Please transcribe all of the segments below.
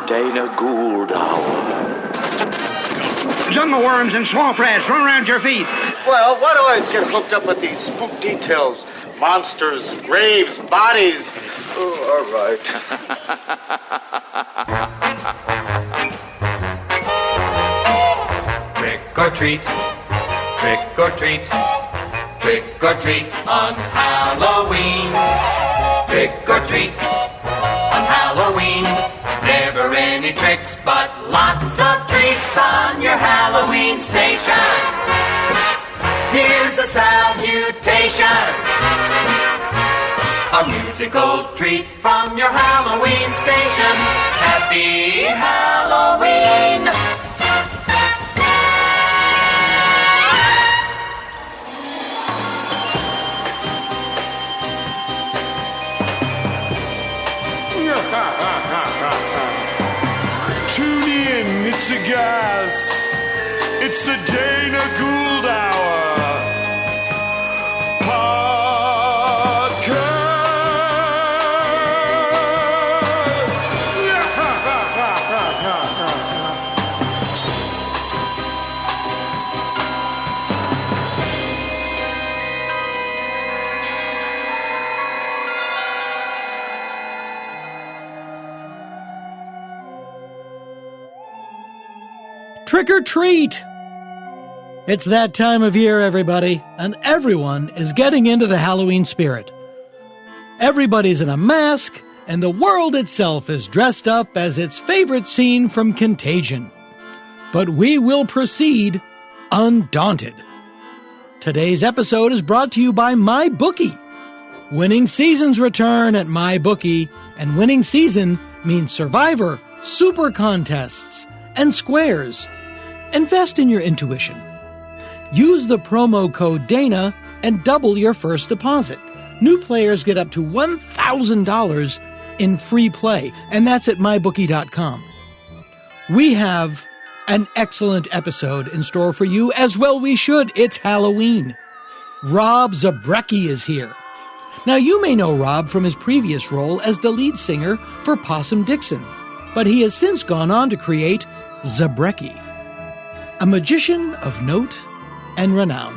Dana Gould Hour. Jungle worms and swamp rats run around your feet. Well, why do I always get hooked up with these spook details? Monsters, graves, bodies. Oh, all right. Trick or treat, trick or treat, trick or treat on Halloween. Trick or treat on Halloween. Never any tricks, but lots of treats on your Halloween station. Here's a salutation, a musical treat from your Halloween station. Happy Halloween! Tune in, it's a gas. It's the Dana Gould Hour. Trick or treat! It's that time of year, everybody, and everyone is getting into the Halloween spirit. Everybody's in a mask, and the world itself is dressed up as its favorite scene from Contagion. But we will proceed undaunted. Today's episode is brought to you by MyBookie. Winning seasons return at MyBookie, and winning season means Survivor, Super Contests, and Squares. Invest in your intuition. Use the promo code DANA and double your first deposit. New players get up to $1,000 in free play, and that's at mybookie.com. We have an excellent episode in store for you, as well we should. It's Halloween. Rob Zabrecky is here. Now, you may know Rob from his previous role as the lead singer for Possum Dixon, but he has since gone on to create Zabrecky, a magician of note and renown.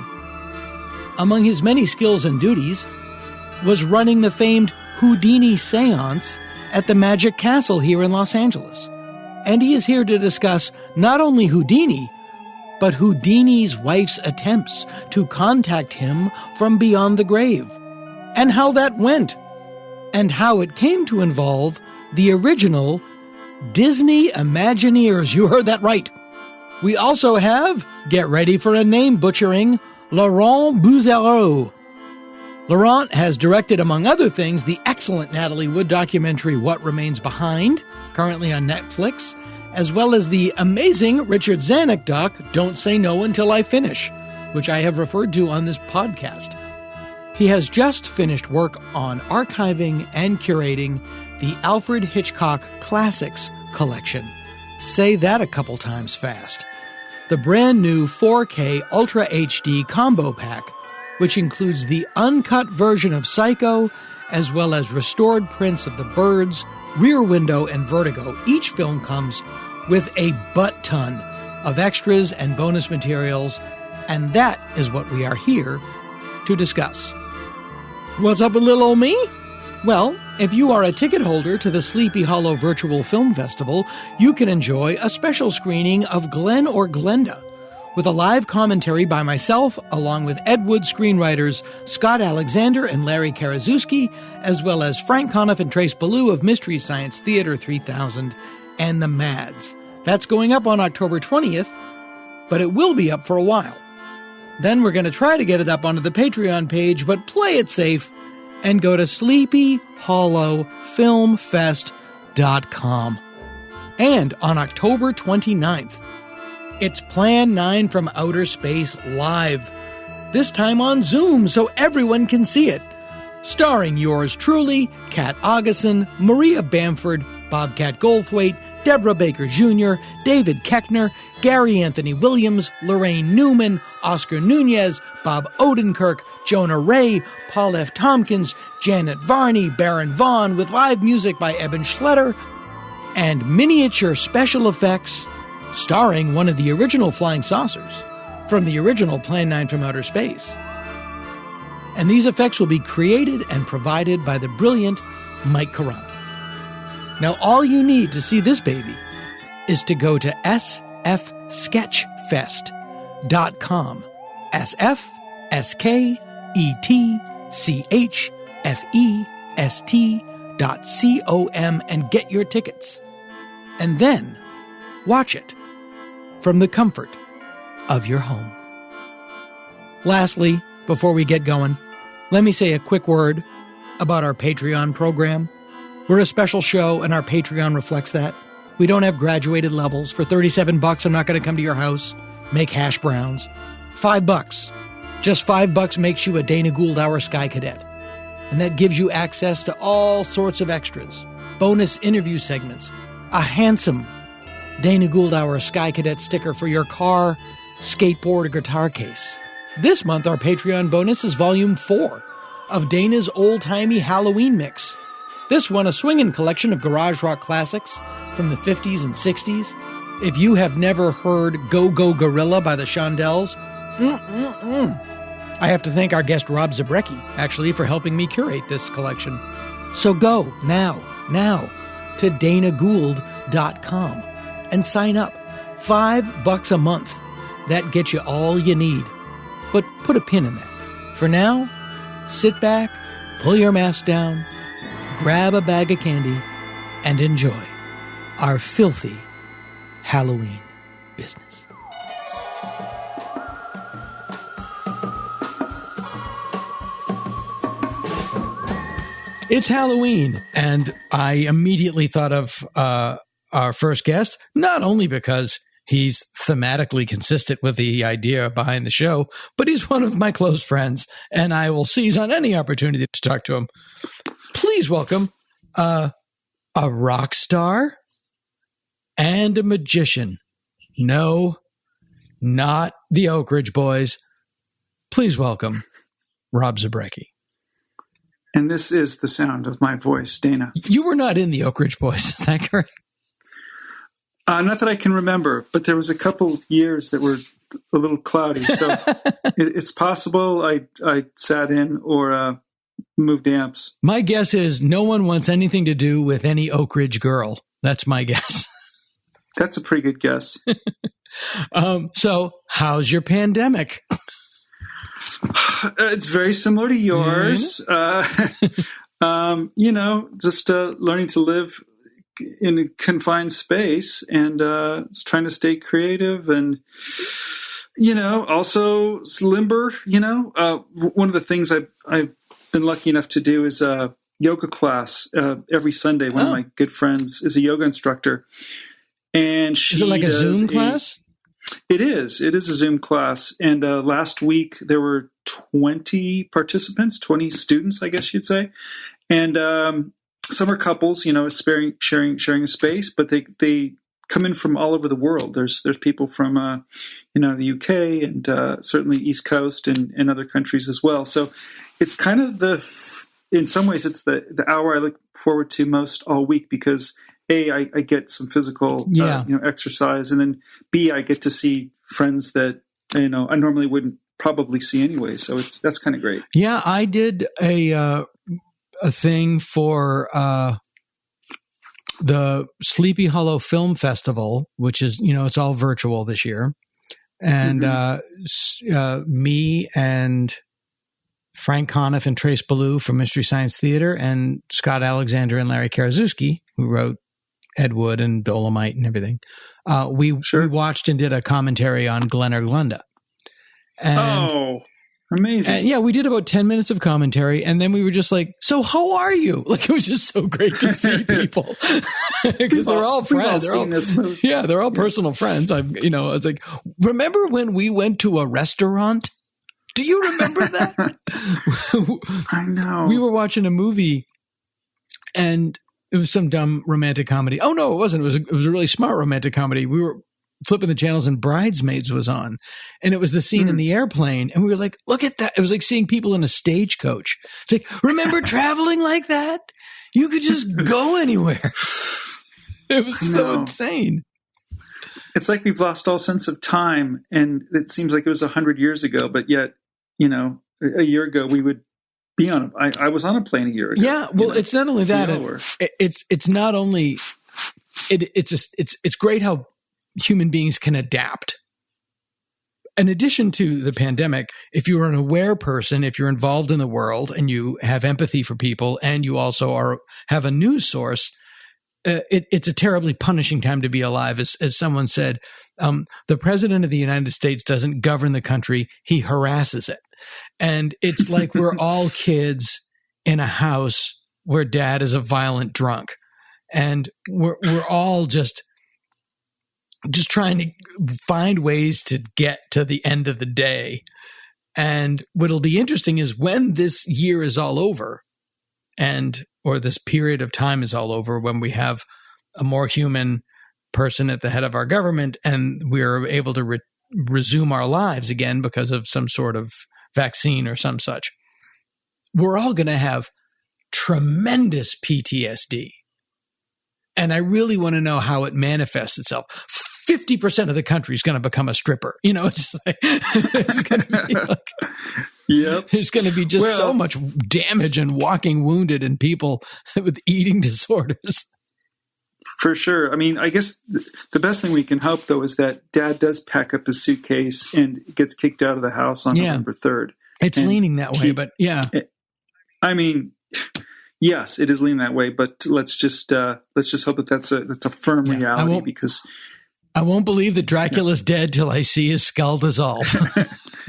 Among his many skills and duties was running the famed Houdini seance at the Magic Castle here in Los Angeles. And he is here to discuss not only Houdini, but Houdini's wife's attempts to contact him from beyond the grave, and how that went, and how it came to involve the original Disney Imagineers. You heard that right. We also have, get ready for a name butchering, Laurent Bouzerau. Laurent has directed, among other things, the excellent Natalie Wood documentary What Remains Behind, currently on Netflix, as well as the amazing Richard Zanuck doc, Don't Say No Until I Finish, which I have referred to on this podcast. He has just finished work on archiving and curating the Alfred Hitchcock Classics Collection. Say that a couple times fast. The brand new 4K Ultra HD combo pack, which includes the uncut version of Psycho, as well as restored prints of The Birds, Rear Window, and Vertigo. Each film comes with a butt-ton of extras and bonus materials, and that is what we are here to discuss. What's up with little old me? Well, if you are a ticket holder to the Sleepy Hollow Virtual Film Festival, you can enjoy a special screening of Glenn or Glenda, with a live commentary by myself, along with Ed Wood screenwriters Scott Alexander and Larry Karaszewski, as well as Frank Conniff and Trace Ballou of Mystery Science Theater 3000 and The Mads. That's going up on October 20th, but it will be up for a while. Then we're going to try to get it up onto the Patreon page, but play it safe and go to sleepyhollowfilmfest.com. And on October 29th, it's Plan 9 from Outer Space live, this time on Zoom so everyone can see it. Starring yours truly, Kat Augustin, Maria Bamford, Bobcat Goldthwait, Deborah Baker Jr., David Keckner, Gary Anthony Williams, Lorraine Newman, Oscar Nunez, Bob Odenkirk, Jonah Ray, Paul F. Tompkins, Janet Varney, Baron Vaughn, with live music by Eben Schletter, and miniature special effects starring one of the original flying saucers from the original Plan 9 from Outer Space. And these effects will be created and provided by the brilliant Mike Carano. Now, all you need to see this baby is to go to sfsketchfest.com. sfsketchfest.com and get your tickets. And then watch it from the comfort of your home. Lastly, before we get going, let me say a quick word about our Patreon program. We're a special show, and our Patreon reflects that. We don't have graduated levels. For $37, I'm not going to come to your house, make hash browns. $5. Just $5 makes you a Dana Gould Hour Sky Cadet. And that gives you access to all sorts of extras, bonus interview segments, a handsome Dana Gould Hour Sky Cadet sticker for your car, skateboard, or guitar case. This month, our Patreon bonus is Volume 4 of Dana's old-timey Halloween mix. This one, a swinging collection of garage rock classics from the 50s and 60s. If you have never heard Go Go Gorilla by the Shondells, I have to thank our guest Rob Zabrecky, actually, for helping me curate this collection. So go now to danagould.com and sign up. $5 a month. That gets you all you need. But put a pin in that. For now, sit back, pull your mask down, grab a bag of candy, and enjoy our filthy Halloween business. It's Halloween, and I immediately thought of our first guest, not only because he's thematically consistent with the idea behind the show, but he's one of my close friends, and I will seize on any opportunity to talk to him. Please welcome a rock star and a magician. No, not the Oak Ridge Boys. Please welcome Rob Zabrecky. And this is the sound of my voice, Dana. You were not in the Oak Ridge Boys, is that correct? Not that I can remember, but there was a couple years that were a little cloudy. So it's possible I sat in or moved amps. My guess is no one wants anything to do with any Oak Ridge girl. That's my guess. That's a pretty good guess. So how's your pandemic? It's very similar to yours. Just learning to live in a confined space and trying to stay creative and, also limber. One of the things I've been lucky enough to do is a yoga class every Sunday. One of my good friends is a yoga instructor. And she is it like a Zoom class? It is. It is a Zoom class. And last week there were 20 participants, 20 students, I guess you'd say. And some are couples, sharing a space, but they come in from all over the world. There's people from, the UK and certainly East Coast and other countries as well. So it's kind of in some ways, it's the hour I look forward to most all week because I get some physical, exercise, and then B, I get to see friends that, I normally wouldn't probably see anyway. So that's kind of great. Yeah. I did a thing for, the Sleepy Hollow Film Festival, which is, it's all virtual this year. And, me and Frank Conniff and Trace Ballou from Mystery Science Theater and Scott Alexander and Larry Karaszewski, who wrote Ed Wood and Dolomite and everything. We watched and did a commentary on Glen or Glenda. And, amazing. And we did about 10 minutes of commentary, and then we were just like, so how are you? Like, it was just so great to see people because they're all friends. They're all personal friends. I was like, remember when we went to a restaurant? Do you remember that? I know. We were watching a movie and it was some dumb romantic comedy. Oh no, it wasn't. It was a really smart romantic comedy. We were flipping the channels and Bridesmaids was on, and it was the scene in the airplane, and we were like, look at that. It was like seeing people in a stagecoach. It's like, remember traveling like that? You could just go anywhere. It was so insane. It's like we've lost all sense of time, and it seems like it was 100 years ago, but yet, a year ago we would be on. I was on a plane a year ago. Yeah, well, it's not only that. It's not only. It's great how human beings can adapt. In addition to the pandemic, if you're an aware person, if you're involved in the world and you have empathy for people, and you also have a news source, it's a terribly punishing time to be alive. As someone said, the president of the United States doesn't govern the country; he harasses it. And it's like we're all kids in a house where dad is a violent drunk, and we're all just trying to find ways to get to the end of the day. And what'll be interesting is when this year is all over, or this period of time is all over, when we have a more human person at the head of our government and we're able to resume our lives again because of some sort of vaccine or some such, we're all going to have tremendous PTSD. And I really want to know how it manifests itself. 50% of the country is going to become a stripper. It's like, it's going to be like, yep. There's going to be just so much damage and walking wounded and people with eating disorders. For sure. I mean, I guess the best thing we can hope, though, is that Dad does pack up his suitcase and gets kicked out of the house on November 3rd. It's leaning that way, but yeah. I mean, yes, it is leaning that way, but let's just hope that that's a firm reality, because I won't believe that Dracula's dead till I see his skull dissolve.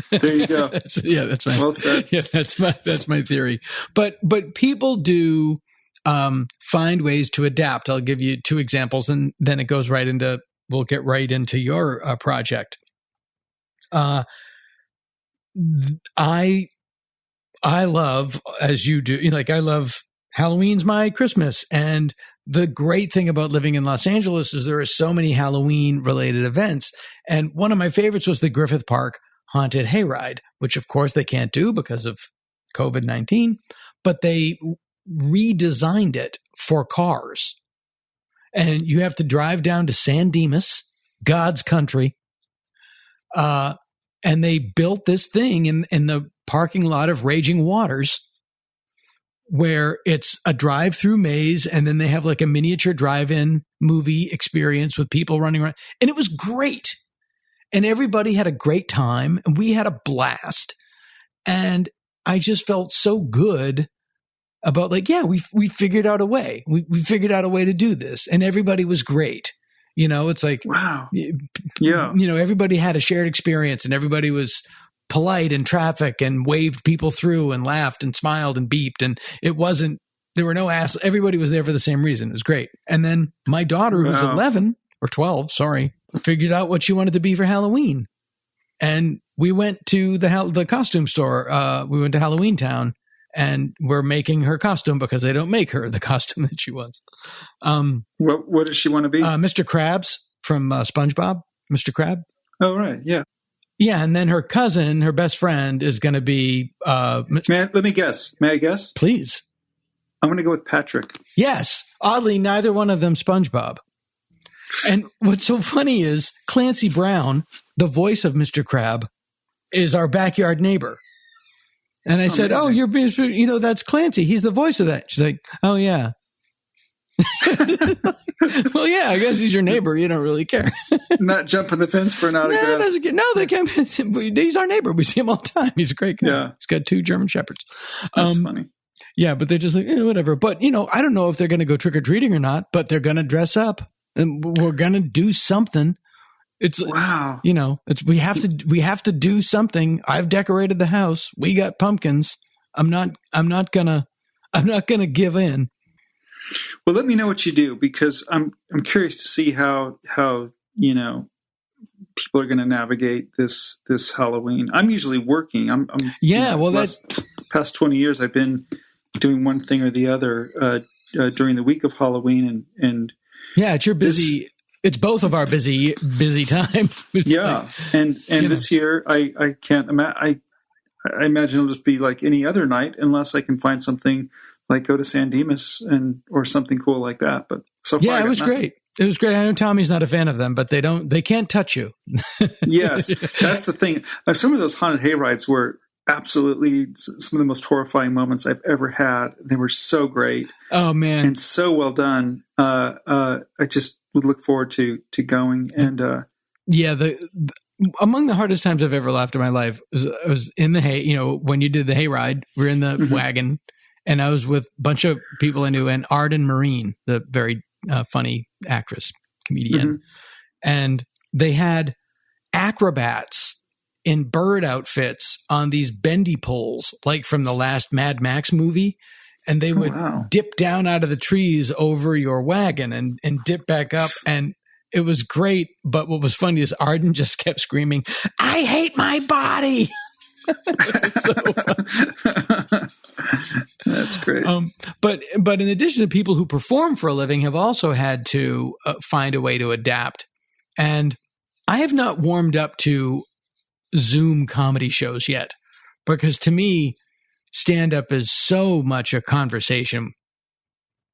There you go. That's my, well said. Yeah, that's my theory. But people do find ways to adapt. I'll give you 2 examples, and then it goes we'll get right into your project. I love, as you do, I love Halloween's my Christmas. And the great thing about living in Los Angeles is there are so many Halloween related events. And one of my favorites was the Griffith Park Haunted Hayride, which of course they can't do because of COVID-19, but they redesigned it for cars. And you have to drive down to San Dimas, God's country. And they built this thing in the parking lot of Raging Waters, where it's a drive-through maze, and then they have like a miniature drive-in movie experience with people running around. And it was great. And everybody had a great time, and we had a blast. And I just felt so good about we figured out a way. We figured out a way to do this, and everybody was great. It's like, wow. Yeah. Everybody had a shared experience, and everybody was polite in traffic and waved people through and laughed and smiled and beeped. And there were no ass. Everybody was there for the same reason. It was great. And then my daughter, who's 11 or 12, figured out what she wanted to be for Halloween. And we went to the costume store. We went to Halloween Town, and we're making her costume because they don't make her the costume that she wants. What does she want to be? Mr. Krabs from SpongeBob. Mr. Crab. Oh, right. Yeah. Yeah, and then her cousin, her best friend, is going to be... let me guess. May I guess? Please. I'm going to go with Patrick. Yes. Oddly, neither one of them SpongeBob. And what's so funny is Clancy Brown, the voice of Mr. Crab, is our backyard neighbor. And I said, "Oh, you're being, that's Clancy. He's the voice of that." She's like, "Oh, yeah." Well, yeah, I guess he's your neighbor. You don't really care. Not jumping the fence for an autograph. No, they can't. He's our neighbor. We see him all the time. He's a great guy. Yeah. He's got 2 German Shepherds. That's funny. Yeah, but they're just like, whatever. But, I don't know if they're going to go trick-or-treating or not, but they're going to dress up. And we're going to do something. It's wow. We have to do something. I've decorated the house. We got pumpkins. I'm not gonna give in. Well, let me know what you do, because I'm curious to see how people are going to navigate this Halloween. I'm usually working. Past 20 years I've been doing one thing or the other during the week of Halloween, and yeah, it's your busy. It's both of our busy time. And this year I can't imagine. I imagine it'll just be like any other night, unless I can find something like go to San Dimas or something cool like that. But so far, it was great. It was great. I know Tommy's not a fan of them, but they can't touch you. Yes, that's the thing. Some of those haunted hayrides were absolutely some of the most horrifying moments I've ever had. They were so great. Oh man. And so well done. I just would look forward to going. And among the hardest times I've ever laughed in my life was in the hay, when you did the hayride, we're in the wagon, and I was with a bunch of people I knew, and Arden Marine, the very funny actress, comedian. And they had acrobats in bird outfits on these bendy poles, like from the last Mad Max movie. And they would dip down out of the trees over your wagon and dip back up. And it was great. But what was funny is Arden just kept screaming, "I hate my body." So that's great. But in addition to people who perform for a living have also had to find a way to adapt. And I have not warmed up to Zoom comedy shows yet, because to me, stand-up is so much a conversation,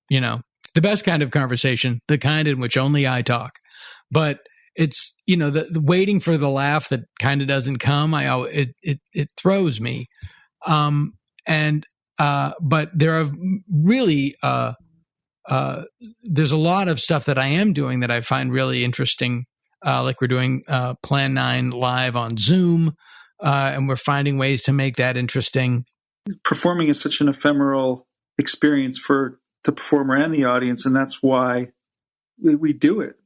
the best kind of conversation, the kind in which only I talk. But it's, the waiting for the laugh that kind of doesn't come. It throws me. But there are really, there's a lot of stuff that I am doing that I find really interesting. Like we're doing Plan 9 live on Zoom, and we're finding ways to make that interesting. Performing is such an ephemeral experience for the performer and the audience, and that's why we do it,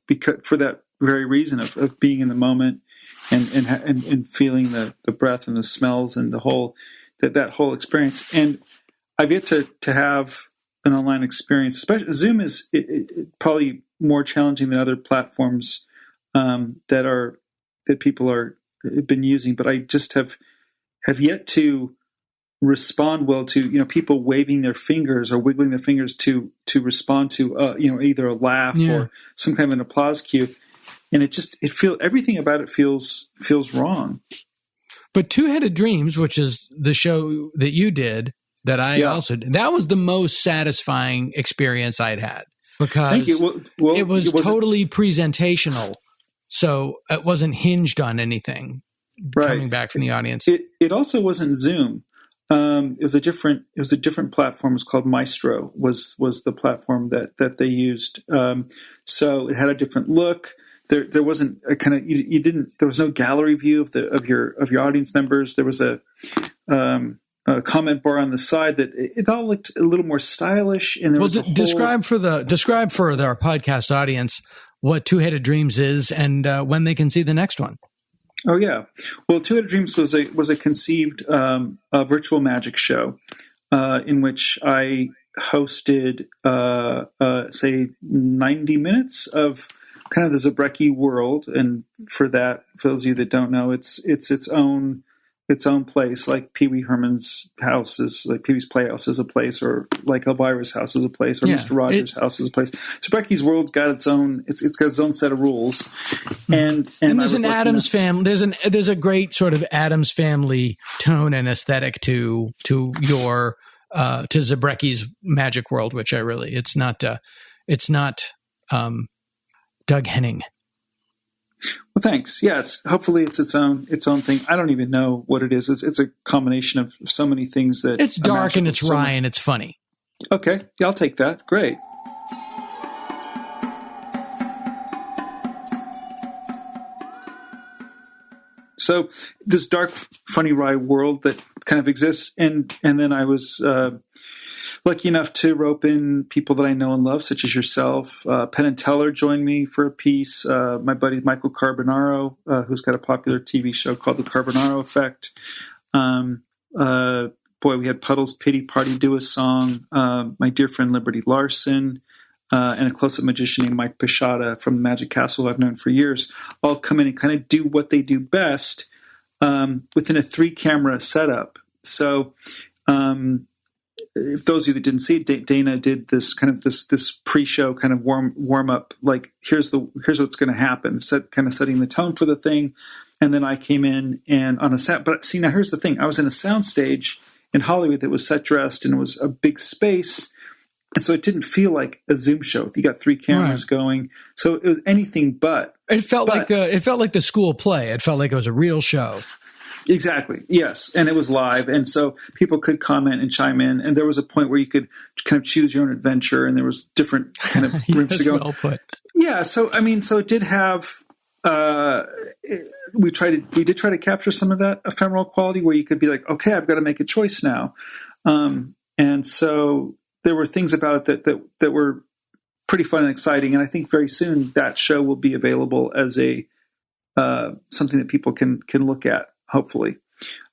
because for that very reason of being in the moment and feeling the breath and the smells and the whole that whole experience. And I've yet to have an online experience. Especially Zoom is probably more challenging than other platforms that people have been using, but I just have yet to respond well to people waving their fingers or wiggling their fingers to respond to either a laugh or some kind of an applause cue, and everything about it feels wrong. But Two-Headed Dreams, which is the show that you did, that I also did, that was the most satisfying experience I'd had, because Thank you. Well, it was totally presentational. So it wasn't hinged on anything coming back from the audience. It also wasn't Zoom. It was a different platform. It was called Maestro. Was the platform that they used. So it had a different look. There wasn't a kind of you didn't. There was no gallery view of your audience members. There was a comment bar on the side that it all looked a little more stylish. And describe for our podcast audience what Two-Headed Dreams is and when they can see the next one. Oh yeah, well, Two-Headed Dreams was a conceived virtual magic show in which I hosted say 90 minutes of kind of the Zabrecky world, and for those of you that don't know, it's its own place, like Pee Wee Herman's house is, like Pee Wee's Playhouse is a place, or like Elvira's house is a place, or Mr. Rogers' house is a place. Zabrecky's world's got its own. It's got its own set of rules, and there's an Addams family. There's a great sort of Addams Family tone and aesthetic to your to Zabrecky's magic world, which it's not Doug Henning. Well, thanks. Yes, hopefully it's its own thing. I don't even know what it is. It's a combination of so many things that it's dark and it's wry and it's funny. Okay, yeah, I'll take that. Great. So this dark, funny, wry world that kind of exists, and then I was lucky enough to rope in people that I know and love, such as yourself. Penn and Teller joined me for a piece. My buddy Michael Carbonaro, who's got a popular TV show called The Carbonaro Effect. We had Puddle's Pity Party do a song. My dear friend Liberty Larson, and a close-up magician named Mike Pashada from the Magic Castle, who I've known for years, all come in and kind of do what they do best within a 3-camera setup. So if those of you that didn't see it, Dana did this kind of this pre-show kind of warm up, like here's what's going to happen, setting the tone for the thing, and then I came in and on a set. But see, now here's the thing: I was in a soundstage in Hollywood that was set dressed, and it was a big space, And so it didn't feel like a Zoom show. You got 3 cameras going. So it was anything but. It felt like the school play. It felt like it was a real show. Exactly. Yes. And it was live. And so people could comment and chime in. And there was a point where you could kind of choose your own adventure, and there was different kind of rooms to go. Well put. Yeah. So, I mean, so it did have, we did try to capture some of that ephemeral quality where you could be like, okay, I've got to make a choice now. And so there were things about it that were pretty fun and exciting. And I think very soon that show will be available as a, something that people can look at. Hopefully,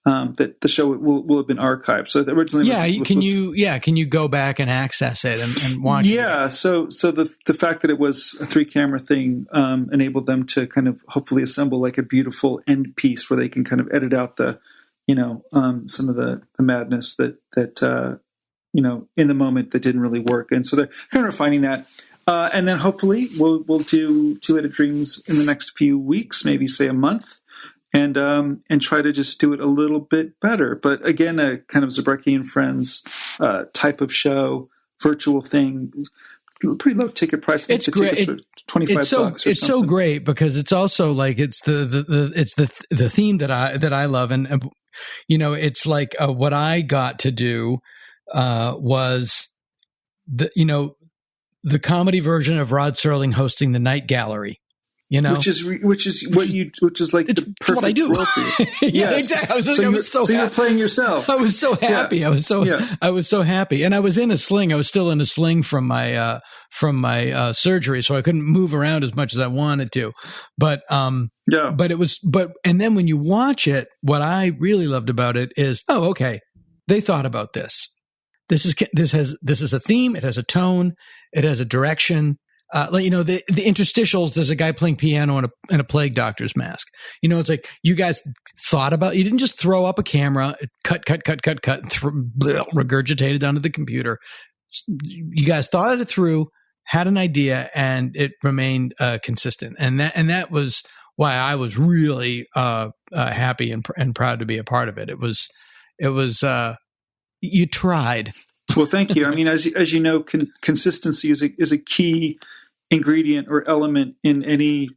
that the show will have been archived. So originally, can you go back and access it and watch? Yeah. So the fact that it was a 3-camera thing enabled them to kind of hopefully assemble like a beautiful end piece where they can kind of edit out the, some of the madness that in the moment that didn't really work. And so they're kind of refining that. And then hopefully we'll do 2-Headed Dreams in the next few weeks, maybe say a month. And try to just do it a little bit better. But again, a kind of Zabrecky and Friends type of show, virtual thing, pretty low ticket price. It's great. $25 or something. It's so great because it's also like it's the theme that I love, and it's like what I got to do was the comedy version of Rod Serling hosting the Night Gallery. Which is like the perfect what I do. role for you. Yeah, Yes. exactly. I was so you're happy. playing yourself. I was so happy. Yeah. I was so happy, and I was in a sling. I was still in a sling from my surgery, so I couldn't move around as much as I wanted to. But and then when you watch it, what I really loved about it is, okay, they thought about this. This is a theme. It has a tone. It has a direction. The interstitials, there's a guy playing piano in a plague doctor's mask. It's like you guys thought about, you didn't just throw up a camera, cut, and regurgitated onto the computer. You guys thought it through, had an idea, and it remained consistent. And that was why I was really happy and proud to be a part of it. It was you tried. Well, thank you. I mean, as you know, consistency is a key ingredient or element in any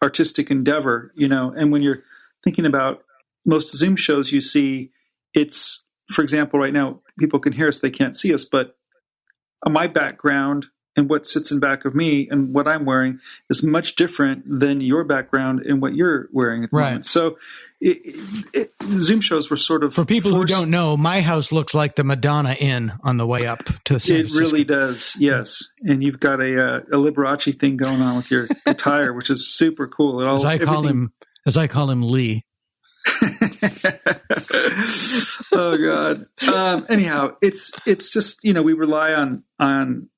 artistic endeavor, and when you're thinking about most Zoom shows you see, it's, for example, right now, people can hear us, they can't see us, but my background and what sits in back of me and what I'm wearing is much different than your background and what you're wearing at the moment. So Zoom shows were sort of, for people who don't know, my house looks like the Madonna Inn on the way up to San Francisco. It really does, yes. And you've got a Liberace thing going on with your attire, which is super cool. As I call him Lee. Oh God. Anyhow, it's just, we rely on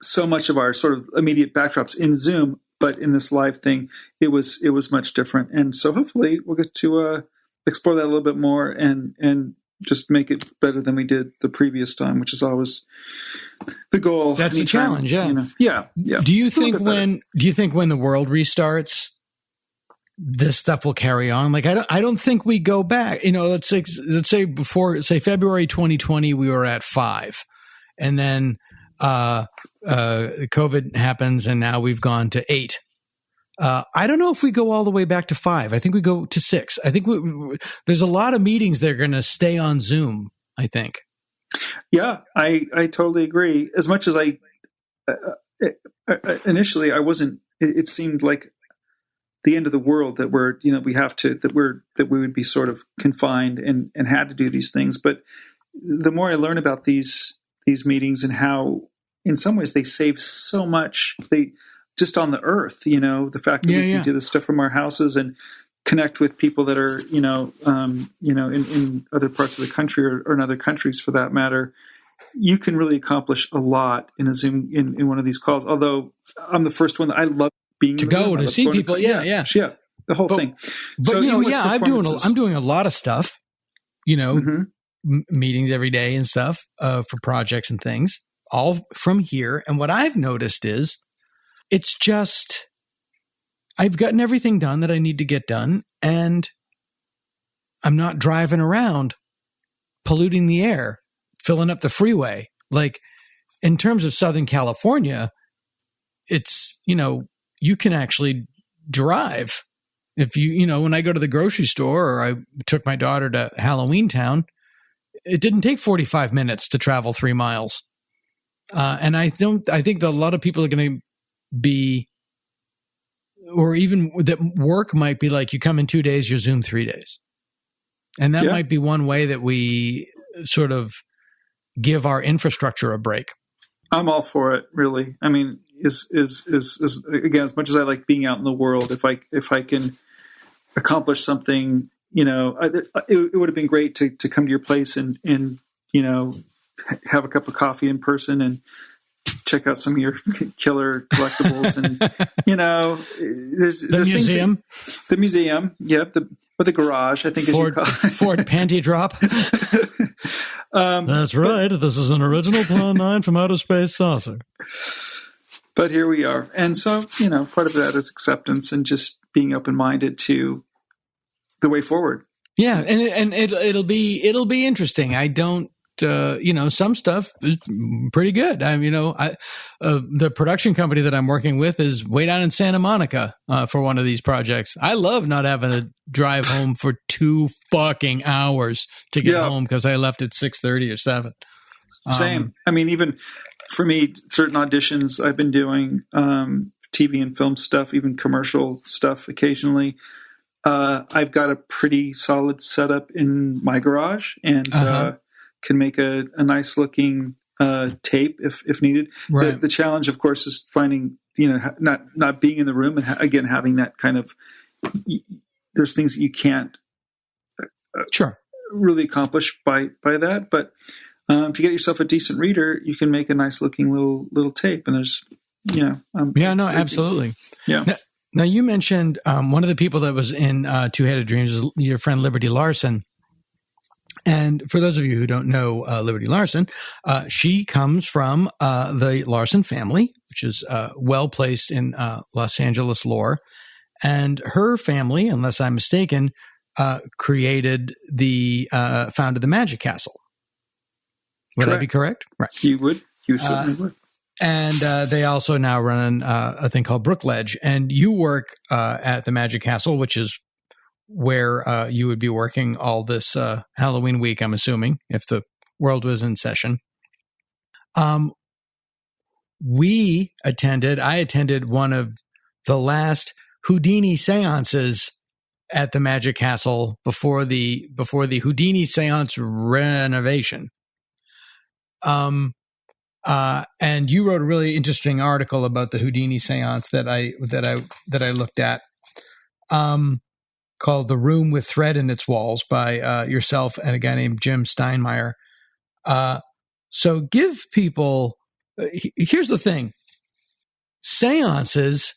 so much of our sort of immediate backdrops in Zoom, but in this live thing, it was much different. And so hopefully we'll get to explore that a little bit more and just make it better than we did the previous time, which is always the goal. That's the challenge. Yeah. Yeah. Do you think when the world restarts, this stuff will carry on? Like, I don't think we go back, let's say February 2020, we were at 5, and then COVID happens and now we've gone to 8. I don't know if we go all the way back to 5. I think we go to 6. I think there's a lot of meetings that are going to stay on Zoom, I think. Yeah, I totally agree. As much as initially I wasn't, it seemed like the end of the world that we would be sort of confined and had to do these things. But the more I learn about these meetings and how in some ways they save so much, they just on the earth, the fact that we can do this stuff from our houses and connect with people that are, in other parts of the country or in other countries for that matter, you can really accomplish a lot in a Zoom, in one of these calls. Although I'm the first one that I love being to go to see people. Yeah. The whole thing. But I'm doing a lot of stuff, meetings every day and stuff, for projects and things, all from here. And what I've noticed is it's just, I've gotten everything done that I need to get done, and I'm not driving around polluting the air, filling up the freeway. Like, in terms of Southern California, it's, you can actually drive. If when I go to the grocery store or I took my daughter to Halloween Town, it didn't take 45 minutes to travel 3 miles. And I think that a lot of people are going to be, or even that work might be like, you come in 2 days, you Zoom 3 days. And that might be one way that we sort of give our infrastructure a break. I'm all for it, really. I mean, is again, as much as I like being out in the world, if I can accomplish something, it would have been great to come to your place and have a cup of coffee in person and check out some of your killer collectibles. And there's museum, the museum, or the garage, I think, Ford Panty Drop. That's right. This is an original Plan 9 from Outer Space Saucer. But here we are. And so, part of that is acceptance and just being open-minded to the way forward. Yeah. And it'll be interesting. I don't, some stuff is pretty good. The production company that I'm working with is way down in Santa Monica for one of these projects. I love not having to drive home for 2 fucking hours to get home because I left at 6:30 or 7. Same. Even for me, certain auditions I've been doing, TV and film stuff, even commercial stuff occasionally. I've got a pretty solid setup in my garage and can make a nice looking tape if needed. Right. The challenge, of course, is finding, not being in the room and again, having that kind of, there's things that you can't really accomplish by that. But if you get yourself a decent reader, you can make a nice looking little tape. And there's, absolutely. Yeah. Now you mentioned one of the people that was in Two-Headed Dreams is your friend Liberty Larson. And for those of you who don't know Liberty Larson, she comes from the Larson family, which is well placed in Los Angeles lore. And her family, unless I'm mistaken, founded the Magic Castle. Would I be correct? Right. You would. You certainly would. And they also now run a thing called Brookledge. And you work at the Magic Castle, which is where you would be working all this Halloween week, I'm assuming, if the world was in session. I attended one of the last Houdini seances at the Magic Castle before the Houdini seance renovation. And you wrote a really interesting article about the Houdini seance that I looked at. Called The Room with Thread in Its Walls by yourself and a guy named Jim Steinmeier. So give people, here's the thing. Seances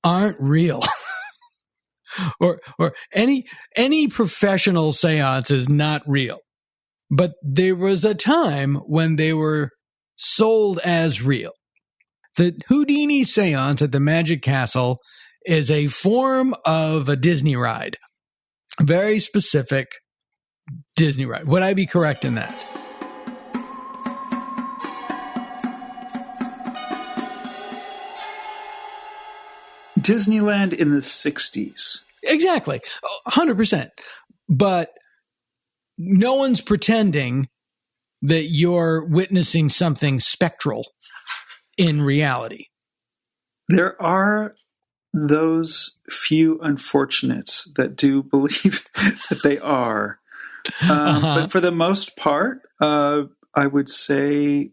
aren't real. or any professional seance is not real. But there was a time when they were sold as real. The Houdini seance at the Magic Castle is a form of a Disney ride. A very specific Disney ride. Would I be correct in that? Disneyland in the 60s. Exactly. 100%. But no one's pretending that you're witnessing something spectral in reality. There are those few unfortunates that do believe that they are. But for the most part, I would say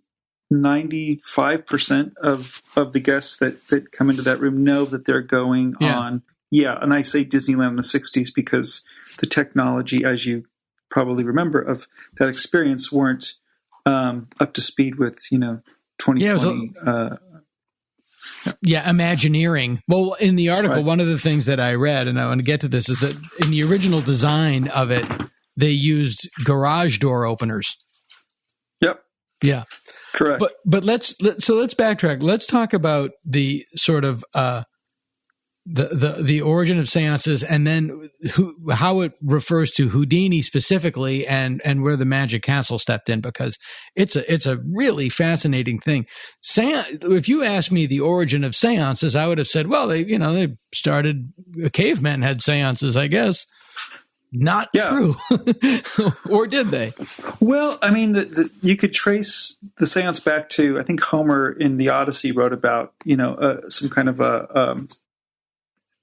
95% of the guests that come into that room know that they're going on. Yeah. And I say Disneyland in the 60s because the technology, as you probably remember, of that experience weren't up to speed with, 2020. Imagineering. Well, in the article, one of the things that I read, and I want to get to this, is that in the original design of it, they used garage door openers. Yep. Yeah. Correct. But let's backtrack. Let's talk about the sort of the origin of seances, and then how it refers to Houdini specifically, and where the Magic Castle stepped in, because it's a really fascinating thing. If you asked me the origin of seances, I would have said, well, they started, cavemen had seances, I guess. Not true. Or did they? Well, I mean, you could trace the seance back to, I think Homer in the Odyssey wrote about, some kind of a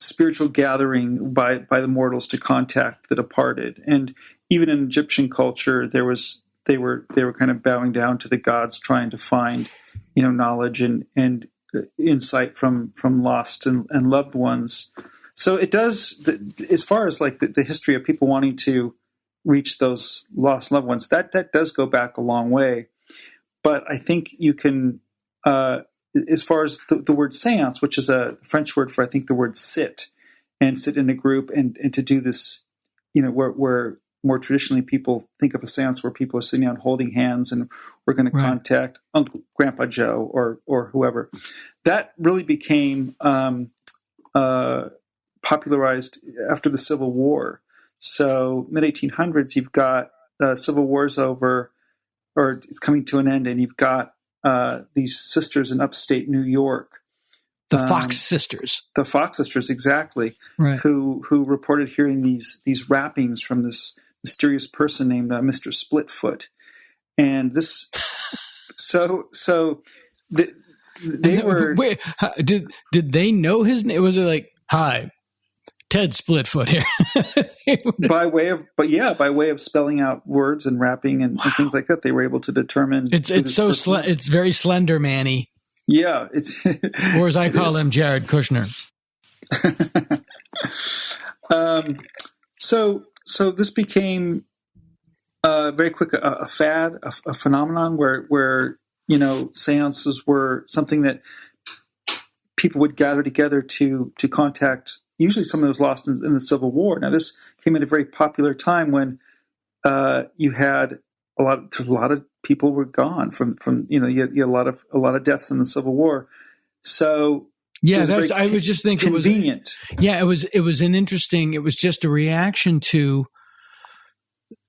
spiritual gathering by the mortals to contact the departed. And even in Egyptian culture, they were kind of bowing down to the gods, trying to find, knowledge and insight from lost and loved ones. So it does, as far as like the history of people wanting to reach those lost loved ones, that does go back a long way. But I think you can, as far as the word seance, which is a French word for, I think, the word sit in a group and to do this, where more traditionally people think of a seance where people are sitting down holding hands and we're going to contact Uncle, Grandpa Joe or whoever. That really became popularized after the Civil War. So mid-1800s, you've got Civil War's over, or it's coming to an end, and you've got these sisters in upstate New York. The Fox sisters. The Fox sisters, exactly. Right. Who reported hearing these rappings from this mysterious person named Mr. Splitfoot. And this, they were. Wait, did they know his name? Was it like, hi, Ted Splitfoot here? by way of spelling out words and rapping and things like that, they were able to determine. It's so it's very Slender Man-y. Yeah, it's or as I call him, Jared Kushner. So this became very quick a fad, a phenomenon where seances were something that people would gather together to contact usually someone that was lost in the Civil War. Now, this came at a very popular time when you had a lot of people were gone from you had a lot of deaths in the Civil War. So I was just thinking convenient. It was an interesting. It was just a reaction to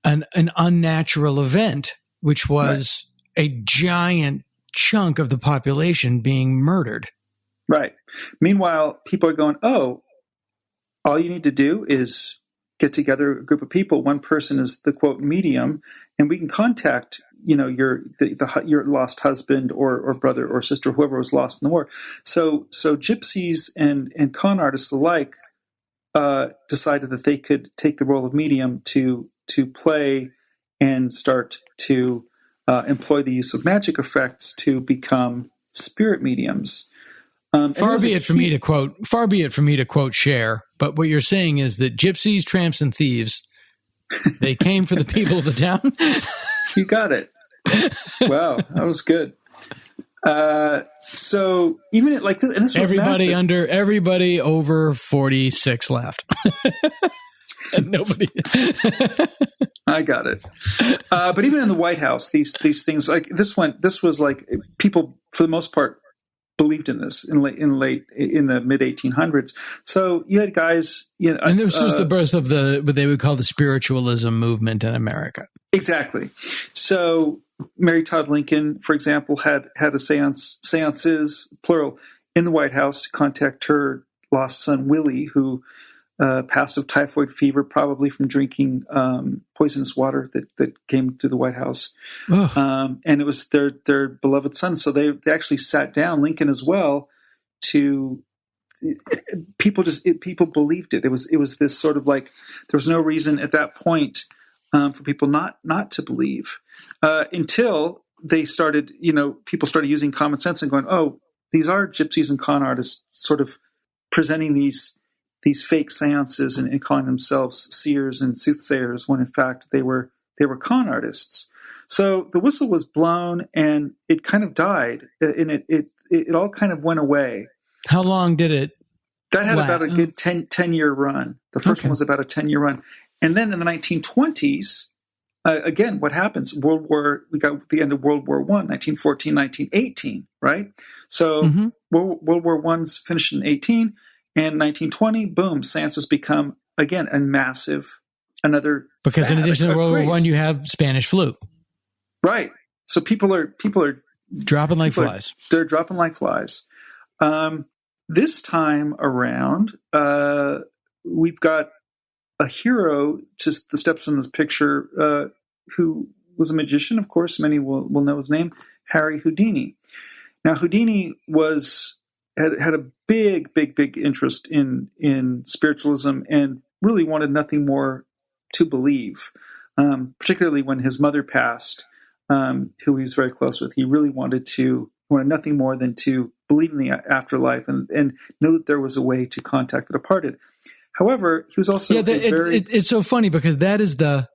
an unnatural event, which was a giant chunk of the population being murdered. Right. Meanwhile, people are going, oh, all you need to do is get together a group of people. One person is the quote medium, and we can contact your lost husband or brother or sister, whoever was lost in the war. So gypsies and con artists alike decided that they could take the role of medium to play and start to employ the use of magic effects to become spirit mediums. Far be it for me to quote Cher, but what you're saying is that gypsies, tramps, and thieves, they came for the people of the town. You got it. Wow, that was good. So even like this, and this was everybody over 46 left, and nobody. I got it. But even in the White House, these things like this was like people for the most part believed in this in the mid 1800s. So you had guys, and this was the birth of what they would call the spiritualism movement in America. Exactly. So Mary Todd Lincoln, for example, had a seances, plural, in the White House to contact her lost son Willie, who passed of typhoid fever, probably from drinking poisonous water that came through the White House. And it was their beloved son. So they actually sat down, Lincoln as well, to people believed it. It was this sort of like, there was no reason at that point for people not to believe until they started, people started using common sense and going, oh, these are gypsies and con artists sort of presenting these fake seances and calling themselves seers and soothsayers when in fact they were con artists. So the whistle was blown and it kind of died, and it all kind of went away. How long did it? That had about a good 10-year run. The first one was about a 10-year run. And then in the 1920s, again, what happens? We got the end of World War I, 1914, 1918, right? So World War I's finished in 18. And 1920, boom, seances become again, another because in fad, addition to World War craze. I, you have Spanish flu. Right. So people are Dropping like flies. They're dropping like flies. This time around, we've got a hero to the steps in this picture, who was a magician, of course. Many will know his name, Harry Houdini. Now, Houdini had a big interest in spiritualism and really wanted nothing more to believe, particularly when his mother passed, who he was very close with. He really wanted nothing more than to believe in the afterlife and know that there was a way to contact the departed. However, he was also it's so funny because that is the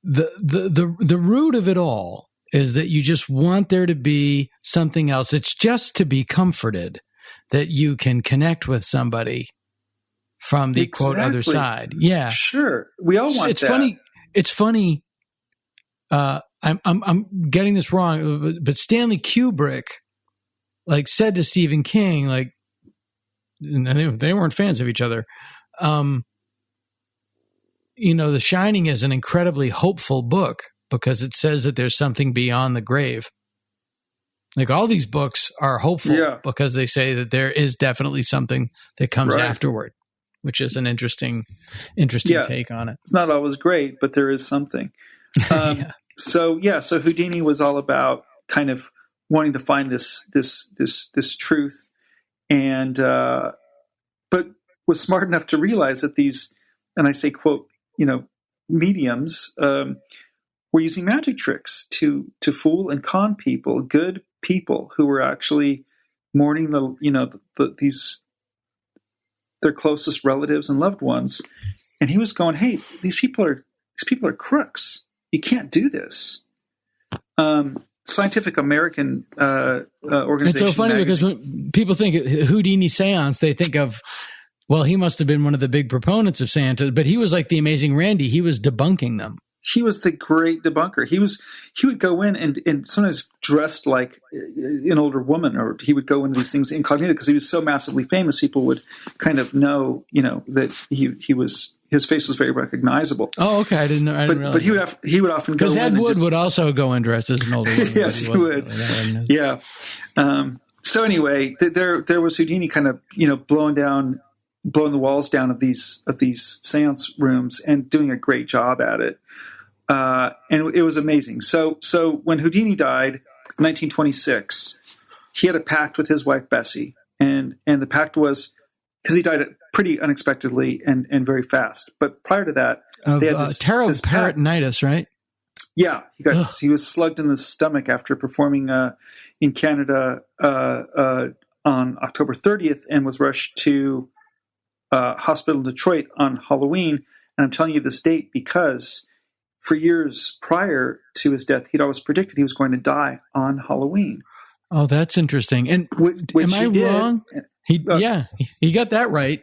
root of it all, is that you just want there to be something else. It's just to be comforted that you can connect with somebody from the quote other side. Yeah, sure. We all want that. It's funny. I'm getting this wrong, but Stanley Kubrick said to Stephen King, they weren't fans of each other. The Shining is an incredibly hopeful book because it says that there's something beyond the grave. All these books are hopeful because they say that there is definitely something that comes afterward, which is an interesting take on it. It's not always great, but there is something. So Houdini was all about kind of wanting to find this truth, and but was smart enough to realize that these, and I say quote, mediums were using magic tricks to fool and con people, good people who were actually mourning their closest relatives and loved ones, and he was going, "Hey, these people are crooks. You can't do this." Scientific American organization. It's so funny because when people think Houdini seance, they think of, well, he must have been one of the big proponents of Santa, but he was like the Amazing Randy. He was debunking them. He was the great debunker. He would go in and sometimes dressed like an older woman, or he would go into these things incognito because he was so massively famous. People would kind of know, that his face was very recognizable. Oh, okay. I didn't realize. But he would often go in. Because Ed Wood would also go and dress as an older woman. Yes, he would. Yeah. So anyway, there was Houdini kind of blowing the walls down of these seance rooms and doing a great job at it. And it was amazing. So when Houdini died in 1926, he had a pact with his wife Bessie, and the pact was, because he died pretty unexpectedly and very fast. But prior to that, they had this peritonitis, right? Yeah, he was slugged in the stomach after performing in Canada on October 30th, and was rushed to hospital in Detroit on Halloween. And I'm telling you this date because for years prior to his death, he'd always predicted he was going to die on Halloween. Oh, that's interesting. And am I wrong? He got that right.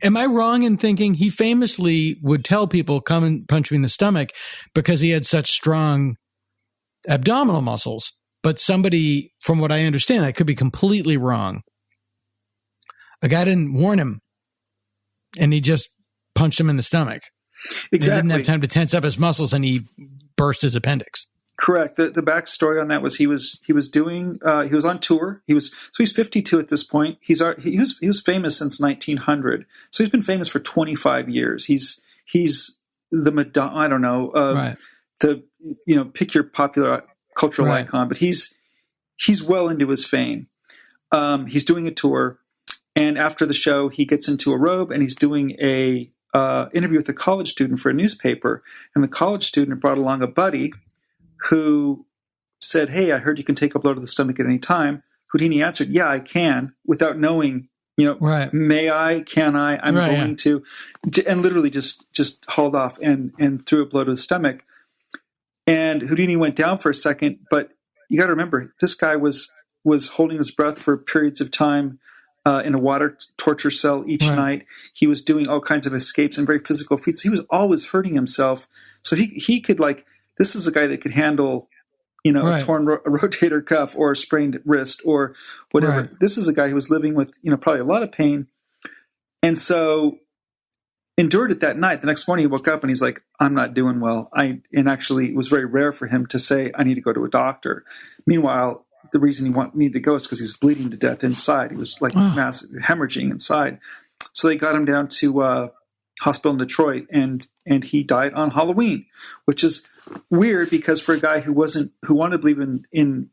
Am I wrong in thinking he famously would tell people, come and punch me in the stomach, because he had such strong abdominal muscles? But somebody, from what I understand, I could be completely wrong, a guy didn't warn him, and he just punched him in the stomach. Exactly. He didn't have time to tense up his muscles, and he burst his appendix. Correct. The backstory on that was he was on tour. He's 52 at this point. He was famous since 1900. So he's been famous for 25 years. He's the Madonna. I don't know. Right. Pick your popular cultural icon, but he's well into his fame. He's doing a tour, and after the show, he gets into a robe and he's doing a interview with a college student for a newspaper. And the college student brought along a buddy who said, "Hey, I heard you can take a blow to the stomach at any time." Houdini answered, "Yeah, I can," without knowing, may I, can I, I'm going to, and literally just hauled off and threw a blow to his stomach. And Houdini went down for a second, but you got to remember, this guy was holding his breath for periods of time in a water torture cell each night. He was doing all kinds of escapes and very physical feats. He was always hurting himself. So he could this is a guy that could handle, a torn rotator cuff or a sprained wrist or whatever. Right. This is a guy who was living with, probably a lot of pain. And so endured it that night. The next morning he woke up and he's like, I'm not doing well. And actually it was very rare for him to say, I need to go to a doctor. Meanwhile, the reason he needed to go is because he was bleeding to death inside. He was like massive hemorrhaging inside. So they got him down to hospital in Detroit, and he died on Halloween, which is weird because for a guy who wanted to believe in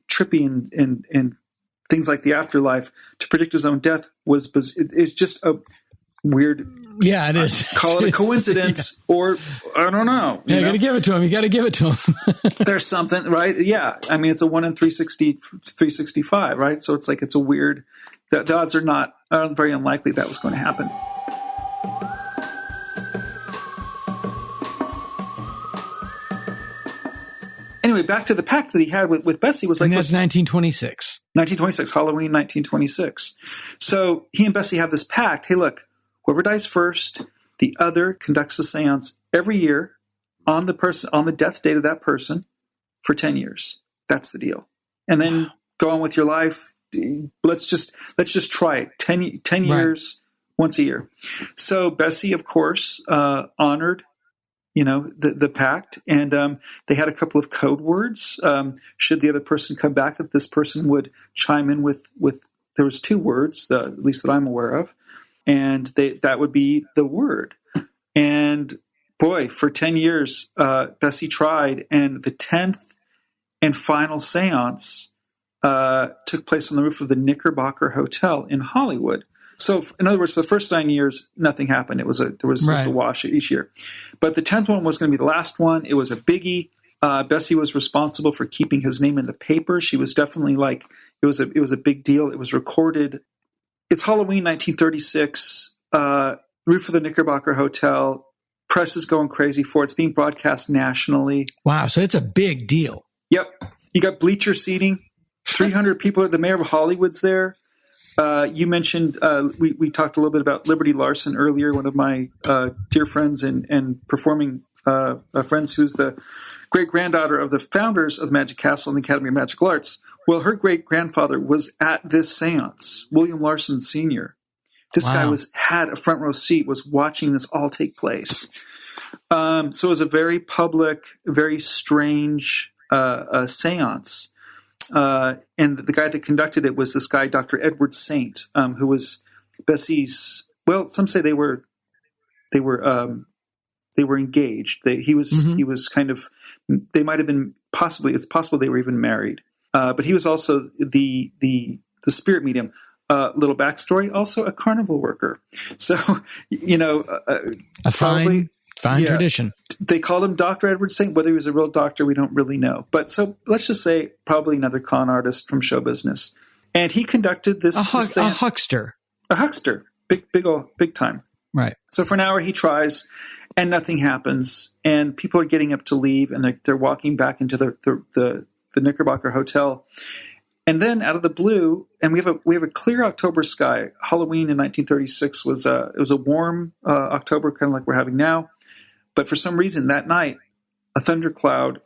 trippy and things like the afterlife, to predict his own death it's just a weird. Yeah, it is. Call it a coincidence, or I don't know. You got to give it to him. You got to give it to him. There's something, right? Yeah, I mean, it's a 1 in 365, right? So it's like it's a weird. The odds are very unlikely that was going to happen. Anyway, back to the pact that he had with Bessie was like... And that's 1926. 1926, Halloween 1926. So he and Bessie have this pact. Hey, look, whoever dies first, the other conducts a seance every year on the death date of that person for 10 years. That's the deal. And then go on with your life. Let's just try it. 10 years, once a year. So Bessie, of course, honored the pact, and they had a couple of code words. Should the other person come back, that this person would chime in with there was 2 words, at least that I'm aware of, and that would be the word. And boy, for 10 years, Bessie tried, and the 10th and final seance took place on the roof of the Knickerbocker Hotel in Hollywood. So, in other words, for the first 9 years, nothing happened. There was just a wash each year. But the 10th one was going to be the last one. It was a biggie. Bessie was responsible for keeping his name in the paper. She was definitely it was a big deal. It was recorded. It's Halloween 1936. Roof of the Knickerbocker Hotel. Press is going crazy for it. It's being broadcast nationally. Wow, so it's a big deal. Yep. You got bleacher seating. 300 people. The mayor of Hollywood's there. You mentioned we talked a little bit about Liberty Larson earlier, one of my dear friends and performing friends, who's the great-granddaughter of the founders of Magic Castle and the Academy of Magical Arts. Well, her great-grandfather was at this seance, William Larson Sr. This guy had a front row seat, was watching this all take place. So it was a very public, very strange seance. And the guy that conducted it was this guy, Dr. Edward Saint, who was Bessie's. Well, some say they were engaged. He was kind of. They might have been possibly. It's possible they were even married. But he was also the spirit medium. Little backstory: also a carnival worker. So a fine tradition. They called him Dr. Edward Saint. Whether he was a real doctor, we don't really know. But so let's just say probably another con artist from show business. And he conducted this. A huckster. A huckster. Big time. Right. So for an hour he tries and nothing happens. And people are getting up to leave and they're walking back into the Knickerbocker Hotel. And then out of the blue, and we have a clear October sky. Halloween in 1936 was a warm October, kind of like we're having now. But for some reason that night, a thundercloud,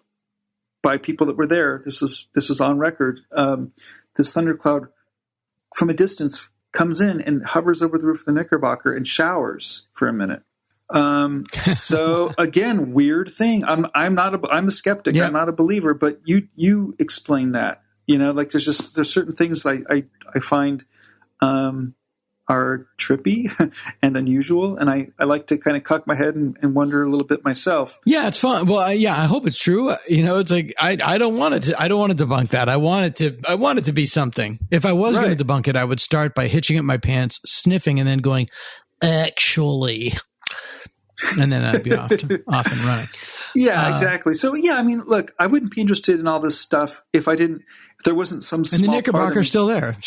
by people that were there, this is on record. This thundercloud from a distance comes in and hovers over the roof of the Knickerbocker and showers for a minute. So again, weird thing. I'm a skeptic. Yeah. I'm not a believer. But you explain that. There's certain things I find are trippy and unusual, and I like to kind of cock my head and wonder a little bit myself. Yeah, it's fun. Well, I hope it's true. It's like I don't want to debunk that. I want it to be something. If I was going to debunk it, I would start by hitching up my pants, sniffing, and then going, actually. And then I'd be off and running. Yeah, exactly. So yeah, I mean, look, I wouldn't be interested in all this stuff if there wasn't some small. And the Knickerbocker's still there.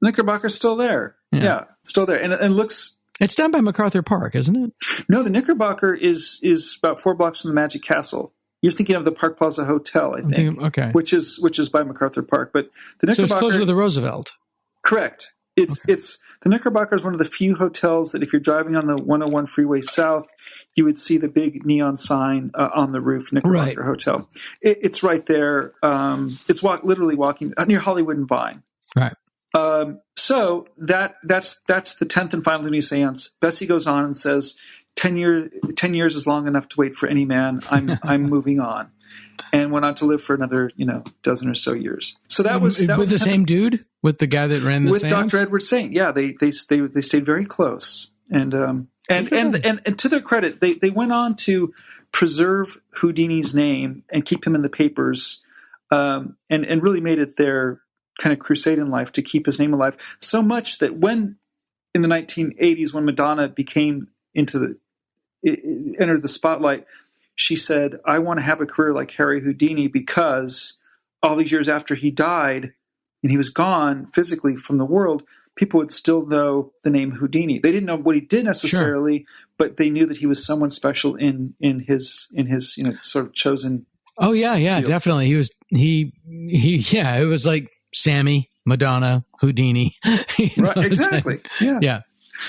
Knickerbocker's still there. Yeah, still there. And looks. It's down by MacArthur Park, isn't it? No, the Knickerbocker is about 4 blocks from the Magic Castle. You're thinking of the Park Plaza Hotel, I think. Okay. Which is by MacArthur Park, but the Knickerbocker. So it's closer to the Roosevelt. Correct. It's the Knickerbocker is one of the few hotels that if you're driving on the 101 freeway south, you would see the big neon sign on the roof, Knickerbocker Hotel. It's right there. It's literally walking near Hollywood and Vine. Right. So that's the 10th and final Houdini seance. Bessie goes on and says, 10 years is long enough to wait for any man. I'm moving on. And went on to live for another, dozen or so years. So that was with the same dude, with the guy that ran the with seance? Dr. Edward Saint. Yeah, they stayed very close. And to their credit, they went on to preserve Houdini's name and keep him in the papers, and really made it their kind of crusade in life to keep his name alive. So much that when in the 1980s, when Madonna entered the spotlight, she said, I want to have a career like Harry Houdini, because all these years after he died and he was gone physically from the world, people would still know the name Houdini. They didn't know what he did necessarily, sure, but they knew that he was someone special in his sort of chosen. Oh yeah, field. Definitely. It was like Sammy, Madonna, Houdini. Right, exactly. Like, yeah.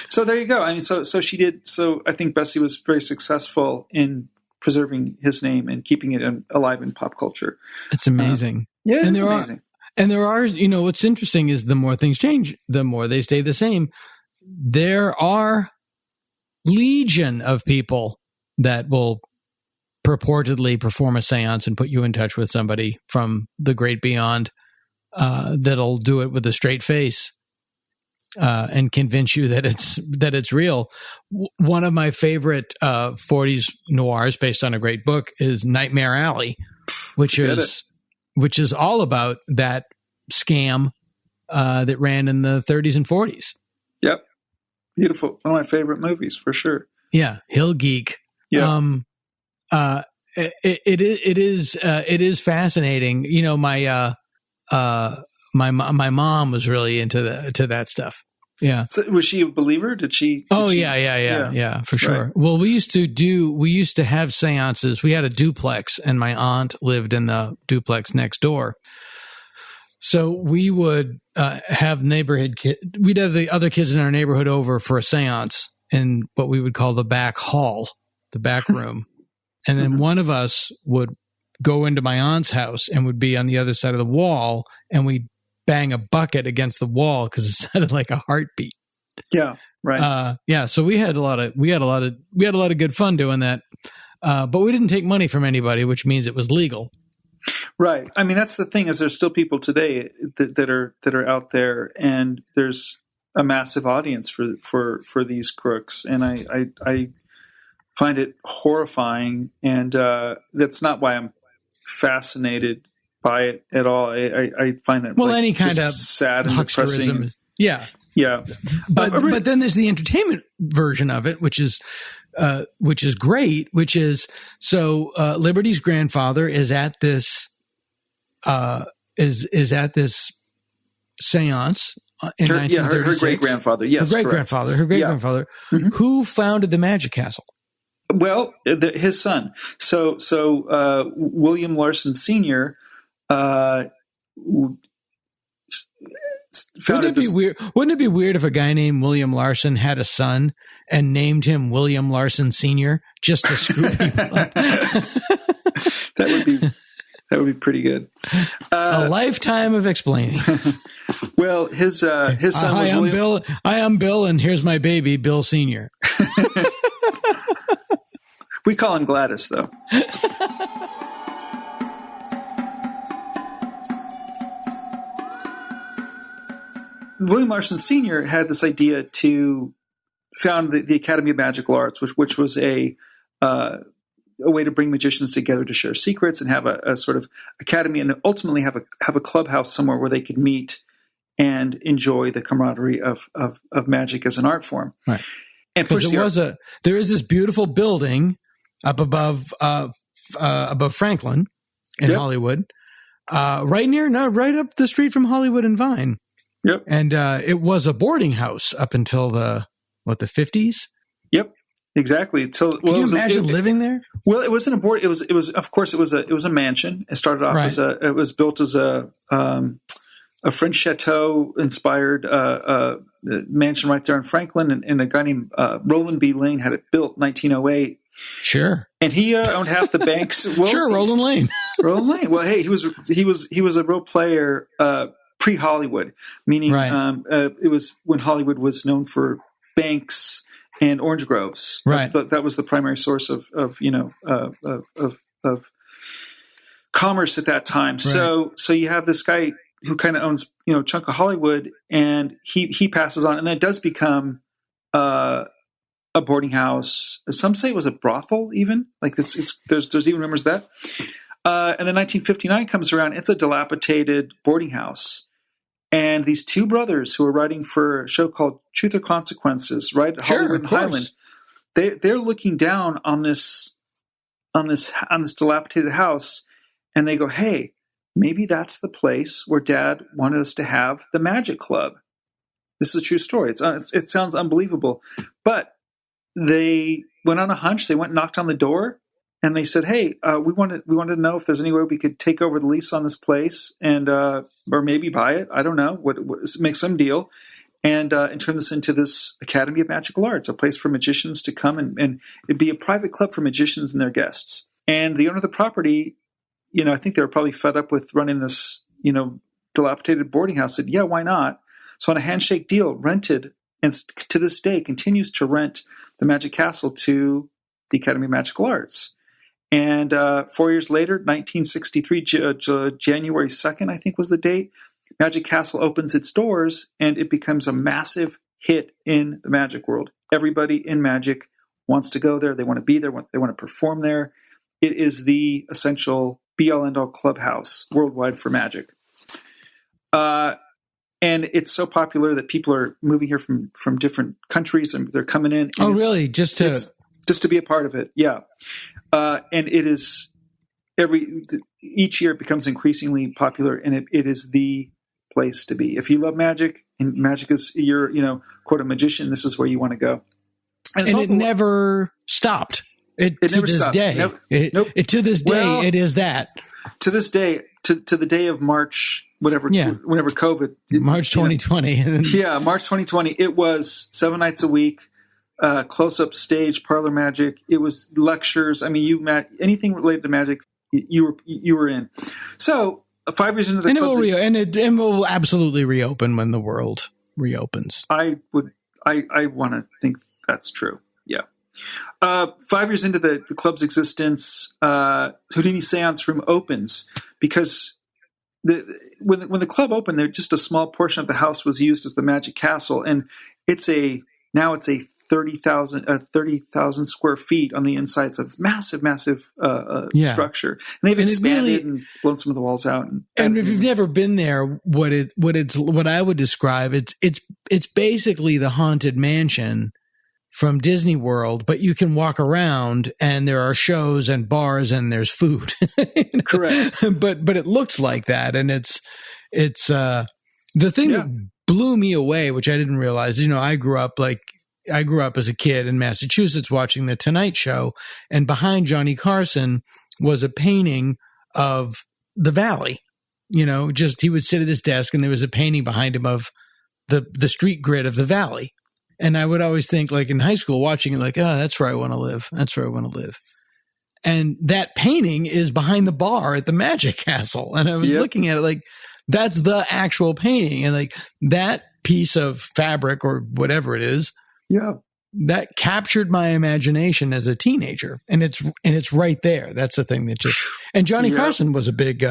So there you go. I mean, so she did. So I think Bessie was very successful in preserving his name and keeping it alive in pop culture. It's amazing. It's amazing. And there are, what's interesting is the more things change, the more they stay the same. There are legion of people that will purportedly perform a seance and put you in touch with somebody from the great beyond, that'll do it with a straight face, and convince you that it's real. One of my favorite 40s noirs based on a great book is Nightmare Alley, which is all about that scam that ran in the 30s and 40s. Yep. Beautiful. One of my favorite movies, for sure. Yeah. Hill Geek. Yeah. It is fascinating. My mom was really into that stuff. Yeah. So was she a believer? Yeah, for sure. Right. Well, we used to have seances. We had a duplex, and my aunt lived in the duplex next door. So we would have we'd have the other kids in our neighborhood over for a seance in what we would call the back hall, the back room. And then one of us would go into my aunt's house and would be on the other side of the wall, and we'd bang a bucket against the wall because it sounded like a heartbeat. Yeah, right. So we had a lot of good fun doing that, but we didn't take money from anybody, which means it was legal. Right. I mean, that's the thing, is there's still people today that are out there, and there's a massive audience for these crooks, and I find it horrifying, and that's not why I'm fascinated by it at all. I find that any kind of sad and depressing. Yeah. But then there's the entertainment version of it, which is great. Which is Liberty's grandfather is at this seance in 1936. Her great grandfather. Yes, her great grandfather, who founded the Magic Castle. Well, his son. So William Larson Sr. Wouldn't it be weird if a guy named William Larson had a son and named him William Larson Sr. just to screw people up? That would be pretty good. A lifetime of explaining. Well, his son. Hi, I'm Bill. Hi, I'm Bill, and here's my baby, Bill Sr. We call him Gladys, though. William Larson Sr. had this idea to found the Academy of Magical Arts, which was a way to bring magicians together to share secrets and have a sort of academy, and ultimately have a clubhouse somewhere where they could meet and enjoy the camaraderie of magic as an art form. Right. And there is this beautiful building up above Franklin in Hollywood, right up the street from Hollywood and Vine. Yep. And it was a boarding house up until the 50s. Yep. Exactly. Can you imagine living there? Well, it wasn't a board. It was of course it was a mansion. It started off it was built as a French chateau inspired mansion right there in Franklin, and a guy named Roland B. Lane had it built in 1908. Sure. And he owned half the banks. Well, sure, Roland Lane. Roland Lane. Well, hey, he was a real player pre-Hollywood, meaning it was when Hollywood was known for banks and orange groves. Right. That was the primary source of commerce at that time. Right. So you have this guy who kind of owns, a chunk of Hollywood, and he passes on, and then it does become a boarding house. Some say it was a brothel, even like this. There's even rumors of that. And then 1959 comes around. It's a dilapidated boarding house, and these two brothers who are writing for a show called Truth or Consequences, right? Hollywood and Highland. They're looking down on this dilapidated house, and they go, "Hey, maybe that's the place where Dad wanted us to have the Magic Club." This is a true story. It sounds unbelievable, but they went on a hunch. They went and knocked on the door, and they said, "Hey, we wanted to know if there's any way we could take over the lease on this place and or maybe buy it. I don't know. Make some deal and turn this into this Academy of Magical Arts, a place for magicians to come and it'd be a private club for magicians and their guests." And the owner of the property, I think they were probably fed up with running this, dilapidated boarding house. Said, "Yeah, why not?" So on a handshake deal, rented, and to this day continues to rent the Magic Castle to the Academy of Magical Arts. And 4 years later, 1963, January 2nd, I think was the date, Magic Castle opens its doors, and it becomes a massive hit in the magic world. Everybody in magic wants to go there. They want to be there. They want to perform there. It is the essential be-all, end-all clubhouse worldwide for magic. And it's so popular that people are moving here from different countries, and they're coming in. Oh, really? Just to be a part of it, yeah. And it is each year it becomes increasingly popular, and it is the place to be. If you love magic, and magic is you're quote a magician, this is where you want to go. And it never stopped. It to never this stopped. day. Nope. To this day, it is that. To this day, to the day of March, whenever COVID. March 2020. March 2020. It was 7 nights a week, close-up stage, parlor magic. It was lectures. I mean, anything related to magic, you were in. So 5 years into the club, it will absolutely reopen when the world reopens. I want to think that's true. Yeah. 5 years into the club's existence, Houdini Seance Room opens because when the club opened, there just a small portion of the house was used as the Magic Castle, and it's a 30,000 square feet on the inside. So it's massive structure, and they've expanded and blown some of the walls out. And if you've never been there, what I would describe, it's basically the Haunted Mansion from Disney World, but you can walk around and there are shows and bars and there's food. Correct. But it looks like that. And it's the thing that blew me away, which I didn't realize, I grew up as a kid in Massachusetts watching The Tonight Show, and behind Johnny Carson was a painting of the valley. He would sit at his desk and there was a painting behind him of the street grid of the valley. And I would always think, like in high school, watching it, like, oh, that's where I want to live. That's where I want to live. And that painting is behind the bar at the Magic Castle. And I was looking at it like, that's the actual painting. And like that piece of fabric or whatever it is, that captured my imagination as a teenager. And it's right there. That's the thing that just. And Johnny Carson was a big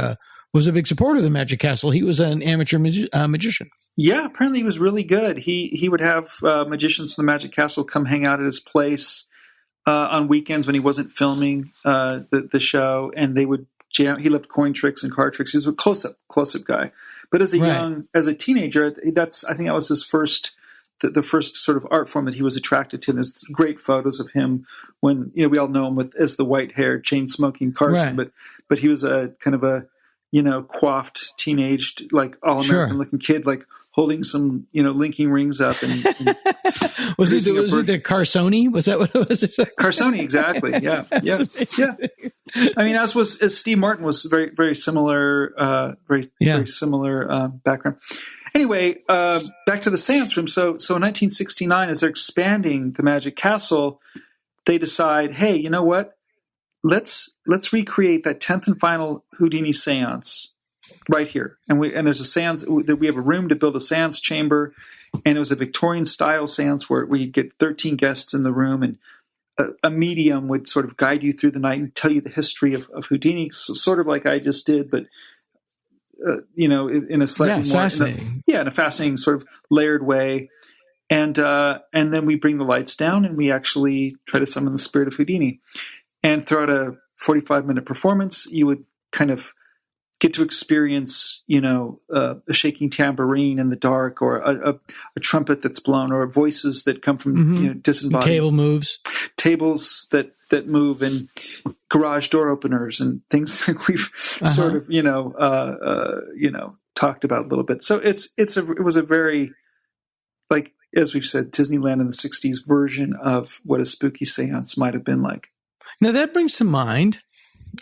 supporter of the Magic Castle. He was an amateur magician. Yeah, apparently he was really good. He would have magicians from the Magic Castle come hang out at his place on weekends when he wasn't filming the show, and they would jam. He loved coin tricks and card tricks. He was a close-up guy. But as a teenager, I think that was his first, the first sort of art form that he was attracted to. And there's great photos of him when we all know him as the white-haired, chain-smoking Carson, but he was a kind of a coiffed, teenaged, like all-American looking kid, like holding some, linking rings up. And was it the Carsoni? Was that what it was? Carsoni, exactly. Yeah. I mean, as Steve Martin was very, very similar, very similar background. Anyway, back to the seance room. So in 1969, as they're expanding the Magic Castle, they decide, hey, you know what? Let's recreate that 10th and final Houdini seance right here. And there's a seance. We have a room to build a seance chamber, and it was a Victorian style seance where we'd get 13 guests in the room, and a medium would sort of guide you through the night and tell you the history of Houdini, sort of like I just did, but in a slightly more fascinating. In a fascinating sort of layered way. And then we bring the lights down and we actually try to summon the spirit of Houdini. And throughout a 45-minute performance, you would kind of get to experience, a shaking tambourine in the dark, or a trumpet that's blown, or voices that come from disembodied table moves, tables that move, and garage door openers and things like we've sort of talked about a little bit. So it was a very, like, as we've said, Disneyland in the 60s version of what a spooky seance might have been like. Now that brings to mind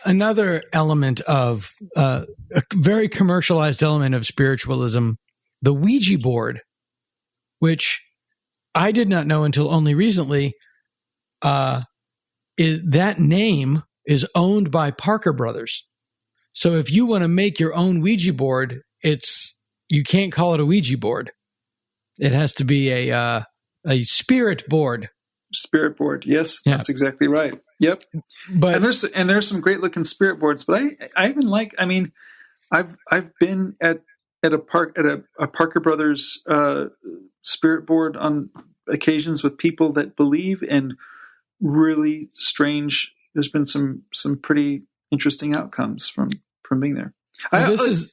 another element of a very commercialized element of spiritualism, the Ouija board, which I did not know until only recently. Is that name is owned by Parker Brothers. So if you want to make your own Ouija board, you can't call it a Ouija board. It has to be a spirit board. Spirit board, yes, yeah. That's exactly right. Yep. But there's some great looking spirit boards, but I even like. I mean, I've been at a Parker Brothers spirit board on occasions with people that believe, and really strange. There's been some pretty interesting outcomes from being there. This is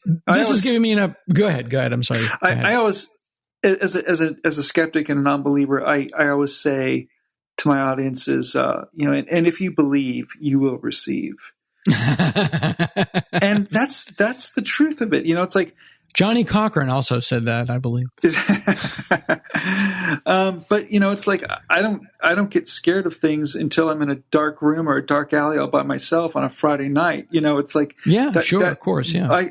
giving me enough. Go ahead. I'm sorry. I always, as a skeptic and a non-believer, I always say to my audiences, and if you believe, you will receive. And that's the truth of it. It's like Johnny Cochran also said that, I believe. But it's like I don't get scared of things until I'm in a dark room or a dark alley all by myself on a Friday night. It's like of course, yeah.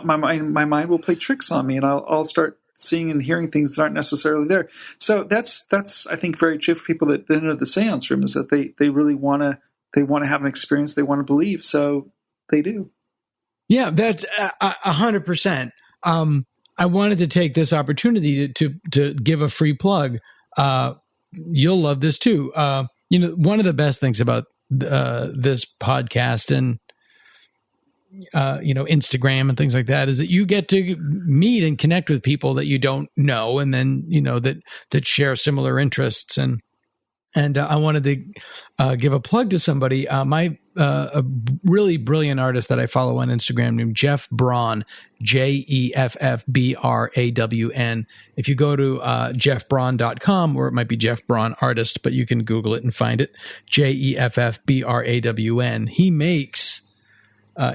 My mind will play tricks on me, and I'll start seeing and hearing things that aren't necessarily there. So that's I think very true for people that enter the seance room, is that they really want to have an experience, they want to believe, so they do. Yeah, that's 100%. I wanted to take this opportunity to give a free plug. You'll love this too. One of the best things about this podcast and Instagram and things like that is that you get to meet and connect with people that you don't know, and then that share similar interests. And I wanted to give a plug to somebody. A really brilliant artist that I follow on Instagram named Jeff Braun, JEFFBRAWN. If you go to jeffbraun.com, or it might be Jeff Braun Artist, but you can Google it and find it, JEFFBRAWN.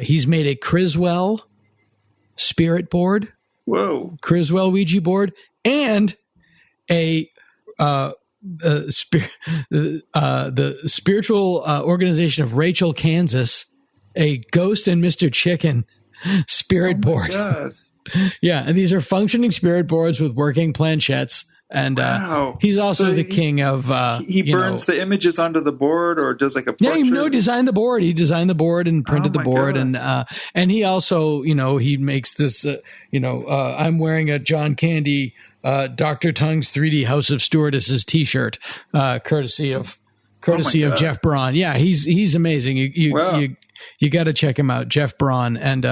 He's made a Criswell spirit board. Whoa. Criswell Ouija board, and the spiritual organization of Rachel, Kansas, a Ghost and Mr. Chicken spirit board. God. Yeah, and these are functioning spirit boards with working planchettes. And he's also the king of. He burns the images onto the board, or does like a portrait? Yeah, he designed the board. He designed the board and printed the board, God. And he also, he makes this. I'm wearing a John Candy Dr. Tongue's 3D House of Stewardesses T-shirt, courtesy of Jeff Braun. Yeah, he's amazing. You got to check him out, Jeff Braun. And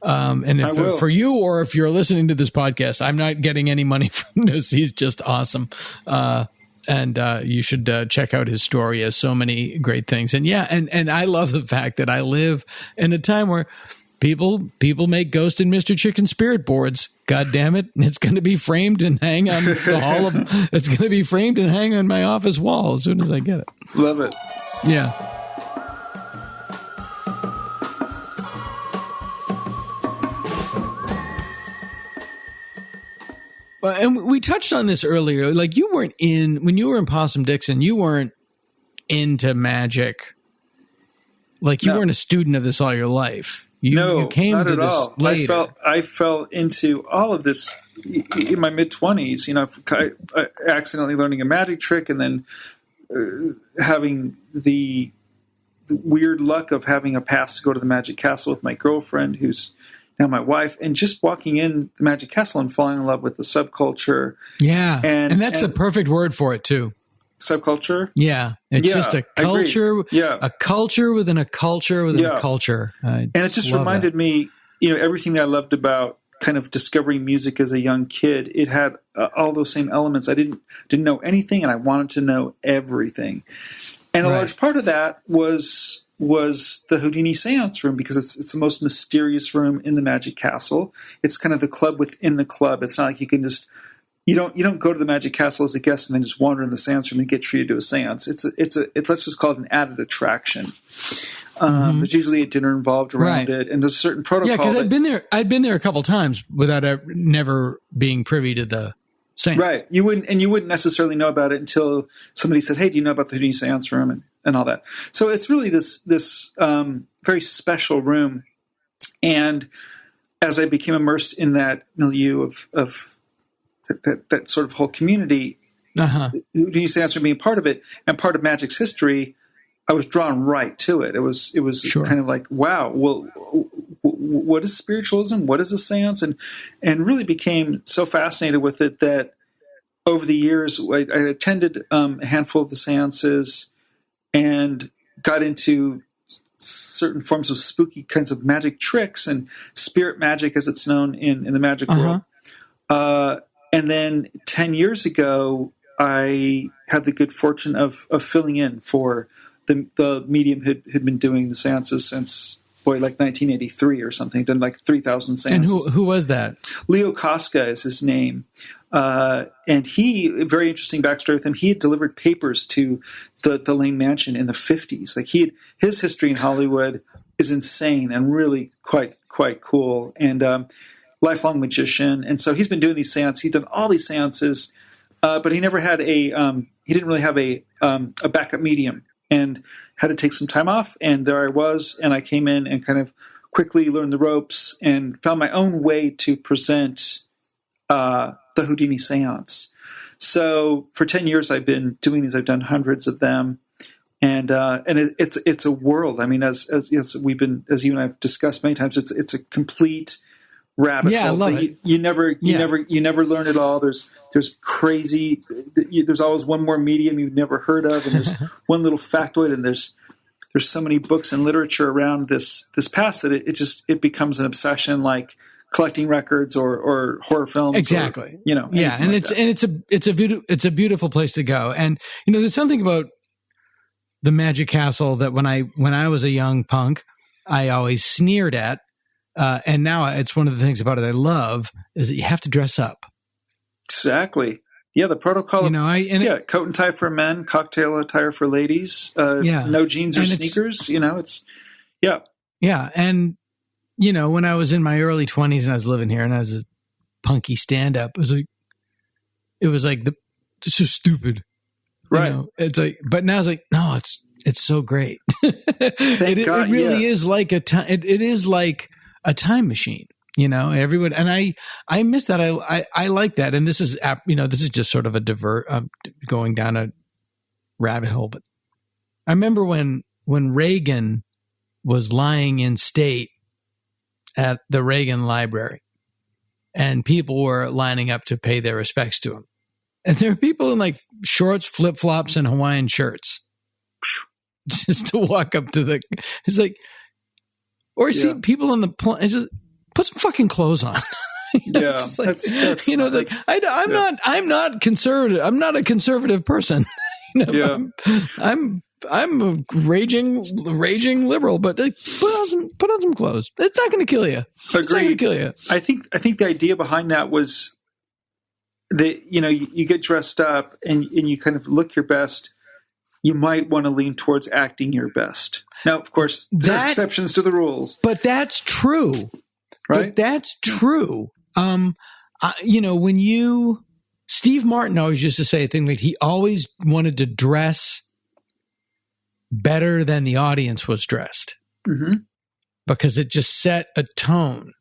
if for you, or if you're listening to this podcast, I'm not getting any money from this. He's just awesome. And you should check out his story. He has so many great things. And and I love the fact that I live in a time where people make Ghost and Mr. Chicken spirit boards. God damn it. It's going to be framed and hang on the hall of, it's going to be framed and hang on my office wall as soon as I get it. Love it. Yeah. And we touched on this earlier. Like, when you were in Possum Dixon, you weren't into magic. Like, you weren't a student of this all your life. You came not to at this all. later. I fell into all of this in my mid-20s, accidentally learning a magic trick, and then having the weird luck of having a pass to go to the Magic Castle with my girlfriend, who's now my wife, and just walking in the Magic Castle and falling in love with the subculture. Yeah. And that's the perfect word for it too. Subculture. Yeah. It's just a culture. Yeah. A culture within a culture within a culture. And it just reminded me, everything that I loved about kind of discovering music as a young kid. It had all those same elements. I didn't know anything, and I wanted to know everything. And a large part of that was the Houdini Seance room, because it's the most mysterious room in the Magic Castle. It's kind of the club within the club. It's not like you can just you don't go to the Magic Castle as a guest and then just wander in the seance room and get treated to a seance. It's let's just call it an added attraction. There's usually a dinner involved around it, and there's a certain protocol. Yeah, because I'd been there a couple times without never being privy to the seance. Right, you wouldn't necessarily know about it until somebody said, "Hey, do you know about the Houdini Seance room?" and all that. So it's really this very special room. And as I became immersed in that milieu of that sort of whole community, Houdini Seance room being part of it and part of Magic's history, I was drawn right to it. It was kind of like, wow, well, what is spiritualism? What is a seance? And really became so fascinated with it that over the years, I attended a handful of the seances and got into certain forms of spooky kinds of magic tricks and spirit magic, as it's known in the magic world. And then 10 years ago, I had the good fortune of filling in for the medium had been doing the seances since, like 1983 or something, done like 3,000 seances. And who was that? Leo Koska is his name. And very interesting backstory with him. He had delivered papers to the Lane Mansion in the 50s. Like his history in Hollywood is insane and really quite cool. And lifelong magician. And so he's been doing these seances. He's done all these seances, but he never had he didn't really have a backup medium, and had to take some time off. And there I was, and I came in and kind of quickly learned the ropes and found my own way to present the Houdini Seance. So for 10 years I've been doing these. I've done hundreds of them, and it's a world. I mean, as you and I've discussed many times, it's a complete rabbit hole. I love it. You never learn it all. There's crazy. There's always one more medium you've never heard of, and there's one little factoid, and there's so many books and literature around this past that it becomes an obsession, like collecting records or horror films. Exactly. Or, and it's a beautiful place to go. And there's something about the Magic Castle that when I was a young punk, I always sneered at. And now it's one of the things about it I love is that you have to dress up. Exactly. Yeah, the protocol. Coat and tie for men, cocktail attire for ladies. No jeans or sneakers. Yeah, and when I was in my early 20s and I was living here and I was a punky stand-up, it was like this is stupid, right? It's like, but now it's like, no, it's so great. It really is like a time. It is like a time machine, everyone. And I miss that. I like that. And this is, this is just sort of a going down a rabbit hole. But I remember when Reagan was lying in state at the Reagan Library and people were lining up to pay their respects to him. And there were people in like shorts, flip-flops, and Hawaiian shirts just to walk up to it's like, or you see people on the plane, just put some fucking clothes on. I'm not conservative. I'm not a conservative person. I'm a raging liberal, but put on some clothes. It's not going to kill you. Agreed. It's not going to kill you. I think the idea behind that was that you get dressed up and you kind of look your best. You might want to lean towards acting your best. Now, of course, there are exceptions to the rules. But that's true. Right? But that's true. Steve Martin always used to say a thing like he always wanted to dress better than the audience was dressed. Mm-hmm. Because it just set a tone,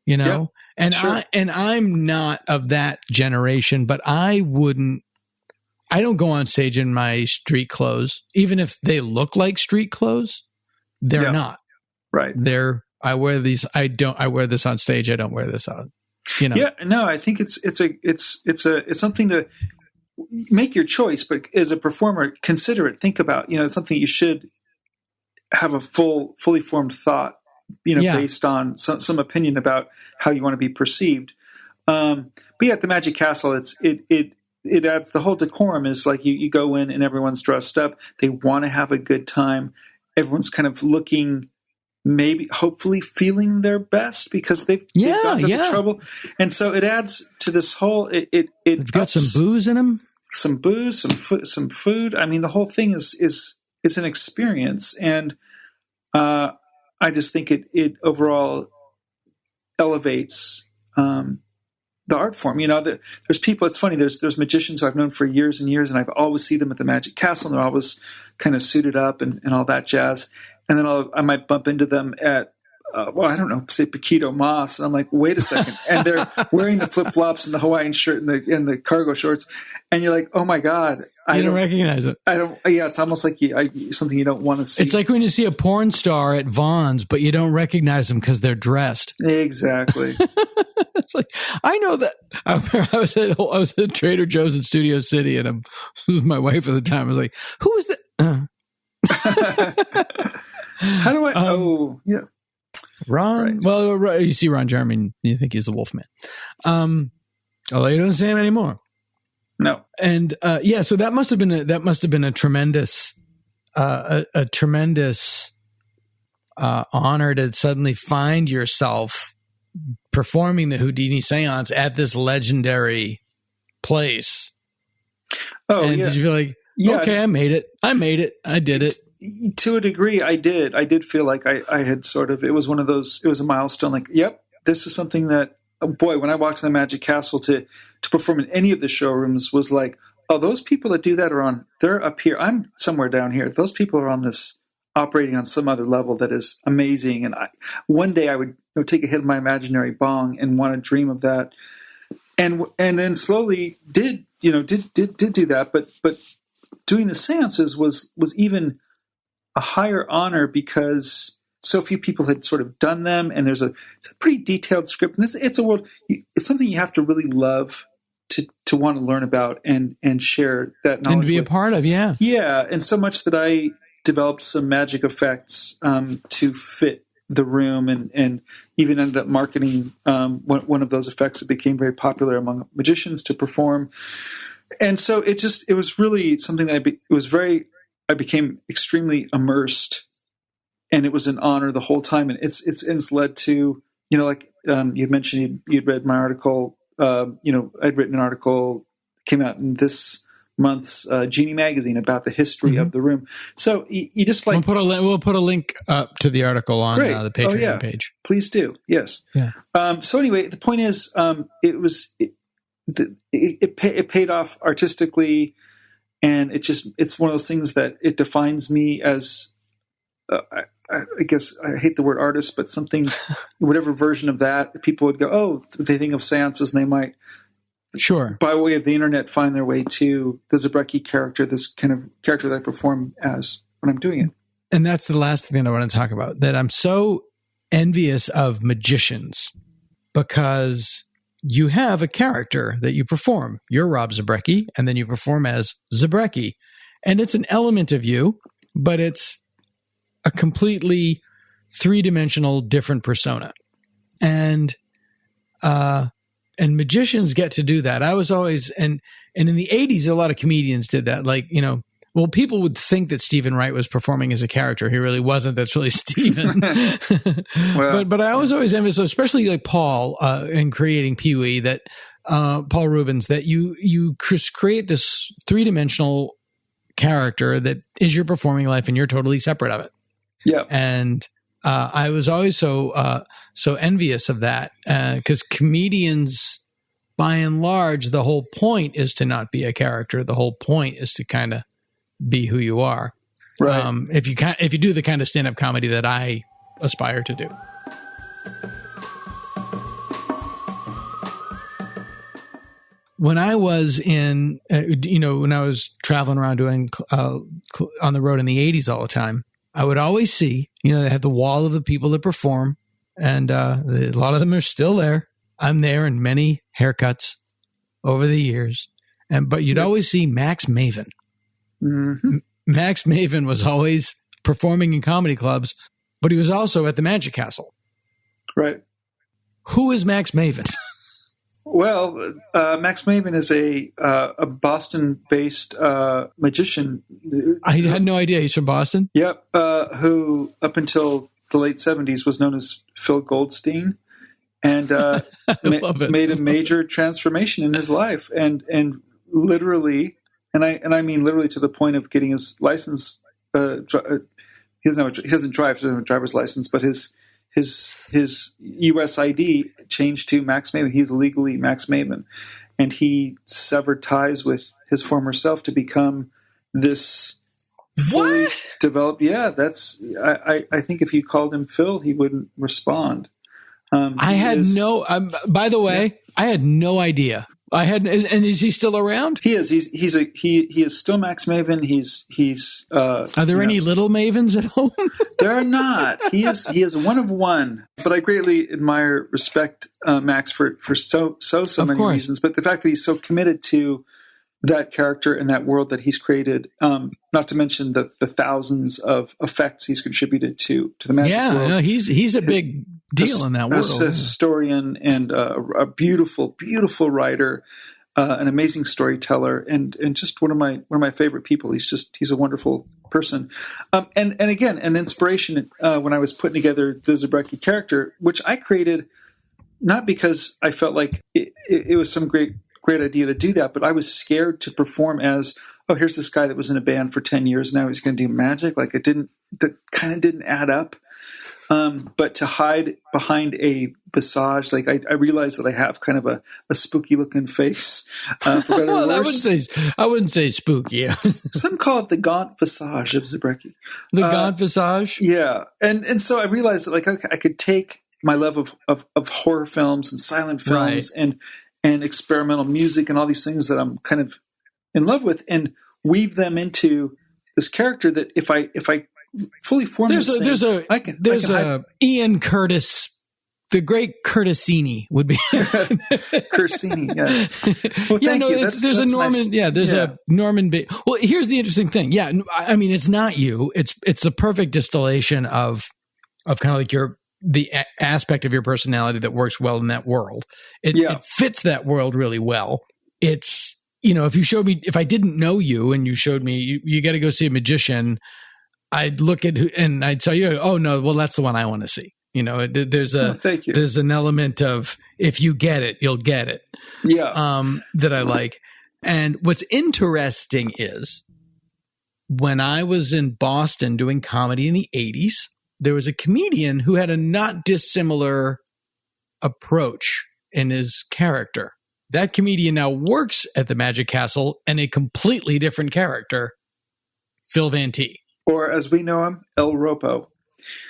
Yep, and sure. I'm not of that generation, but I don't go on stage in my street clothes, even if they look like street clothes. They're not. Right. They're I wear these. I wear this on stage. I don't wear this on. Yeah, no, I think it's something to make your choice, but as a performer, consider it. Think about, it's something you should have a fully formed thought, based on some opinion about how you want to be perceived. But yeah, at the Magic Castle, it adds the whole decorum is like you go in and everyone's dressed up. They want to have a good time. Everyone's kind of looking, maybe hopefully feeling their best because they've gotten into the trouble. And so it adds to this whole, They've got some booze in them. Some booze, some food. I mean, the whole thing is an experience. And I just think it overall elevates the art form. There's people, it's funny, there's magicians who I've known for years and years, and I've always see them at the Magic Castle, and they're always kind of suited up and all that jazz. And then I might bump into them at, I don't know, say Paquito Moss. And I'm like, wait a second. And they're wearing the flip-flops and the Hawaiian shirt and the cargo shorts. And you're like, oh my God. I don't recognize it. It's almost like something you don't want to see. It's like when you see a porn star at Vaughn's, but you don't recognize them because they're dressed. Exactly. It's like, I know that. I was at Trader Joe's in Studio City, and I was with my wife at the time. I was like, who is that? How do I? Yeah. Ron. Right. Well, you see Ron Jeremy, and you think he's the Wolfman. Although you don't see him anymore. No. And so that must have been a tremendous honor to suddenly find yourself performing the Houdini seance at this legendary place. Oh, and yeah. did you feel like, okay, I made it. I did it. To a degree, I did. I did feel like I had sort of, it was one of those, it was a milestone. Like, yep, this is something that, when I walked to the Magic Castle to perform in any of the showrooms was like, oh, those people that do that they're up here. I'm somewhere down here. Those people are on this, operating on some other level that is amazing. And one day I would take a hit of my imaginary bong and want to dream of that. And then slowly did do that. But doing the seances was even a higher honor because so few people had sort of done them, and it's a pretty detailed script, and it's a world. It's something you have to really love to want to learn about and share that knowledge and be a part of. Yeah, and so much that I developed some magic effects to fit the room, and even ended up marketing one of those effects that became very popular among magicians to perform. And so it was really something that I became extremely immersed, and it was an honor the whole time. And it's led to, you'd mentioned you'd read my article, I'd written an article, came out in this month's Genie magazine about the history of the room. So you just like, we'll put a link up to the article on the Patreon page. Please do. Yes. Yeah. So anyway, the point is, it paid off artistically, and it's one of those things that it defines me as, I guess I hate the word artist, but something, whatever version of that, people would go, oh, they think of seances, and they might, sure, by way of the internet, find their way to the Zabrecky character, this kind of character that I perform as when I'm doing it. And that's the last thing that I want to talk about, that I'm so envious of magicians because you have a character that you perform. You're Rob Zabrecky, and then you perform as Zabrecky. And it's an element of you, but it's a completely three-dimensional different persona. And magicians get to do that. I was always, and in the 80s, a lot of comedians did that. Like, people would think that Stephen Wright was performing as a character. He really wasn't. That's really Stephen. Well, but I was always envious, especially like Paul in creating Pee-wee, that Paul Rubens, that you create this three-dimensional character that is your performing life, and you're totally separate of it. Yeah. And I was always so envious of that because comedians, by and large, the whole point is to not be a character. The whole point is to kind of be who you are. Right. If you do the kind of stand-up comedy that I aspire to do. When I was when I was traveling around doing on the road in the 80s all the time, I would always see, they have the wall of the people that perform And a lot of them are still there. I'm there in many haircuts over the years. But you'd always see Max Maven. Mm-hmm. Max Maven was always performing in comedy clubs, but he was also at the Magic Castle. Right. Who is Max Maven? Well, Max Maven is a Boston-based magician. I had no idea he's from Boston. Yep. Who, up until the late 70s, was known as Phil Goldstein, and made a major transformation in his life, and literally, and I mean literally, to the point of getting his license. He doesn't drive. He doesn't have a driver's license, but his U.S. ID changed to Max Maven. He's legally Max Maven, and he severed ties with his former self to become this fully developed. Yeah, that's. I think if you called him Phil, he wouldn't respond. I had no. By the way, I had no idea. And is he still around? He is. He is still Max Maven. He's. Are there any little Mavens at home? There are not. He is one of one. But I greatly admire, respect Max for so many reasons. But the fact that he's so committed to that character and that world that he's created, not to mention the thousands of effects he's contributed to the magic world. Yeah, he's a big deal in that world. As a historian and a beautiful, beautiful writer, an amazing storyteller, and just one of my favorite people. He's a wonderful person. And again, an inspiration when I was putting together the Zabrecky character, which I created not because I felt like it was some great idea to do that, but I was scared to perform as, oh, here's this guy that was in a band for 10 years. Now he's going to do magic. Like that kind of didn't add up. But to hide behind a visage, like I realized that I have kind of a spooky looking face. For better or worse. I wouldn't say spooky. Some call it the gaunt visage of Zabrecky. The gaunt visage? Yeah. And so I realized that like, okay, I could take my love of horror films and silent films and experimental music and all these things that I'm kind of in love with, and weave them into this character that if I fully form there's Ian Curtis, the great Curtisini would be Cursini. Yeah. Well, thank you. There's a Norman. Nice. Yeah, there's a Norman. Well, here's the interesting thing. Yeah, I mean, it's not you. It's a perfect distillation of kind of like the aspect of your personality that works well in that world. It fits that world really well. It's, if I didn't know you and you showed me, you got to go see a magician, I'd look at and I'd tell you, oh no, well, that's the one I want to see. There's an element of, if you get it, you'll get it. Yeah. That I like. And what's interesting is when I was in Boston doing comedy in the 80s, there was a comedian who had a not dissimilar approach in his character. That comedian now works at the Magic Castle and a completely different character, Phil Van T. Or as we know him, El Ropo.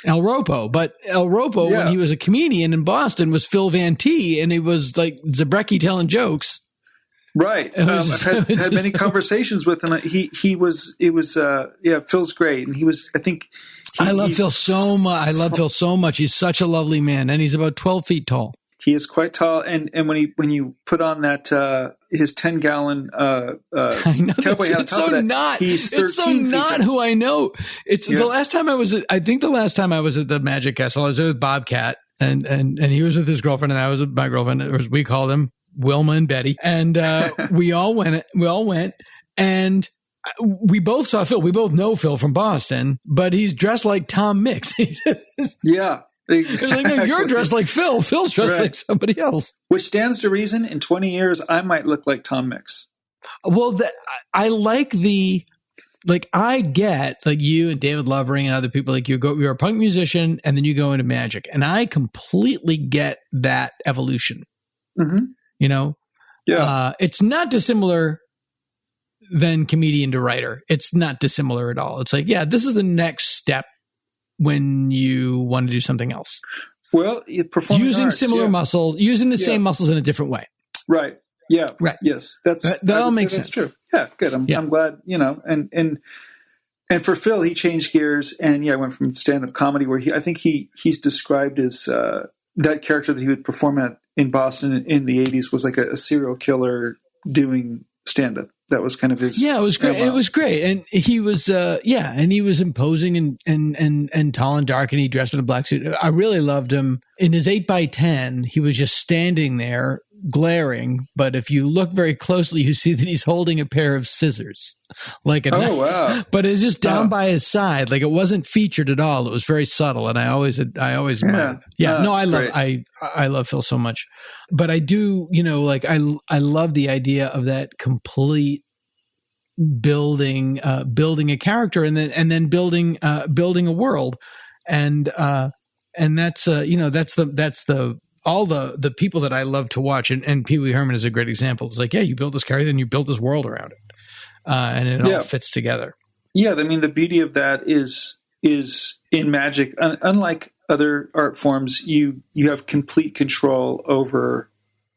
But El Ropo, when he was a comedian in Boston, was Phil Van T, and it was like Zabrecky telling jokes. Right. I've had many conversations with him. Phil's great. And he was, I think. I love Phil so much. I love Phil so much. He's such a lovely man. And he's about 12 feet tall. He is quite tall. And when you put on that, his 10-gallon cowboy hat on top of that, he's 13 It's so not who I know. The last time I was at the Magic Castle, I was with Bobcat and he was with his girlfriend and I was with my girlfriend. We called them Wilma and Betty. And we all went and we both saw Phil. We both know Phil from Boston, but he's dressed like Tom Mix. Yeah. Exactly. Like, no, you're dressed like Phil. Phil's dressed like somebody else. Which stands to reason in 20 years, I might look like Tom Mix. Well, I get like you and David Lovering and other people like you're a punk musician and then you go into magic. And I completely get that evolution. Mm-hmm. Yeah. It's not dissimilar than comedian to writer. It's not dissimilar at all. It's like, yeah, this is the next step when you want to do something else. Well, using similar muscles, using the same muscles in a different way. Right. Yeah. Right. Yes. That all makes sense. That's true. Yeah. Good. I'm glad, and And for Phil, he changed gears and went from stand-up comedy where I think he's described as that character that he would perform in Boston in the 80s was like a serial killer doing stand-up. That was kind of his. Yeah, it was great. It was great, and he was and he was imposing and tall and dark, and he dressed in a black suit. I really loved him. In his 8x10, he was just standing there glaring, but if you look very closely, you see that he's holding a pair of scissors, like a knife. Wow! But it's just down by his side, like it wasn't featured at all. It was very subtle, and I always admired it. Yeah, no, I love Phil so much, but I do, like I love the idea of that complete building a character and then building a world, and that's that's all the people that I love to watch, and Pee Wee Herman is a great example. It's like, you build this character, then you build this world around it, and it all fits together. Yeah, I mean, the beauty of that is in magic, unlike other art forms, you have complete control over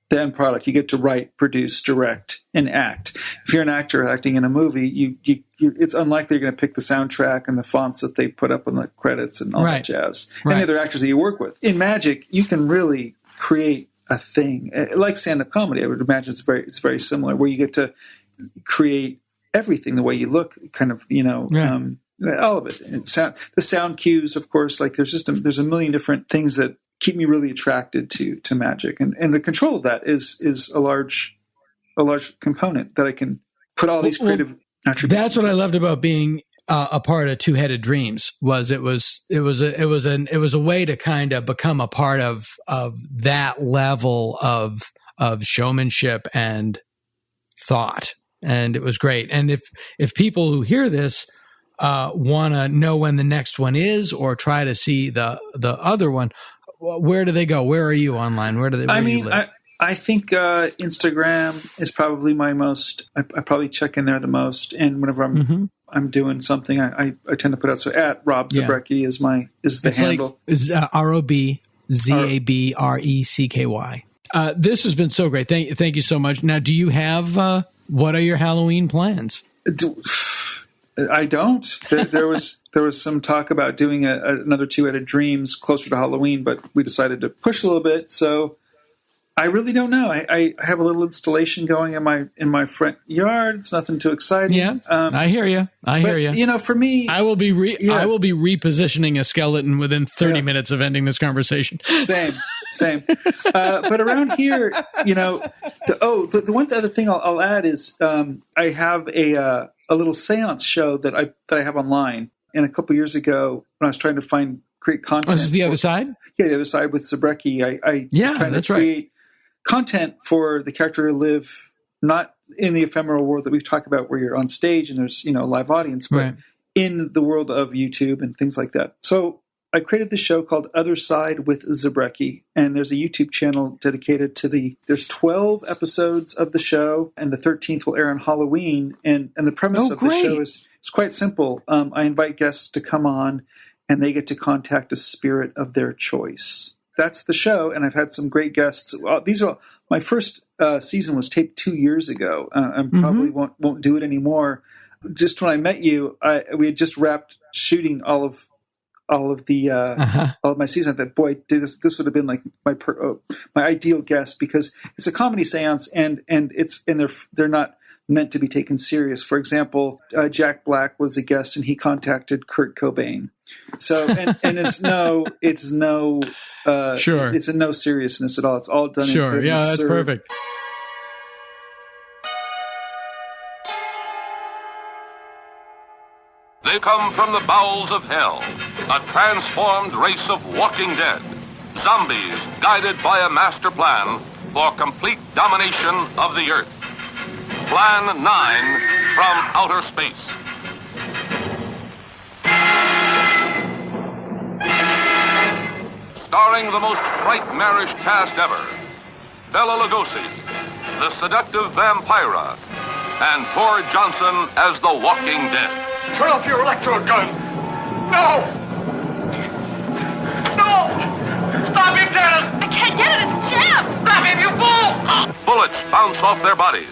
the end product. You get to write, produce, direct, and act. If you're an actor acting in a movie, it's unlikely you're going to pick the soundtrack and the fonts that they put up on the credits and all that jazz. Right. And the other actors that you work with. In magic, you can really create a thing. Like stand-up comedy, I would imagine it's very similar, where you get to create everything, the way you look, kind of, all of it. And the sound cues, of course, like there's a million different things that keep me really attracted to magic. And the control of that is a large component that I can put all these creative attributes. That's what I loved about being a part of Two-Headed Dreams. It was a way to kind of become a part of that level of showmanship and thought, and it was great. And if people who hear this want to know when the next one is, or try to see the other one, where do they go? Where are you online? Where do you live? I think Instagram is probably my most. I probably check in there the most, and whenever I'm doing something, I tend to put out. So at Rob Zabrecky is the handle. Is ROBZABRECKY. This has been so great. Thank you so much. Now, do you have what are your Halloween plans? I don't. There was some talk about doing another Two-Headed Dreams closer to Halloween, but we decided to push a little bit. So I really don't know. I have a little installation going in my front yard. It's nothing too exciting. Yeah, I hear you. Hear you. For me, I will be repositioning a skeleton within 30 minutes of ending this conversation. Same. But around here, the one other thing I'll add is I have a little seance show that I have online. And a couple years ago, when I was trying to create content. Oh, this is the other side? Yeah, the other side with Zabrecky. I was trying to create content for the character to live not in the ephemeral world that we've talked about where you're on stage and there's, live audience, but in the world of YouTube and things like that. So I created this show called Other Side with Zabrecky, and there's a YouTube channel dedicated to there's 12 episodes of the show, and the 13th will air on Halloween. And the premise of the show is quite simple. I invite guests to come on, and they get to contact a spirit of their choice. That's the show, and I've had some great guests. My first season was taped 2 years ago. I probably won't do it anymore. Just when I met you, we had just wrapped shooting all of my season. I thought, boy, this would have been like my ideal guest, because it's a comedy seance, and they're not meant to be taken serious. For example, Jack Black was a guest, and he contacted Kurt Cobain. So and it's no seriousness at all. It's all done. Sure, in that's perfect. They come from the bowels of hell, a transformed race of walking dead, zombies guided by a master plan for complete domination of the earth. Plan 9 from outer space. Starring the most nightmarish cast ever, Bela Lugosi, the seductive Vampira, and Thor Johnson as the Walking Dead. Turn off your electro gun! No! No! Stop it, Dennis! I can't get it, it's jammed! Stop it, you fool! Bullets bounce off their bodies.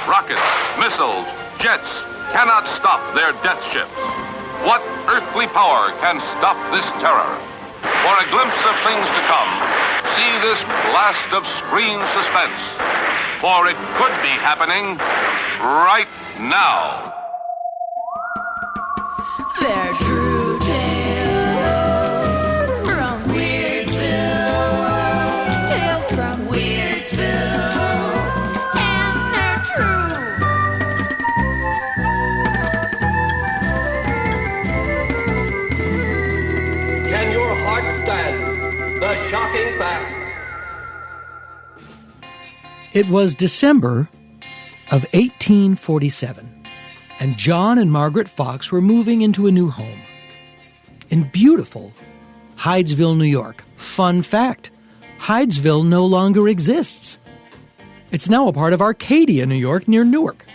Rockets, missiles, jets cannot stop their death ships. What earthly power can stop this terror? For a glimpse of things to come, see this blast of screen suspense. For it could be happening right now. They're true tales from Weirdsville. Tales from Weirdsville. And they're true. Can your heart stand the shocking facts? It was December of 1847. And John and Margaret Fox were moving into a new home in beautiful Hydesville, New York. Fun fact, Hydesville no longer exists. It's now a part of Arcadia, New York, near Newark.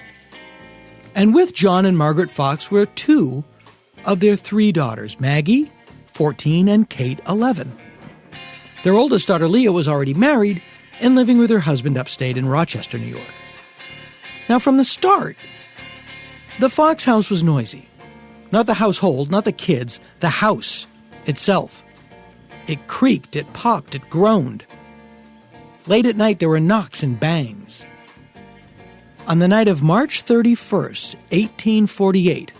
And with John and Margaret Fox were two of their three daughters, Maggie, 14, and Kate, 11. Their oldest daughter, Leah, was already married and living with her husband upstate in Rochester, New York. Now, from the start, the Fox house was noisy. Not the household, not the kids, the house itself. It creaked, it popped, it groaned. Late at night, there were knocks and bangs. On the night of March 31st, 1848,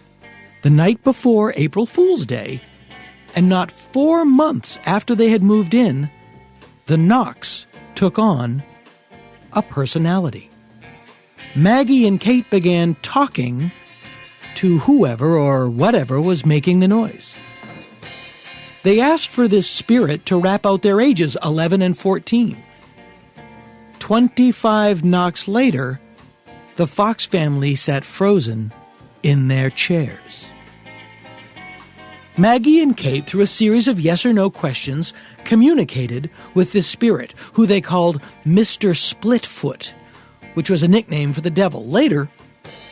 the night before April Fool's Day, and not 4 months after they had moved in, the knocks took on a personality. Maggie and Kate began talking to whoever or whatever was making the noise. They asked for this spirit to rap out their ages, 11 and 14. 25 knocks later, the Fox family sat frozen in their chairs. Maggie and Kate, through a series of yes or no questions, communicated with this spirit, who they called Mr. Splitfoot, which was a nickname for the devil. Later,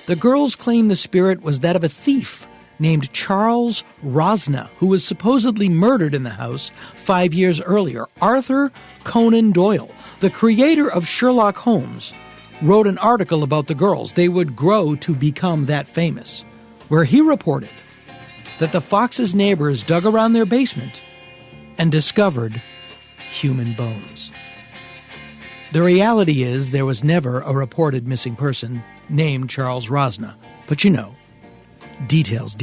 the girls claimed the spirit was that of a thief named Charles Rosna, who was supposedly murdered in the house 5 years earlier. Arthur Conan Doyle, the creator of Sherlock Holmes, wrote an article about the girls. They would grow to become that famous, where he reported that the Foxes' neighbors dug around their basement and discovered human bones. The reality is there was never a reported missing person named Charles Rosna. But you know, details.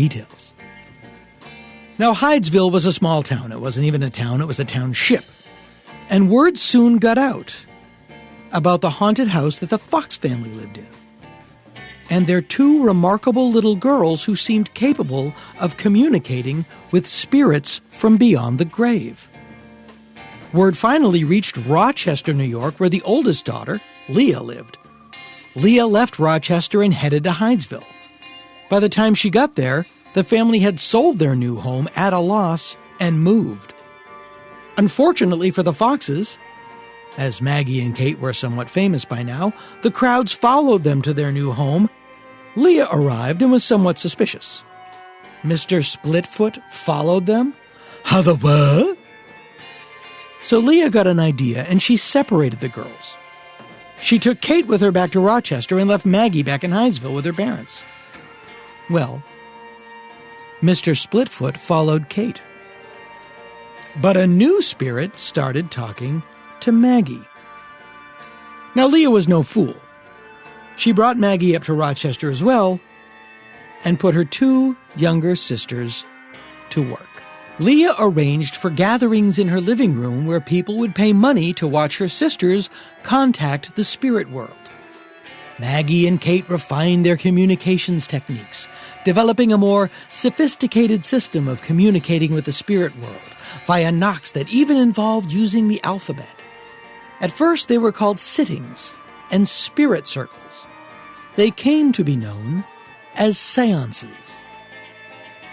Now, Hydesville was a small town. It wasn't even a town, it was a township. And word soon got out about the haunted house that the Fox family lived in, and their two remarkable little girls who seemed capable of communicating with spirits from beyond the grave. Word finally reached Rochester, New York, where the oldest daughter, Leah, lived. Leah left Rochester and headed to Hydesville. By the time she got there, the family had sold their new home at a loss and moved. Unfortunately for the Foxes, as Maggie and Kate were somewhat famous by now, the crowds followed them to their new home. Leah arrived and was somewhat suspicious. Mr. Splitfoot followed them? How the what? So Leah got an idea, and she separated the girls. She took Kate with her back to Rochester and left Maggie back in Hydesville with her parents. Well, Mr. Splitfoot followed Kate. But a new spirit started talking to Maggie. Now, Leah was no fool. She brought Maggie up to Rochester as well and put her two younger sisters to work. Leah arranged for gatherings in her living room where people would pay money to watch her sisters contact the spirit world. Maggie and Kate refined their communications techniques, developing a more sophisticated system of communicating with the spirit world via knocks that even involved using the alphabet. At first, they were called sittings and spirit circles. They came to be known as seances.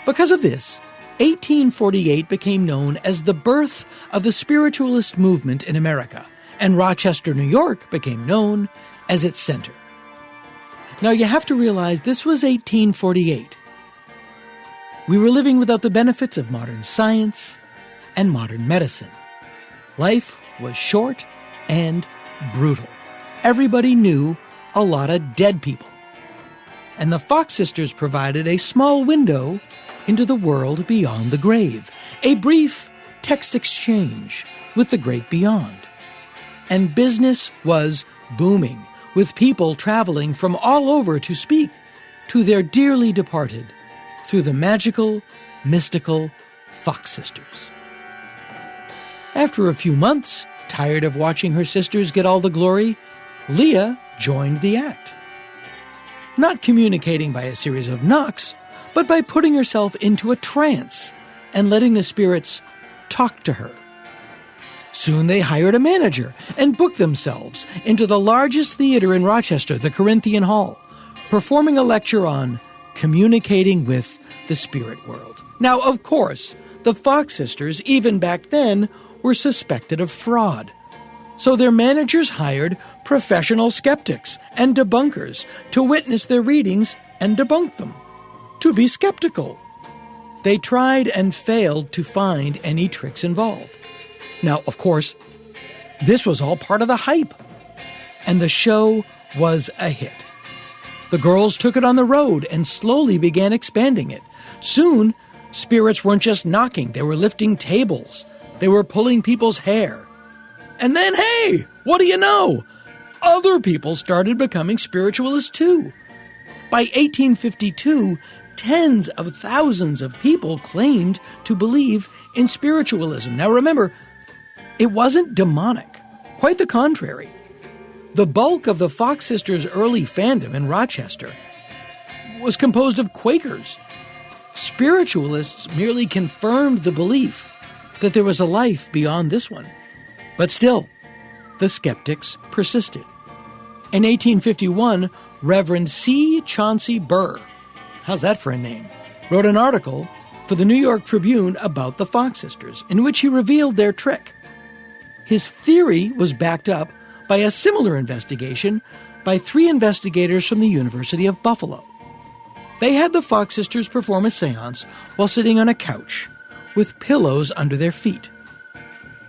Because of this, 1848 became known as the birth of the spiritualist movement in America, and Rochester, New York became known as its center. Now, you have to realize this was 1848. We were living without the benefits of modern science and modern medicine. Life was short and brutal. Everybody knew a lot of dead people. And the Fox sisters provided a small window into the world beyond the grave, a brief text exchange with the great beyond. And business was booming, with people traveling from all over to speak to their dearly departed through the magical, mystical Fox sisters. After a few months, tired of watching her sisters get all the glory, Leah joined the act. Not communicating by a series of knocks, but by putting herself into a trance and letting the spirits talk to her. Soon they hired a manager and booked themselves into the largest theater in Rochester, the Corinthian Hall, performing a lecture on communicating with the spirit world. Now, of course, the Fox sisters, even back then, were suspected of fraud. So their managers hired professional skeptics and debunkers to witness their readings and debunk them, to be skeptical. They tried and failed to find any tricks involved. Now, of course, this was all part of the hype, and the show was a hit. The girls took it on the road and slowly began expanding it. Soon, spirits weren't just knocking, they were lifting tables. They were pulling people's hair. And then, hey, what do you know? Other people started becoming spiritualists too. By 1852, tens of thousands of people claimed to believe in spiritualism. Now remember, it wasn't demonic. Quite the contrary. The bulk of the Fox sisters' early fandom in Rochester was composed of Quakers. Spiritualists merely confirmed the belief that there was a life beyond this one. But still, the skeptics persisted. In 1851, Reverend C. Chauncey Burr, how's that for a name, wrote an article for the New York Tribune about the Fox sisters, in which he revealed their trick. His theory was backed up by a similar investigation by 3 investigators from the University of Buffalo. They had the Fox sisters perform a seance while sitting on a couch with pillows under their feet.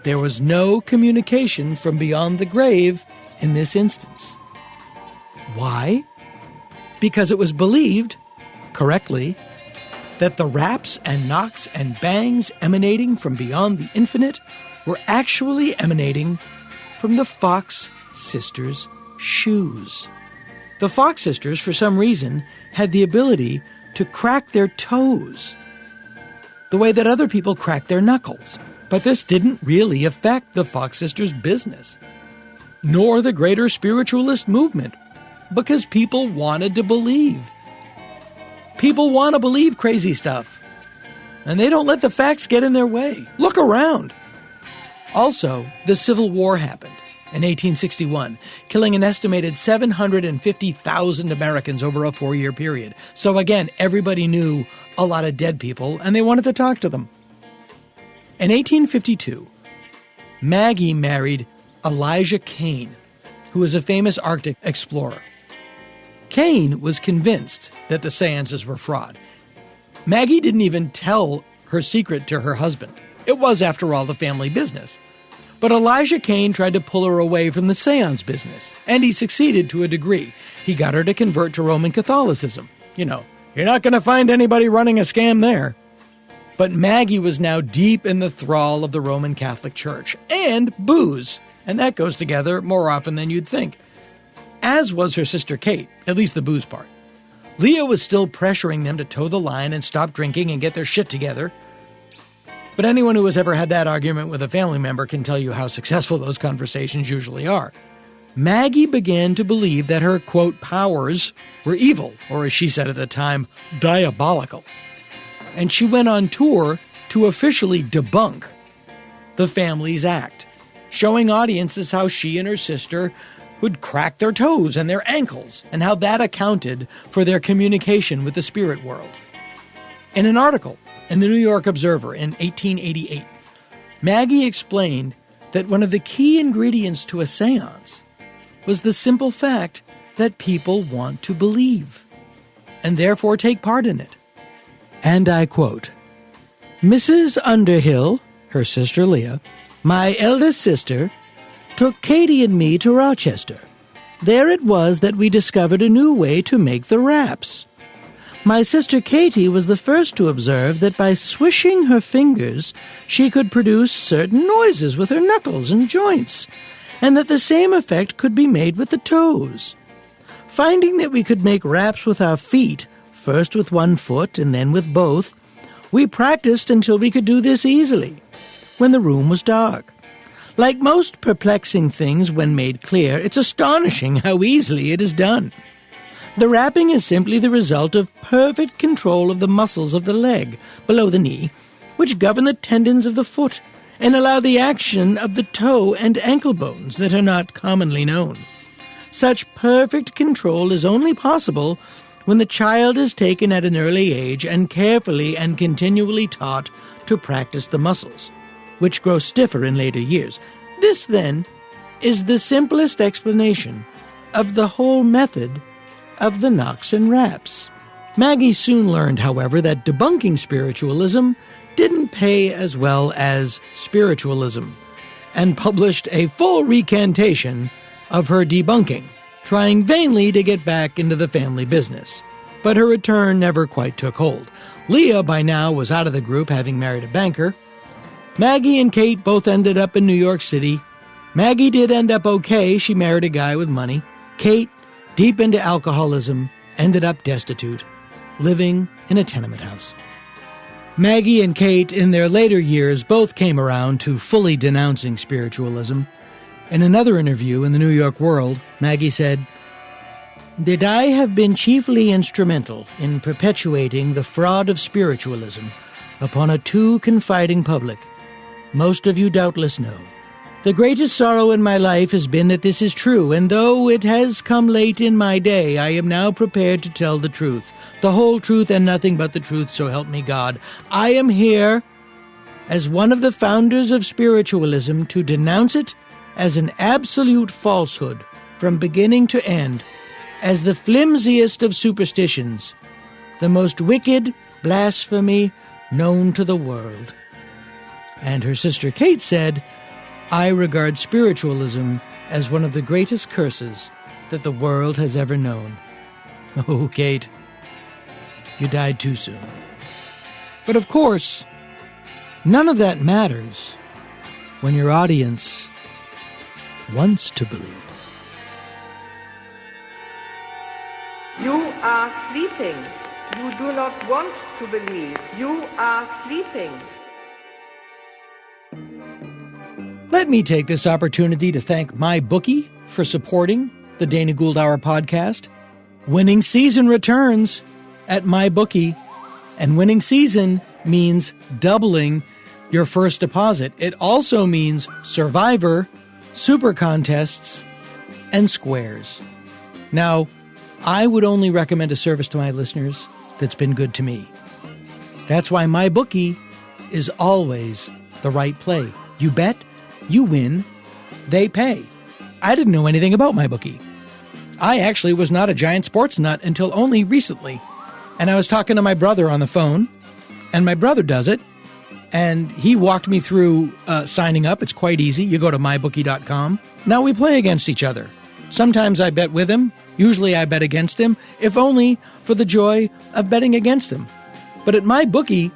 There was no communication from beyond the grave in this instance. Why? Because it was believed, correctly, that the raps and knocks and bangs emanating from beyond the infinite were actually emanating from the Fox sisters' shoes. The Fox sisters, for some reason, had the ability to crack their toes the way that other people crack their knuckles. But this didn't really affect the Fox sisters' business, nor the greater spiritualist movement, because people wanted to believe. People want to believe crazy stuff, and they don't let the facts get in their way. Look around. Also, the Civil War happened in 1861, killing an estimated 750,000 Americans over a 4-year period. So again, everybody knew a lot of dead people, and they wanted to talk to them. In 1852, Maggie married Elijah Kane, who was a famous Arctic explorer. Kane was convinced that the seances were fraud. Maggie didn't even tell her secret to her husband. It was, after all, the family business. But Elijah Kane tried to pull her away from the seance business, and he succeeded to a degree. He got her to convert to Roman Catholicism. You know, you're not going to find anybody running a scam there. But Maggie was now deep in the thrall of the Roman Catholic Church and booze, and that goes together more often than you'd think. As was her sister Kate, at least the booze part. Leah was still pressuring them to toe the line and stop drinking and get their shit together. But anyone who has ever had that argument with a family member can tell you how successful those conversations usually are. Maggie began to believe that her, quote, powers were evil, or as she said at the time, diabolical. And she went on tour to officially debunk the family's act, showing audiences how she and her sister would crack their toes and their ankles, and how that accounted for their communication with the spirit world. In an article in the New York Observer in 1888, Maggie explained that one of the key ingredients to a seance was the simple fact that people want to believe, and therefore take part in it. And I quote, "Mrs. Underhill, her sister Leah, my eldest sister, took Katie and me to Rochester. There it was that we discovered a new way to make the raps. My sister Katie was the first to observe that by swishing her fingers, she could produce certain noises with her knuckles and joints, and that the same effect could be made with the toes. Finding that we could make raps with our feet, first with one foot and then with both, we practiced until we could do this easily, when the room was dark. Like most perplexing things when made clear, it's astonishing how easily it is done. The rapping is simply the result of perfect control of the muscles of the leg, below the knee, which govern the tendons of the foot and allow the action of the toe and ankle bones that are not commonly known. Such perfect control is only possible when the child is taken at an early age and carefully and continually taught to practice the muscles, which grow stiffer in later years. This, then, is the simplest explanation of the whole method of the knocks and raps. Maggie soon learned, however, that debunking spiritualism didn't pay as well as spiritualism, and published a full recantation of her debunking, trying vainly to get back into the family business. But her return never quite took hold. Leah, by now, was out of the group, having married a banker. Maggie and Kate both ended up in New York City. Maggie did end up okay. She married a guy with money. Kate, deep into alcoholism, ended up destitute, living in a tenement house. Maggie and Kate, in their later years, both came around to fully denouncing spiritualism. In another interview in the New York World, Maggie said, "That I have been chiefly instrumental in perpetuating the fraud of spiritualism upon a too confiding public. Most of you doubtless know. The greatest sorrow in my life has been that this is true, and though it has come late in my day, I am now prepared to tell the truth, the whole truth and nothing but the truth, so help me God. I am here as one of the founders of spiritualism to denounce it as an absolute falsehood from beginning to end, as the flimsiest of superstitions, the most wicked blasphemy known to the world." And her sister Kate said, "I regard spiritualism as one of the greatest curses that the world has ever known." Oh, Kate, you died too soon. But of course, none of that matters when your audience wants to believe. You are sleeping. You do not want to believe. You are sleeping. Let me take this opportunity to thank MyBookie for supporting the Dana Gould Hour podcast. Winning season returns at MyBookie, and winning season means doubling your first deposit. It also means Survivor, Super Contests, and Squares. Now, I would only recommend a service to my listeners that's been good to me. That's why MyBookie is always the right play. You bet, you win, they pay. I didn't know anything about MyBookie. I actually was not a giant sports nut until only recently. And I was talking to my brother on the phone, and my brother does it, and he walked me through signing up. It's quite easy. You go to mybookie.com. Now we play against each other. Sometimes I bet with him. Usually I bet against him, if only for the joy of betting against him. But at MyBookie,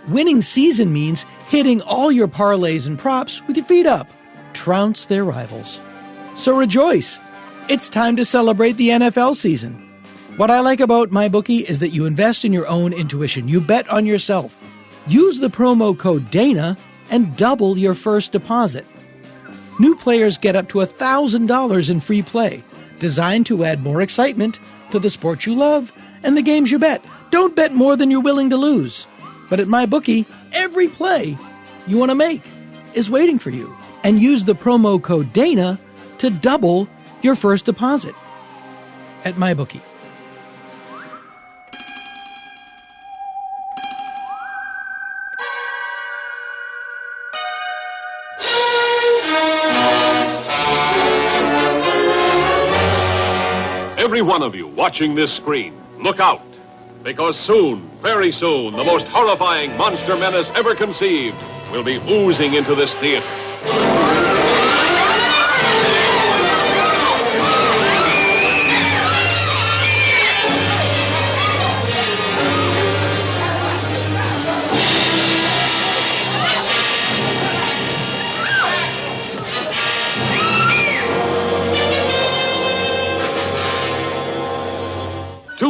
winning season means hitting all your parlays and props with your feet up. Trounce their rivals. So rejoice. It's time to celebrate the NFL season. What I like about MyBookie is that you invest in your own intuition. You bet on yourself. Use the promo code DANA and double your first deposit. New players get up to $1,000 in free play, designed to add more excitement to the sport you love and the games you bet. Don't bet more than you're willing to lose. But at MyBookie, every play you want to make is waiting for you. And use the promo code DANA to double your first deposit at MyBookie. Every one of you watching this screen, look out. Because soon, very soon, the most horrifying monster menace ever conceived will be oozing into this theater.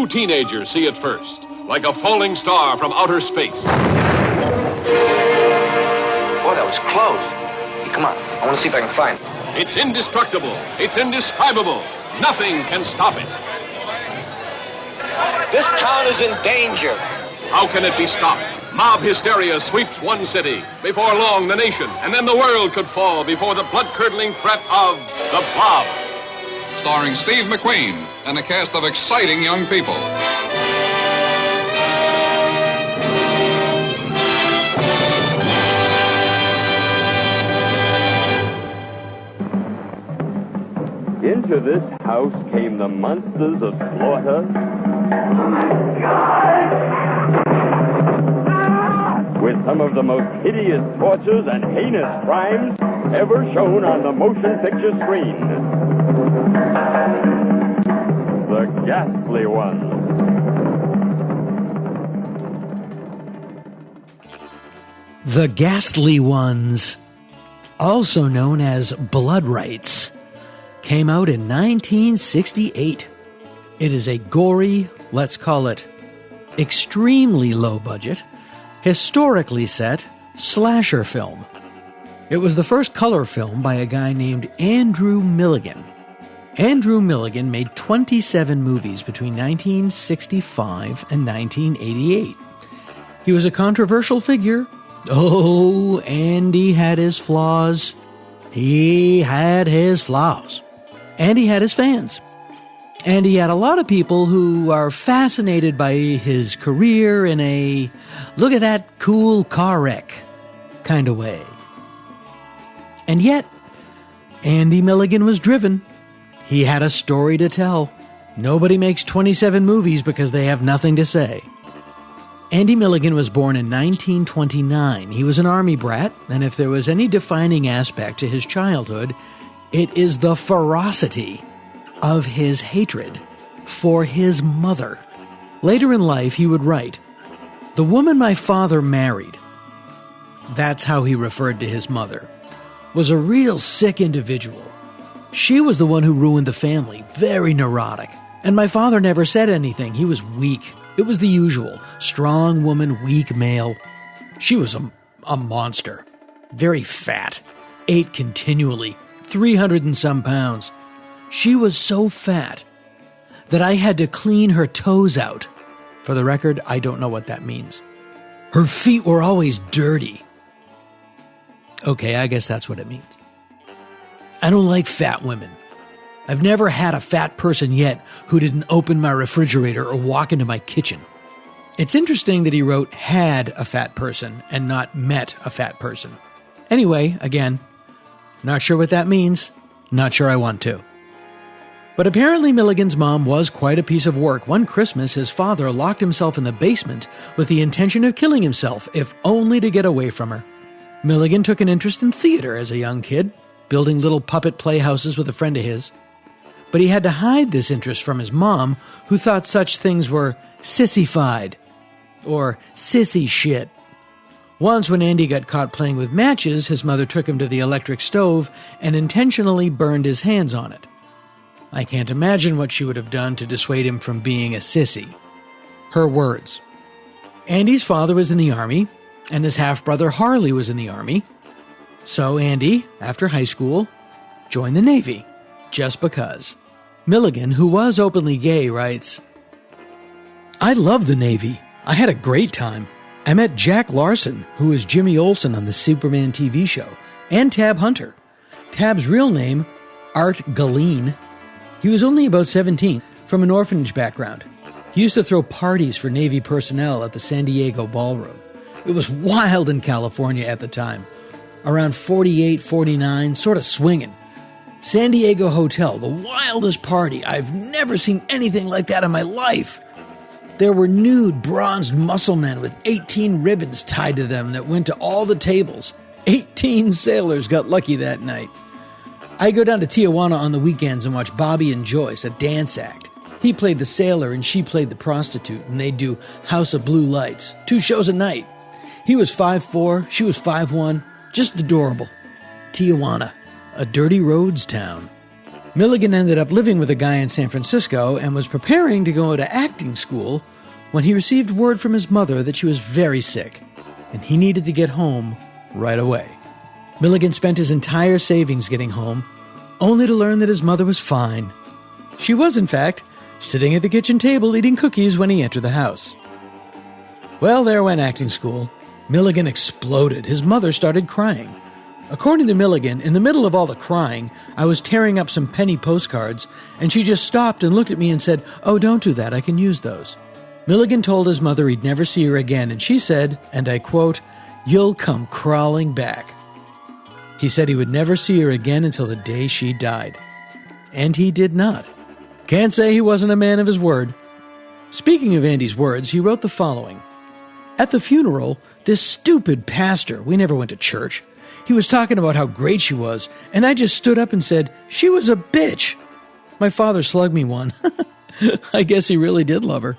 two teenagers see it first, like a falling star from outer space. Boy, that was close. Hey, come on, I want to see if I can find it. It's indestructible. It's indescribable. Nothing can stop it. This town is in danger. How can it be stopped? Mob hysteria sweeps one city. Before long, the nation, and then the world could fall before the blood-curdling threat of the Blob. Starring Steve McQueen and a cast of exciting young people. Into this house came the monsters of slaughter. With some of the most hideous tortures and heinous crimes ever shown on the motion picture screen. The Ghastly Ones. The Ghastly Ones, also known as Blood Rights, came out in 1968. It is a gory, let's call it extremely low budget, historically set slasher film. It was the first color film by a guy named Andrew Milligan. Andrew Milligan made 27 movies between 1965 and 1988. He was a controversial figure. Oh, Andy had his flaws. He had his flaws. And he had his fans. And he had a lot of people who are fascinated by his career in a look at that cool car wreck kind of way. And yet, Andy Milligan was driven. He had a story to tell. Nobody makes 27 movies because they have nothing to say. Andy Milligan was born in 1929. He was an army brat, and if there was any defining aspect to his childhood, it is the ferocity of his hatred for his mother. Later in life, he would write, "The woman my father married," that's how he referred to his mother, "was a real sick individual. She was the one who ruined the family, very neurotic. And my father never said anything. He was weak. It was the usual. Strong woman, weak male. She was a monster. Very fat. Ate continually. 300 and some pounds. She was so fat that I had to clean her toes out. For the record, I don't know what that means. Her feet were always dirty." Okay, I guess that's what it means. I don't like fat women. I've never had a fat person yet who didn't open my refrigerator or walk into my kitchen. It's interesting that he wrote "had a fat person" and not "met a fat person." Anyway, again, not sure what that means. Not sure I want to. But apparently Milligan's mom was quite a piece of work. One Christmas, his father locked himself in the basement with the intention of killing himself, if only to get away from her. Milligan took an interest in theater as a young kid, building little puppet playhouses with a friend of his. But he had to hide this interest from his mom, who thought such things were sissified, or sissy shit. Once when Andy got caught playing with matches, his mother took him to the electric stove and intentionally burned his hands on it. I can't imagine what she would have done to dissuade him from being a sissy. Her words. Andy's father was in the Army, and his half-brother Harley was in the Army. So Andy, after high school, joined the Navy, just because. Milligan, who was openly gay, writes, "I loved the Navy. I had a great time. I met Jack Larson, who was Jimmy Olsen on the Superman TV show, and Tab Hunter. Tab's real name, Art Galeen. He was only about 17, from an orphanage background. He used to throw parties for Navy personnel at the San Diego Ballroom. It was wild in California at the time. Around 48, 49, sort of swinging. San Diego Hotel, the wildest party. I've never seen anything like that in my life. There were nude, bronzed muscle men with 18 ribbons tied to them that went to all the tables. 18 sailors got lucky that night. I go down to Tijuana on the weekends and watch Bobby and Joyce, a dance act. He played the sailor and she played the prostitute, and they'd do House of Blue Lights, 2 shows a night. He was 5'4", she was 5'1", just adorable. Tijuana, a dirty roads town." Milligan ended up living with a guy in San Francisco and was preparing to go to acting school when he received word from his mother that she was very sick, and he needed to get home right away. Milligan spent his entire savings getting home, only to learn that his mother was fine. She was, in fact, sitting at the kitchen table eating cookies when he entered the house. Well, there went acting school. Milligan exploded. His mother started crying. According to Milligan, in the middle of all the crying, I was tearing up some penny postcards, and she just stopped and looked at me and said, "Oh, don't do that, I can use those." Milligan told his mother he'd never see her again, and she said, and I quote, "You'll come crawling back." He said he would never see her again until the day she died. And he did not. Can't say he wasn't a man of his word. Speaking of Andy's words, he wrote the following. At the funeral, this stupid pastor, we never went to church, he was talking about how great she was, and I just stood up and said, "She was a bitch." My father slugged me one. I guess he really did love her.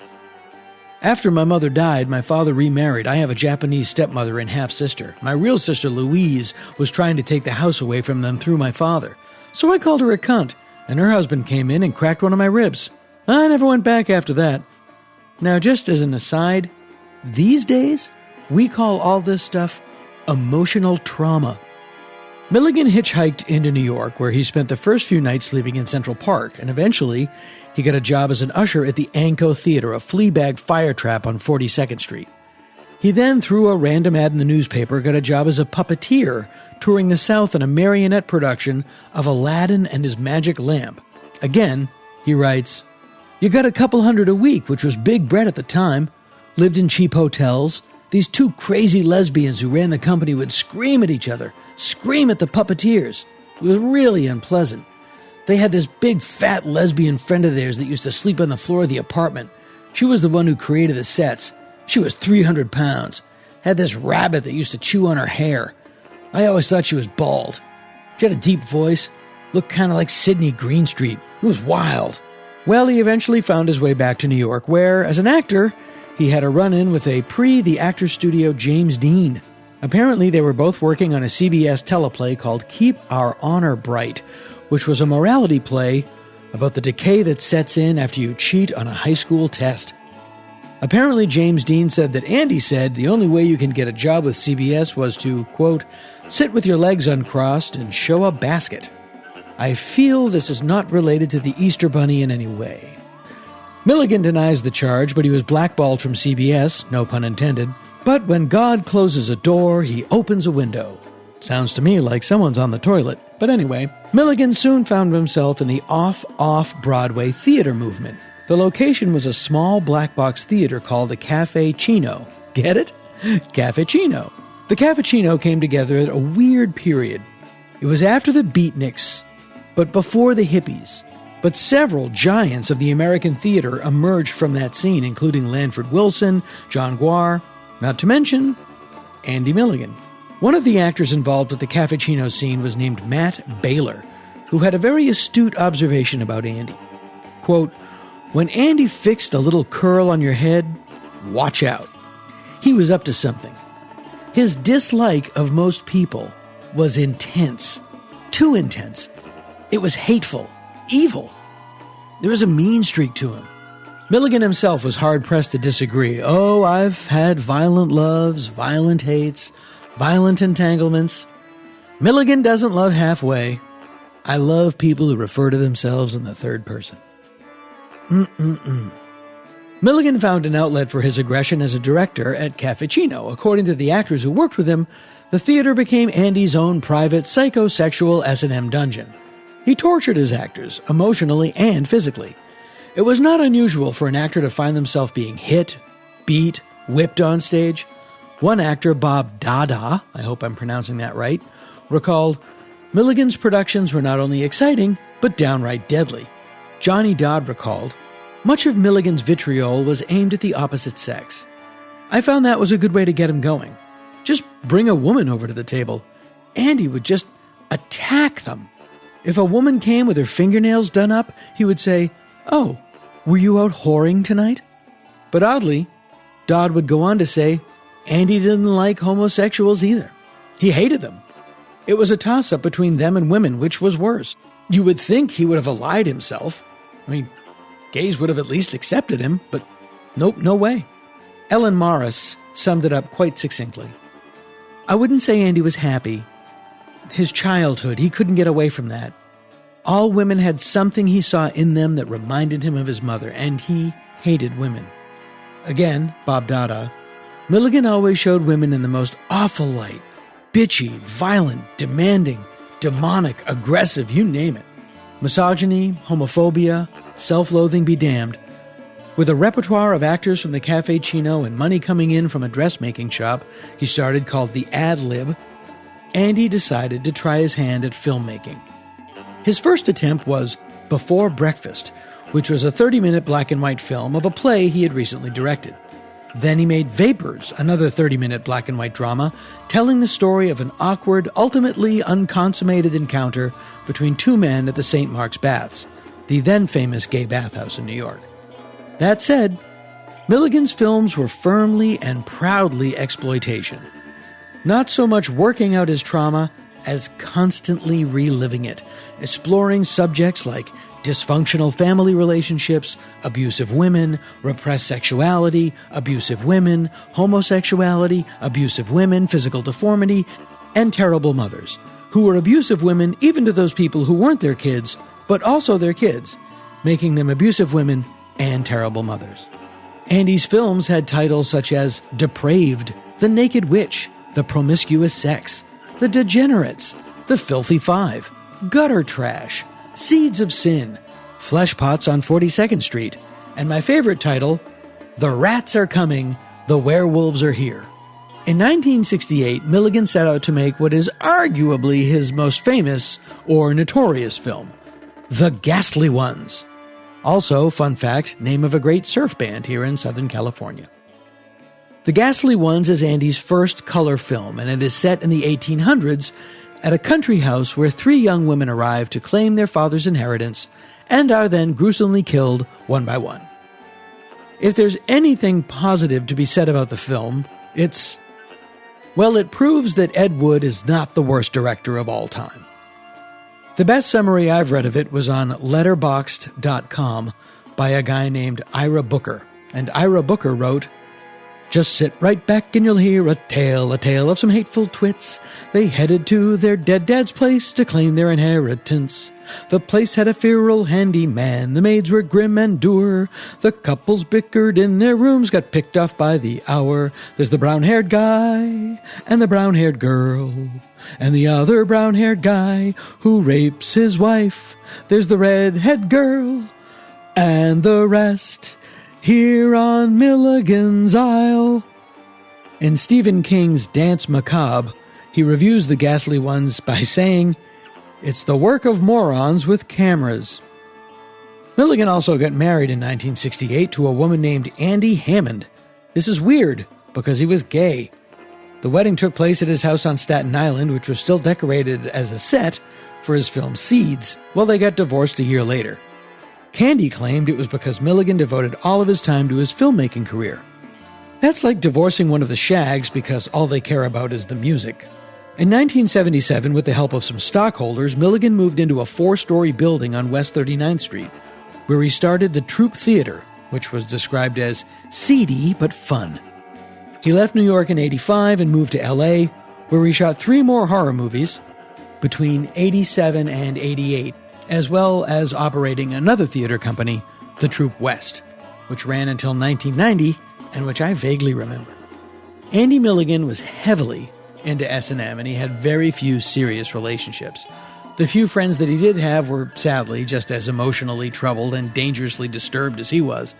After my mother died, my father remarried. I have a Japanese stepmother and half-sister. My real sister, Louise, was trying to take the house away from them through my father. So I called her a cunt, and her husband came in and cracked one of my ribs. I never went back after that. Now, just as an aside, these days, we call all this stuff emotional trauma. Milligan hitchhiked into New York, where he spent the first few nights sleeping in Central Park, and eventually he got a job as an usher at the Anco Theater, a flea-bag fire trap on 42nd Street. He then, through a random ad in the newspaper, got a job as a puppeteer, touring the South in a marionette production of Aladdin and His Magic Lamp. Again, he writes, "You got a couple hundred a week, which was big bread at the time. Lived in cheap hotels. These two crazy lesbians who ran the company would scream at each other, scream at the puppeteers. It was really unpleasant. They had this big fat lesbian friend of theirs that used to sleep on the floor of the apartment. She was the one who created the sets. She was 300 pounds. Had this rabbit that used to chew on her hair. I always thought she was bald. She had a deep voice, looked kind of like Sidney Greenstreet. It was wild." Well, he eventually found his way back to New York, where, as an actor, he had a run-in with a pre-The Actors Studio James Dean. Apparently, they were both working on a CBS teleplay called Keep Our Honor Bright, which was a morality play about the decay that sets in after you cheat on a high school test. Apparently, James Dean said that Andy said the only way you can get a job with CBS was to, quote, "sit with your legs uncrossed and show a basket." I feel this is not related to the Easter Bunny in any way. Milligan denies the charge, but he was blackballed from CBS, no pun intended. But when God closes a door, he opens a window. Sounds to me like someone's on the toilet. But anyway, Milligan soon found himself in the off-Broadway theater movement. The location was a small black box theater called the Cafe Chino. Get it? Cafe Chino. The Cafe Chino came together at a weird period. It was after the beatniks, but before the hippies. But several giants of the American theater emerged from that scene, including Lanford Wilson, John Guare, not to mention Andy Milligan. One of the actors involved with the Cafe Chino scene was named Matt Baylor, who had a very astute observation about Andy. Quote, "When Andy fixed a little curl on your head, watch out. He was up to something. His dislike of most people was intense. Too intense. It was hateful. Evil. There was a mean streak to him." Milligan himself was hard-pressed to disagree. "Oh, I've had violent loves, violent hates, violent entanglements. Milligan doesn't love halfway. I love people who refer to themselves in the third person." Milligan found an outlet for his aggression as a director at Cafe Chino. According to the actors who worked with him, the theater became Andy's own private psychosexual S&M dungeon. He tortured his actors, emotionally and physically. It was not unusual for an actor to find themselves being hit, beat, whipped on stage. One actor, Bob Dada, I hope I'm pronouncing that right, recalled, "Milligan's productions were not only exciting, but downright deadly." Johnny Dodd recalled, "Much of Milligan's vitriol was aimed at the opposite sex. I found that was a good way to get him going. Just bring a woman over to the table. Andy would just attack them. If a woman came with her fingernails done up, he would say, 'Oh, were you out whoring tonight?' But oddly, Dodd would go on to say, Andy didn't like homosexuals either. He hated them. It was a toss-up between them and women, which was worse. You would think he would have allied himself. I mean, gays would have at least accepted him, but nope, no way. Ellen Morris summed it up quite succinctly. I wouldn't say Andy was happy. His childhood, he couldn't get away from that. All women had something he saw in them that reminded him of his mother, and he hated women. Again, Bob Dada, Milligan always showed women in the most awful light. Bitchy, violent, demanding, demonic, aggressive, you name it. Misogyny, homophobia, self-loathing be damned. With a repertoire of actors from the Cafe Chino and money coming in from a dressmaking shop he started called the Ad Lib, Andy decided to try his hand at filmmaking. His first attempt was Before Breakfast, which was a 30-minute black and white film of a play he had recently directed. Then he made Vapors, another 30-minute black and white drama, telling the story of an awkward, ultimately unconsummated encounter between two men at the St. Mark's Baths, the then-famous gay bathhouse in New York. That said, Milligan's films were firmly and proudly exploitation. Not so much working out his trauma as constantly reliving it, exploring subjects like dysfunctional family relationships, abusive women, repressed sexuality, abusive women, homosexuality, abusive women, physical deformity, and terrible mothers, who were abusive women even to those people who weren't their kids, but also their kids, making them abusive women and terrible mothers. Andy's films had titles such as Depraved, The Naked Witch, The Promiscuous Sex, The Degenerates, The Filthy Five, Gutter Trash, Seeds of Sin, Flesh Pots on 42nd Street, and my favorite title, The Rats Are Coming, The Werewolves Are Here. In 1968, Milligan set out to make what is arguably his most famous or notorious film, The Ghastly Ones. Also, fun fact, name of a great surf band here in Southern California. The Ghastly Ones is Andy's first color film, and it is set in the 1800s at a country house where three young women arrive to claim their father's inheritance and are then gruesomely killed one by one. If there's anything positive to be said about the film, it proves that Ed Wood is not the worst director of all time. The best summary I've read of it was on letterboxd.com by a guy named Ira Booker, and Ira Booker wrote, "Just sit right back and you'll hear a tale of some hateful twits. They headed to their dead dad's place to claim their inheritance. The place had a feral handyman, the maids were grim and dour. The couples bickered in their rooms, got picked off by the hour. There's the brown-haired guy and the brown-haired girl, and the other brown-haired guy who rapes his wife. There's the red-head girl and the rest here on Milligan's Isle." In Stephen King's Dance Macabre, he reviews The Ghastly Ones by saying, "It's the work of morons with cameras." Milligan also got married in 1968 to a woman named Andy Hammond. This is weird, because he was gay. The wedding took place at his house on Staten Island, which was still decorated as a set for his film Seeds, while they got divorced a year later. Candy claimed it was because Milligan devoted all of his time to his filmmaking career. That's like divorcing one of the Shags because all they care about is the music. In 1977, with the help of some stockholders, Milligan moved into a 4-story building on West 39th Street, where he started the Troupe Theater, which was described as seedy but fun. He left New York in '85 and moved to L.A., where he shot 3 more horror movies between '87 and '88, as well as operating another theater company, the Troupe West, which ran until 1990 and which I vaguely remember. Andy Milligan was heavily into S&M, and he had very few serious relationships. The few friends that he did have were, sadly, just as emotionally troubled and dangerously disturbed as he was.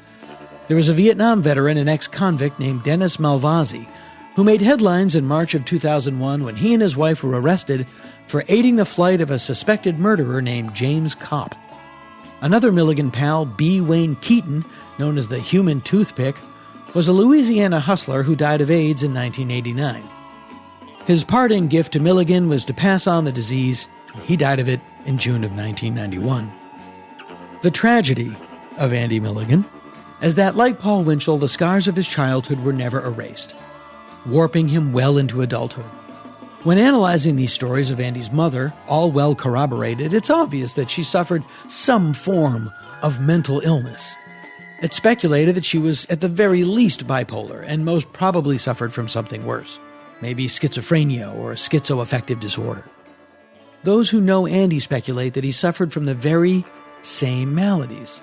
There was a Vietnam veteran and ex-convict named Dennis Malvasi, who made headlines in March of 2001 when he and his wife were arrested for aiding the flight of a suspected murderer named James Kopp. Another Milligan pal, B. Wayne Keaton, known as the Human Toothpick, was a Louisiana hustler who died of AIDS in 1989. His parting gift to Milligan was to pass on the disease, and he died of it in June of 1991. The tragedy of Andy Milligan is that, like Paul Winchell, the scars of his childhood were never erased, warping him well into adulthood. When analyzing these stories of Andy's mother, all well corroborated, it's obvious that she suffered some form of mental illness. It's speculated that she was at the very least bipolar and most probably suffered from something worse, maybe schizophrenia or a schizoaffective disorder. Those who know Andy speculate that he suffered from the very same maladies.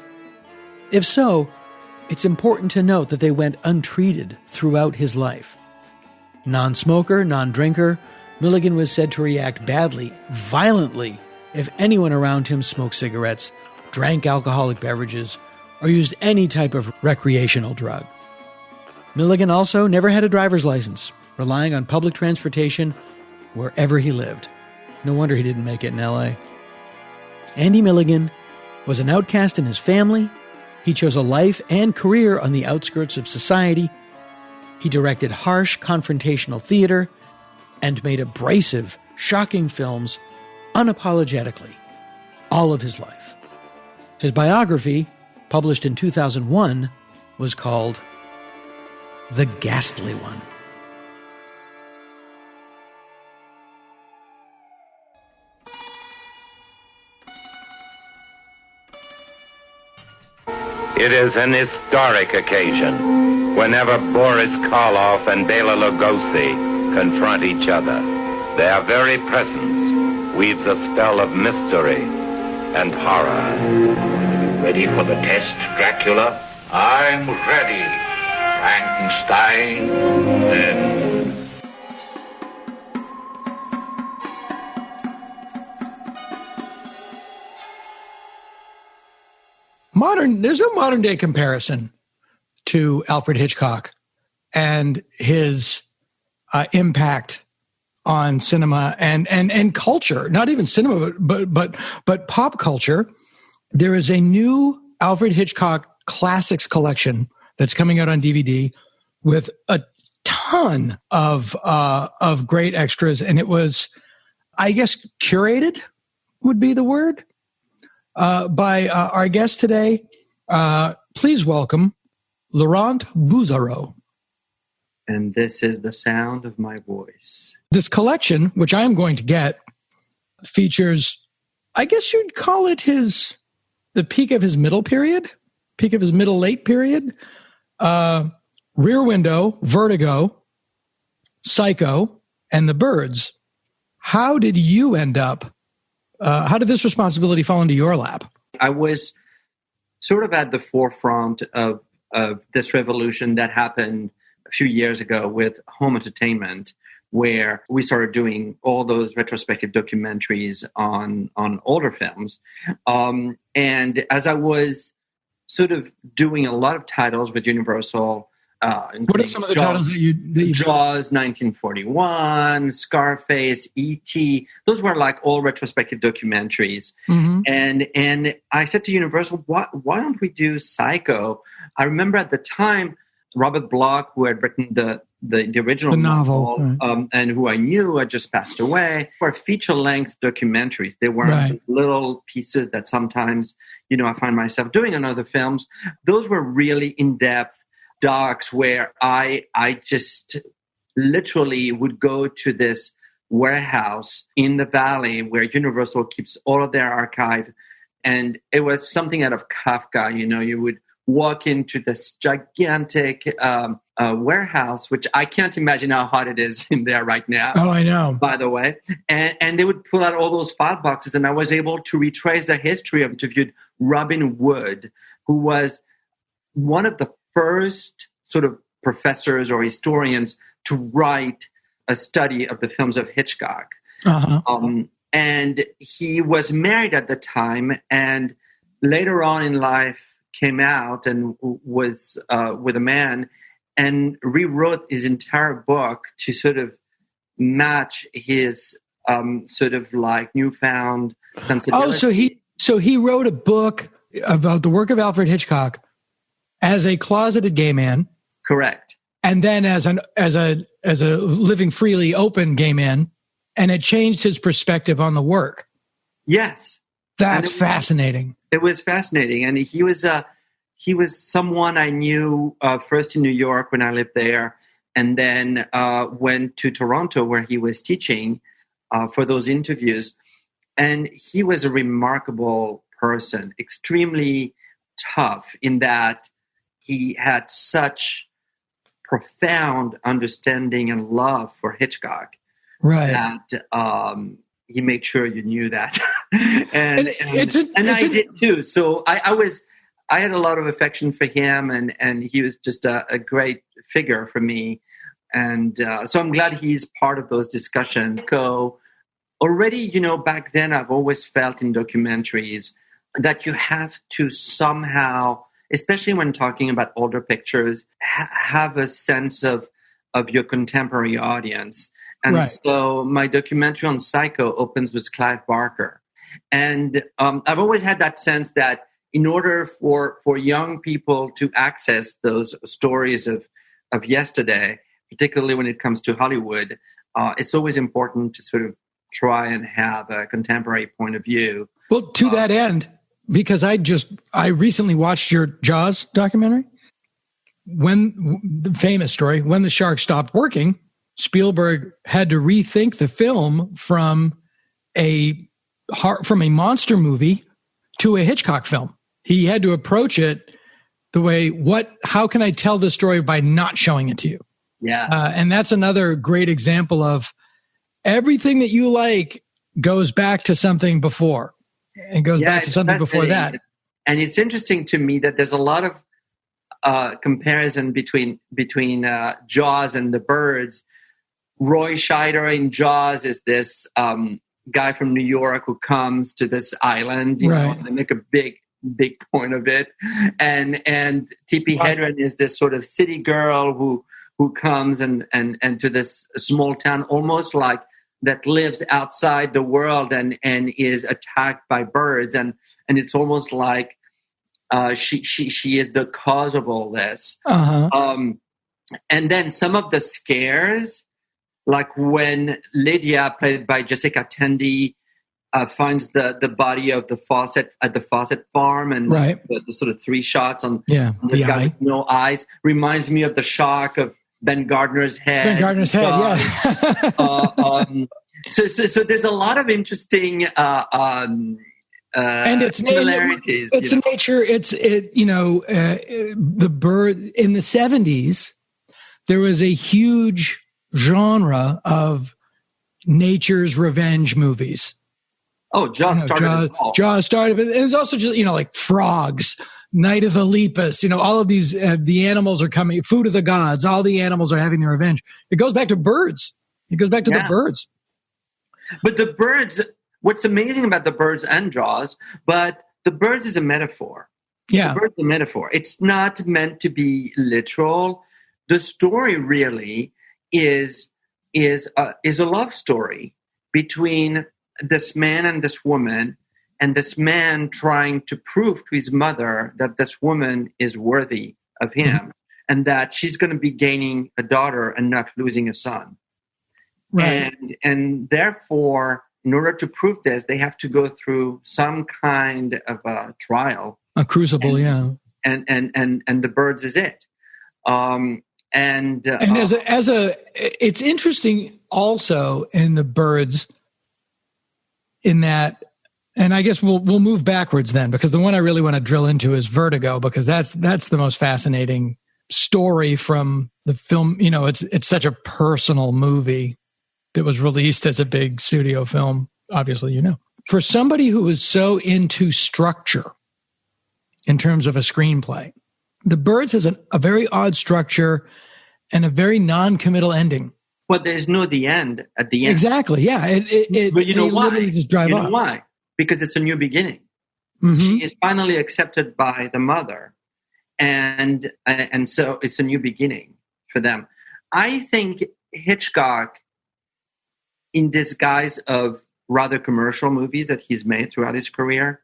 If so, it's important to note that they went untreated throughout his life. Non-smoker, non-drinker, Milligan was said to react badly, violently, if anyone around him smoked cigarettes, drank alcoholic beverages, or used any type of recreational drug. Milligan also never had a driver's license, relying on public transportation wherever he lived. No wonder he didn't make it in L.A. Andy Milligan was an outcast in his family. He chose a life and career on the outskirts of society. He directed harsh, confrontational theater and made abrasive, shocking films unapologetically all of his life. His biography, published in 2001, was called The Ghastly One. It is an historic occasion whenever Boris Karloff and Bela Lugosi confront each other. Their very presence weaves a spell of mystery and horror. Ready for the test, Dracula? I'm ready. Frankenstein, then. There's no modern day comparison to Alfred Hitchcock and his impact on cinema and culture. Not even cinema, but pop culture. There is a new Alfred Hitchcock Classics Collection that's coming out on DVD with a ton of great extras, and it was, I guess, curated would be the word, by our guest today. Please welcome Laurent Bouzerau. And this is the sound of my voice. This collection, which I am going to get, features, I guess you'd call it the peak of his middle period, peak of his late period. Rear Window, Vertigo, Psycho, and The Birds. How did you end up, how did this responsibility fall into your lap? I was sort of at the forefront of this revolution that happened a few years ago with home entertainment, where we started doing all those retrospective documentaries on older films. And as I was sort of doing a lot of titles with Universal, what are some of the titles that you Jaws 1941, Scarface, E.T. Those were like all retrospective documentaries. Mm-hmm. And I said to Universal, why don't we do Psycho? I remember at the time, Robert Bloch, who had written the original novel, right, and who I knew had just passed away, were feature-length documentaries. They weren't little pieces that sometimes, I find myself doing in other films. Those were really in-depth docs where I just literally would go to this warehouse in the valley where Universal keeps all of their archive. And it was something out of Kafka. You would walk into this gigantic warehouse, which I can't imagine how hot it is in there right now. Oh, I know. By the way. And they would pull out all those file boxes, and I was able to retrace the history of interviewed Robin Wood, who was one of the first sort of professors or historians to write a study of the films of Hitchcock. Uh-huh. And he was married at the time, and later on in life came out and was with a man and rewrote his entire book to sort of match his sort of like newfound sensibility. Oh, so he wrote a book about the work of Alfred Hitchcock as a closeted gay man. Correct. And then as a living freely open gay man, and it changed his perspective on the work. Yes. That's fascinating. It was fascinating. And he was someone I knew first in New York when I lived there. and then went to Toronto where he was teaching for those interviews. And he was a remarkable person, extremely tough in that he had such profound understanding and love for Hitchcock. Right. That he made sure you knew that. and I did too. So I had a lot of affection for him, and he was just a great figure for me. And so I'm glad he's part of those discussions. Already, back then I've always felt in documentaries that you have to somehow, especially when talking about older pictures, have a sense of your contemporary audience. And so my documentary on Psycho opens with Clive Barker. And I've always had that sense that in order for young people to access those stories of yesterday, particularly when it comes to Hollywood, it's always important to sort of try and have a contemporary point of view. Well, to that end, because I recently watched your Jaws documentary. When the famous story, when the shark stopped working, Spielberg had to rethink the film from a monster movie to a Hitchcock film. He had to approach it the way, how can I tell this story by not showing it to you? Yeah. And that's another great example of everything that you like goes back to something before and goes back to something before that. And it's interesting to me that there's a lot of comparison between Jaws and the Birds. Roy Scheider in Jaws is this guy from New York who comes to this island, you know, and they make a big point of it. And Tippi Hedren is this sort of city girl who comes and to this small town, almost like that lives outside the world and is attacked by birds. And it's almost like she is the cause of all this. And then some of the scares, like when Lydia, played by Jessica Tandy, finds the body of the Fawcett at the Fawcett farm, and the sort of three shots on this guy with no eyes, reminds me of the shock of Ben Gardner's head. So there's a lot of interesting and it's similarities. It's nature. The bird in the 70s, there was a huge genre of nature's revenge movies. Oh, Jaws started, but it was also just, like Frogs, Night of the Lepus, all of these, the animals are coming, Food of the Gods, all the animals are having their revenge. It goes back to birds. It goes back to the birds. But the birds, what's amazing about the birds and Jaws, but the birds is a metaphor. Yeah. The birds is a metaphor. It's not meant to be literal. The story really is a love story between this man and this woman, and this man trying to prove to his mother that this woman is worthy of him and that she's going to be gaining a daughter and not losing a son. Right. And therefore, in order to prove this, they have to go through some kind of a trial. A crucible, and the birds is it. It's interesting also in the birds in that, and I guess we'll move backwards then, because the one I really want to drill into is Vertigo, because that's the most fascinating story from the film. It's such a personal movie that was released as a big studio film, obviously, For somebody who is so into structure in terms of a screenplay, The Birds has a very odd structure and a very non-committal ending. Well, there's no the end at the end. Exactly, yeah. But you know why? Just drive you off. know why? Because it's a new beginning. Mm-hmm. She is finally accepted by the mother, and so it's a new beginning for them. I think Hitchcock, in disguise of rather commercial movies that he's made throughout his career,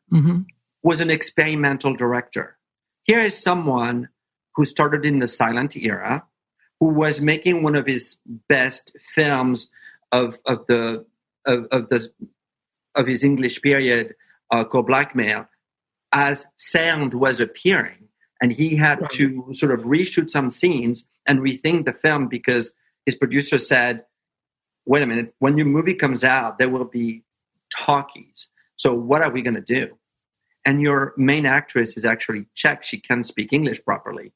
was an experimental director. Here is someone who started in the silent era, who was making one of his best films of his English period, called Blackmail, as sound was appearing. And he had to sort of reshoot some scenes and rethink the film because his producer said, wait a minute, when your movie comes out, there will be talkies. So what are we going to do? And your main actress is actually Czech. She can't speak English properly.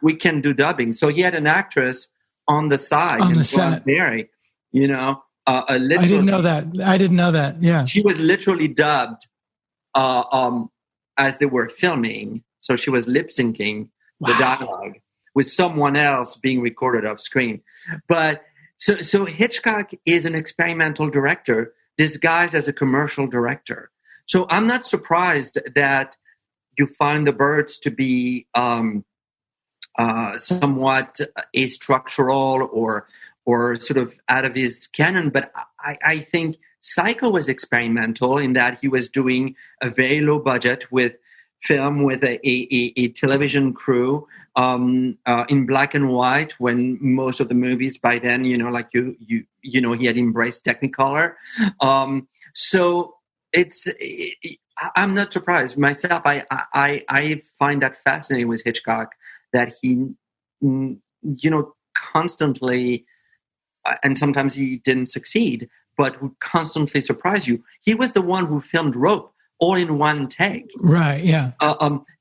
We can do dubbing. So he had an actress on the side. On the set. Mary, literally, I didn't know that. Yeah. She was literally dubbed as they were filming. So she was lip syncing the dialogue with someone else being recorded off screen. But so Hitchcock is an experimental director disguised as a commercial director. So I'm not surprised that you find The Birds to be somewhat astructural or sort of out of his canon. But I think Psycho was experimental in that he was doing a very low budget with film with a television crew in black and white when most of the movies by then, he had embraced Technicolor. So I'm not surprised myself. I find that fascinating with Hitchcock that he, constantly, and sometimes he didn't succeed, but would constantly surprise you. He was the one who filmed Rope all in one take. Right, yeah.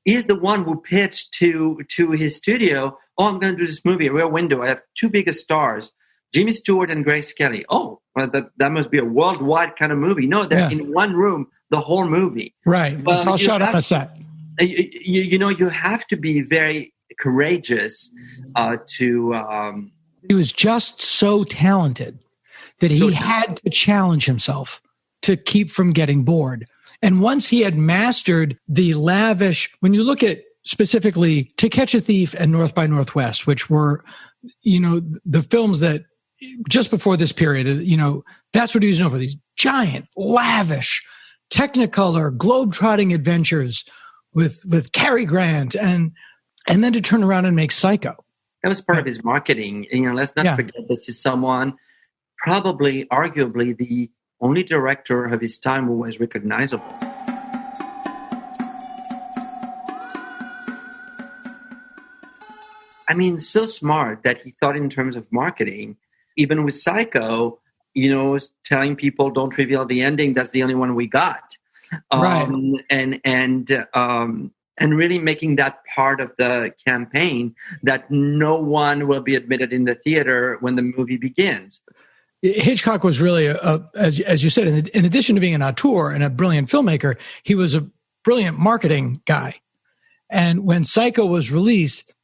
He's the one who pitched to his studio, I'm going to do this movie, Rear Window. I have two biggest stars, Jimmy Stewart and Grace Kelly. Oh, well, that must be a worldwide kind of movie. No, they're in one room, the whole movie. Right, it's all shot on a set. You have to be very courageous to... He was just so talented that he had to challenge himself to keep from getting bored. And once he had mastered the lavish, when you look at specifically To Catch a Thief and North by Northwest, which were, the films that just before this period, that's what he was known for, these giant, lavish, Technicolor, globe-trotting adventures with Cary Grant, and then to turn around and make Psycho. That was part of his marketing. Let's not forget this is someone, probably, arguably, the only director of his time who was recognizable. I mean, so smart that he thought in terms of marketing. Even with Psycho, telling people don't reveal the ending. That's the only one we got. Right. And really making that part of the campaign that no one will be admitted in the theater when the movie begins. Hitchcock was really, as you said, in addition to being an auteur and a brilliant filmmaker, he was a brilliant marketing guy. And when Psycho was released,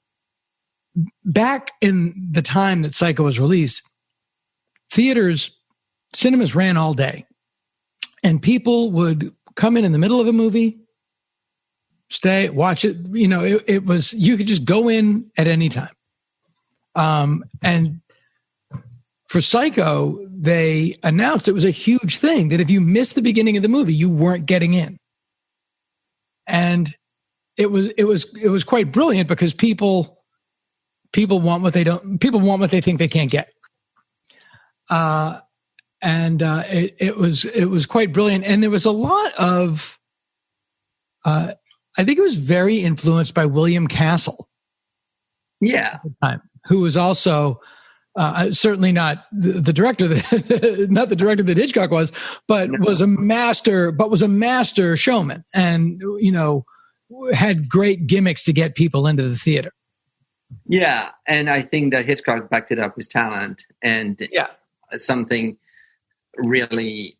back in the time that Psycho was released, cinemas ran all day. And people would come in the middle of a movie, stay, watch it. It was, you could just go in at any time. And for Psycho, they announced it was a huge thing that if you missed the beginning of the movie, you weren't getting in. And it was quite brilliant because people want what they think they can't get. It was quite brilliant. And there was a lot of, I think it was very influenced by William Castle. Yeah. At the time, who was also, certainly not the director not the director that Hitchcock was, but was a master showman, and had great gimmicks to get people into the theater. Yeah, and I think that Hitchcock backed it up with talent and something really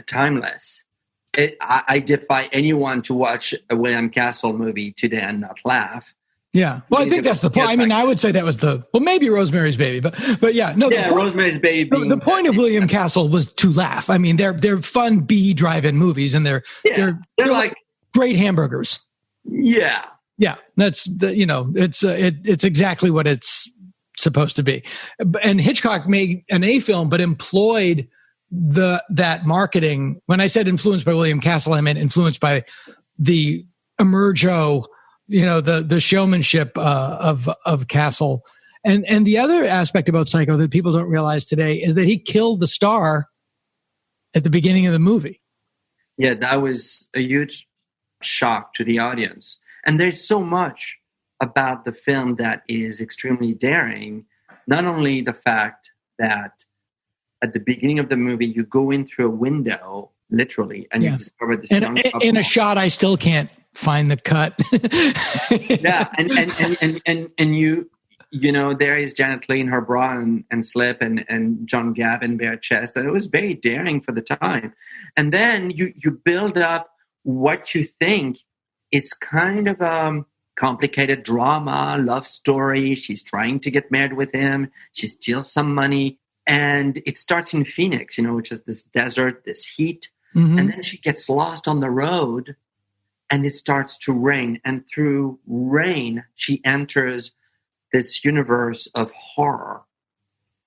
timeless. I defy anyone to watch a William Castle movie today and not laugh. Yeah, well, I think that's the point. I mean, I would say that was maybe Rosemary's Baby, but yeah, no. Yeah, Rosemary's Baby. The point of William Castle was to laugh. I mean, they're fun B drive-in movies, and they're like great hamburgers. Yeah, yeah. That's it's exactly what it's supposed to be. And Hitchcock made an A film, but employed that marketing. When I said influenced by William Castle, I meant influenced by the Emergo. The showmanship of Castle. And the other aspect about Psycho that people don't realize today is that he killed the star at the beginning of the movie. Yeah, that was a huge shock to the audience. And there's so much about the film that is extremely daring. Not only the fact that at the beginning of the movie, you go in through a window, literally, and you discover this young couple. In a shot, I still can't find the cut. Yeah, and you know, there is Janet Leigh in her bra and slip, and John Gavin bare chest, and it was very daring for the time. And then you build up what you think is kind of a complicated drama, love story. She's trying to get married with him. She steals some money. And it starts in Phoenix, you know, which is this desert, this heat. Mm-hmm. And then she gets lost on the road and it starts to rain. And through rain, she enters this universe of horror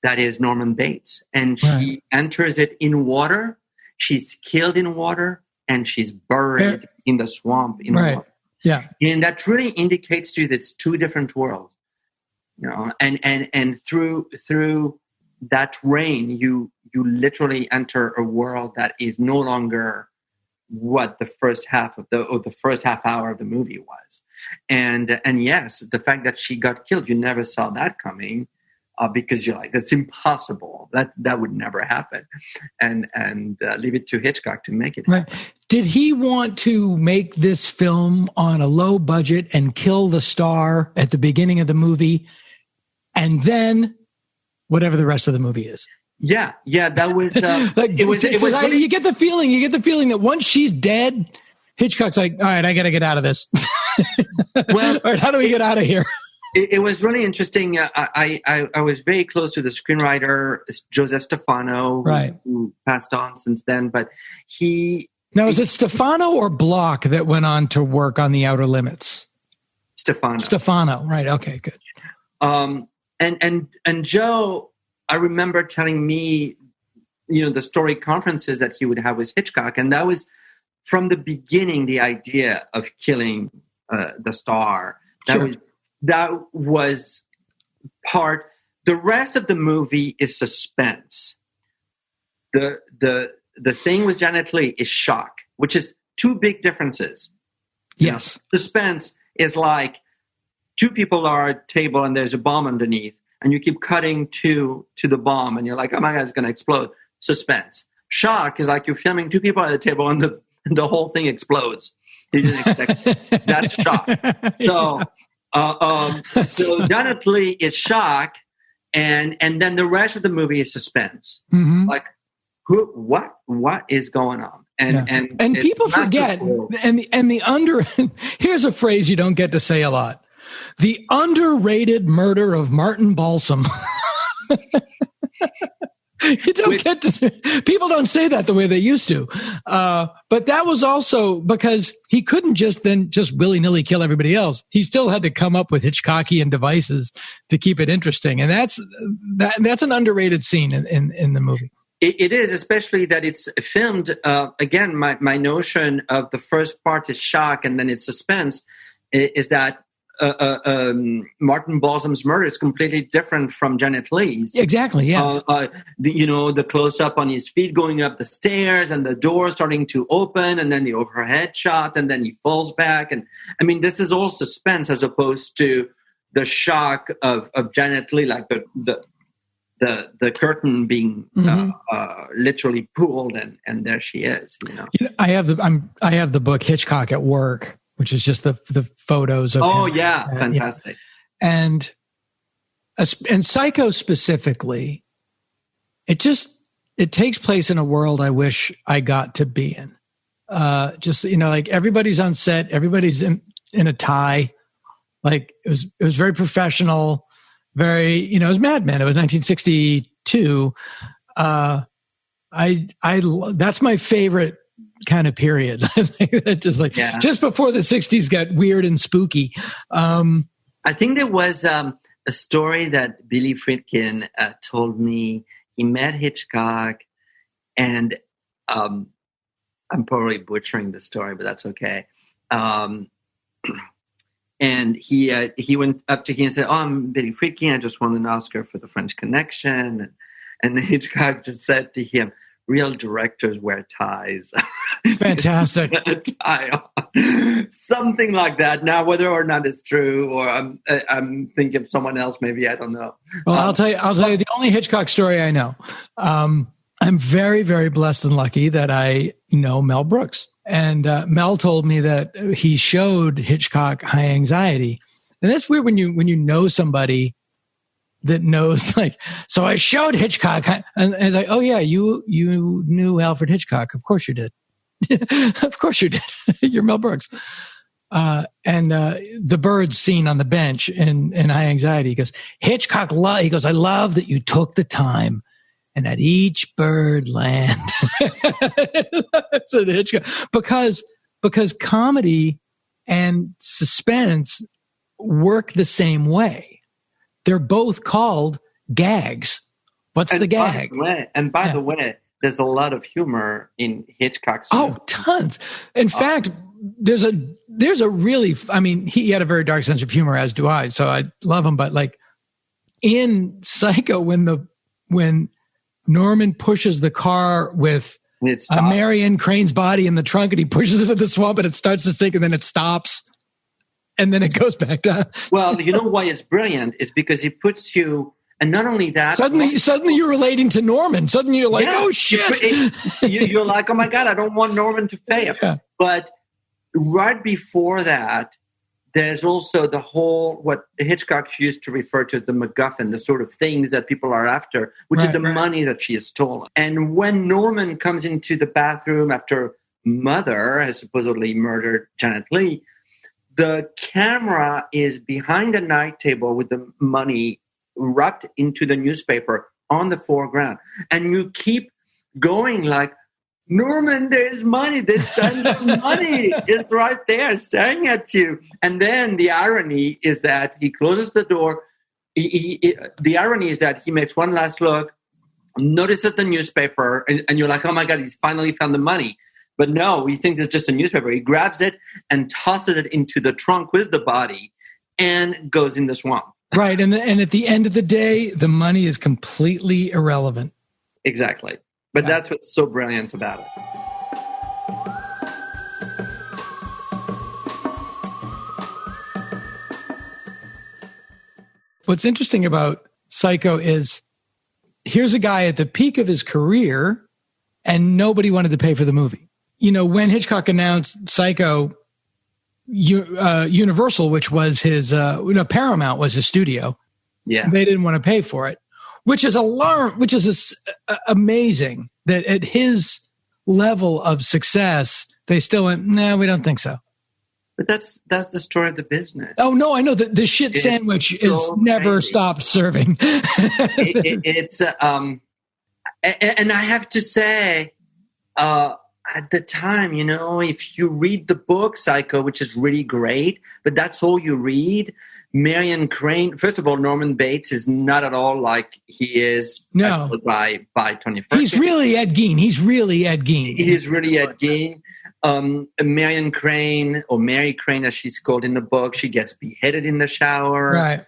that is Norman Bates. And she enters it in water. She's killed in water and she's buried in the swamp in water. Yeah. And that really indicates to you that it's two different worlds, you know, and through that rain, you literally enter a world that is no longer what the first half hour of the movie was. And yes, the fact that she got killed, you never saw that coming, because you're like, that's impossible. That would never happen. And leave it to Hitchcock to make it happen. Right. Did he want to make this film on a low budget and kill the star at the beginning of the movie, and then whatever the rest of the movie is? Yeah, that was you get the feeling that once she's dead, Hitchcock's like, all right, I got to get out of this. Well, all right, how do we get out of here? It was really interesting. I was very close to the screenwriter Joseph Stefano, who passed on since then. But is it Stefano or Bloch that went on to work on The Outer Limits? Stefano, right? Okay, good. And Joe, I remember telling me, you know, the story conferences that he would have with Hitchcock, and that was from the beginning the idea of killing the star. That was part. The rest of the movie is suspense. The thing with Janet Leigh is shock, which is two big differences. Yes, you know, suspense is like two people are at a table and there's a bomb underneath, and you keep cutting to the bomb, and you're like, oh my God, it's going to explode. Suspense. Shock is like you're filming two people at the table and the whole thing explodes. You didn't expect it. That's shock. So Janet Leigh is shock, and then the rest of the movie is suspense. Mm-hmm. Like, what is going on? And people forget. Here's a phrase you don't get to say a lot: the underrated murder of Martin Balsam. You don't get to. People don't say that the way they used to. But that was also because he couldn't just willy-nilly kill everybody else. He still had to come up with Hitchcockian devices to keep it interesting, and that's an underrated scene in the movie. It is, especially that it's filmed. Again, my notion of the first part is shock, and then it's suspense. Is that Martin Balsam's murder is completely different from Janet Leigh's. Exactly, yes. The close-up on his feet going up the stairs and the door starting to open, and then the overhead shot, and then he falls back. And I mean, this is all suspense as opposed to the shock of Janet Leigh, like the curtain being literally pulled, and there she is. You know, I have the book Hitchcock at Work, which is just the photos of him. Oh, yeah. Fantastic. Yeah. And Psycho specifically, it takes place in a world I wish I got to be in. Like everybody's on set, everybody's in a tie. Like it was very professional, very, it was Mad Men. It was 1962. That's my favorite kind of period. Just before the 60s got weird and spooky. I think there was a story that Billy Friedkin told me. He met Hitchcock, and I'm probably butchering the story, but that's okay. And he went up to him and said, "Oh, I'm Billy Friedkin. I just won an Oscar for The French Connection." And Hitchcock just said to him, real directors wear ties. Fantastic. Tie on. Something like that. Now, whether or not it's true, or I'm thinking of someone else, maybe, I don't know. Well, I'll tell you the only Hitchcock story I know. I'm very, very blessed and lucky that I know Mel Brooks. And Mel told me that he showed Hitchcock High Anxiety. And that's weird when you know somebody that knows, like, so I showed Hitchcock. And it's like, oh, yeah, you knew Alfred Hitchcock. Of course you did. Of course you did. You're Mel Brooks. And the birds scene on the bench in High Anxiety, he goes, Hitchcock, he goes, I love that you took the time and that each bird land. Said Hitchcock. Because comedy and suspense work the same way. They're both called gags. What's the gag? By the way, there's a lot of humor in Hitchcock's movies. Tons. In fact, there's a really, I mean, he had a very dark sense of humor, as do I, so I love him. But like in Psycho, when Norman pushes the car with Marion Crane's body in the trunk and he pushes it in the swamp and it starts to sink and then it stops and then it goes back down. Well, you know why it's brilliant? It's because he puts you, and not only that. Suddenly you're relating to Norman. Suddenly you're like, oh shit. You're like, oh my God, I don't want Norman to fail. Yeah. But right before that, there's also the whole, what Hitchcock used to refer to as the MacGuffin, the sort of things that people are after, which is the money that she has stolen. And when Norman comes into the bathroom after Mother has supposedly murdered Janet Leigh, the camera is behind a night table with the money wrapped into the newspaper on the foreground. And you keep going like, Norman, there's money. There's tons of money. It's right there staring at you. And then the irony is that he closes the door. The irony is that he makes one last look, notices the newspaper, and you're like, oh my God, he's finally found the money. But no, we think it's just a newspaper. He grabs it and tosses it into the trunk with the body and goes in the swamp. Right. And at the end of the day, the money is completely irrelevant. Exactly. But that's what's so brilliant about it. What's interesting about Psycho is here's a guy at the peak of his career and nobody wanted to pay for the movie. You know, when Hitchcock announced Psycho, Universal, which was his, Paramount was his studio. Yeah. They didn't want to pay for it. Which is amazing that at his level of success, they still went, no, we don't think so. But that's the story of the business. Oh, no, I know that the shit sandwich is never stopped serving. It's and I have to say, at the time, you know, if you read the book Psycho, which is really great, but that's all you read, Marion Crane, first of all, Norman Bates is not at all like he is by Tony Perkins. He's really Ed Gein. He's really Ed Gein. Marion Crane, or Mary Crane as she's called in the book, she gets beheaded in the shower. Right.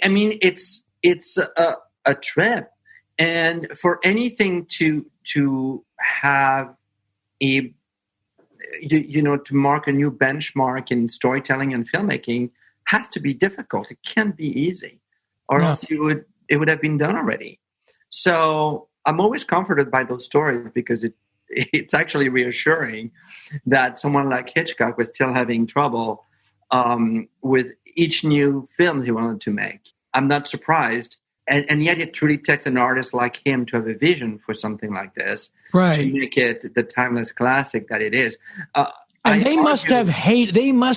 I mean, it's a trip. And for anything to have to mark a new benchmark in storytelling and filmmaking has to be difficult. It can't be easy, or else it would have been done already. So I'm always comforted by those stories because it's actually reassuring that someone like Hitchcock was still having trouble with each new film he wanted to make. I'm not surprised. And yet it truly takes an artist like him to have a vision for something like this, right, to make it the timeless classic that it is. And they must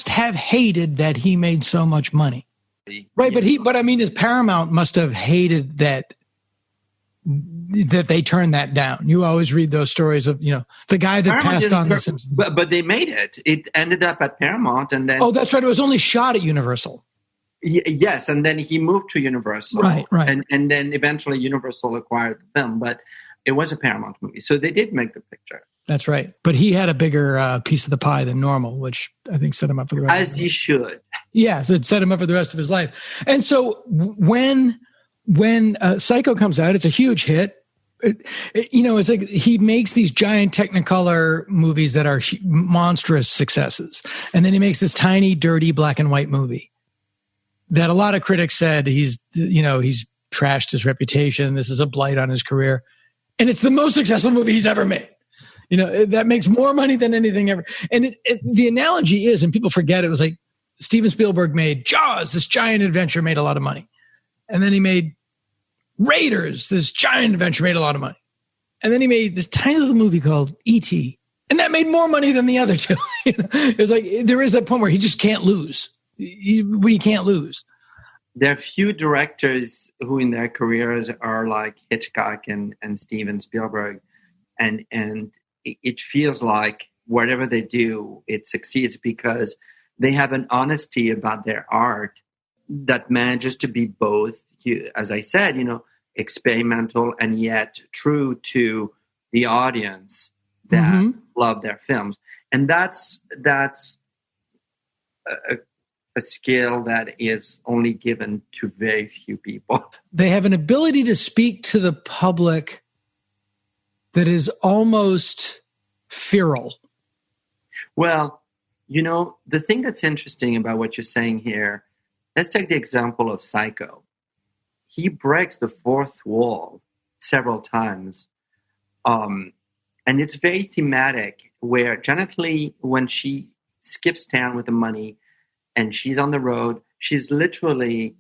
have hated that he made so much money. Right, but I mean, his Paramount must have hated that they turned that down. You always read those stories of, you know, the guy that passed on The Simpsons. But they made it. It ended up at Paramount, and then... Oh, that's right. It was only shot at Universal. Yes, and then he moved to Universal. Right. And then eventually Universal acquired the film, but it was a Paramount movie. So they did make the picture. That's right. But he had a bigger piece of the pie than normal, which I think set him up for the rest of his life. As he should. Yes, it set him up for the rest of his life. And so when Psycho comes out, it's a huge hit. It's like he makes these giant Technicolor movies that are monstrous successes. And then he makes this tiny, dirty black and white movie that a lot of critics said he's trashed his reputation. This is a blight on his career. And it's the most successful movie he's ever made. That makes more money than anything ever. And the analogy is, and people forget, it was like Steven Spielberg made Jaws, this giant adventure, made a lot of money. And then he made Raiders, this giant adventure, made a lot of money. And then he made this tiny little movie called E.T., and that made more money than the other two. It was like, there is that point where he just can't lose. We can't lose. There are few directors who in their careers are like Hitchcock and Steven Spielberg. And it feels like whatever they do, it succeeds because they have an honesty about their art that manages to be both, as I said, experimental and yet true to the audience that love their films. And that's a skill that is only given to very few people. They have an ability to speak to the public that is almost feral. Well, the thing that's interesting about what you're saying here, let's take the example of Psycho. He breaks the fourth wall several times. And it's very thematic where Janet Leigh, when she skips town with the money and she's on the road, she's literally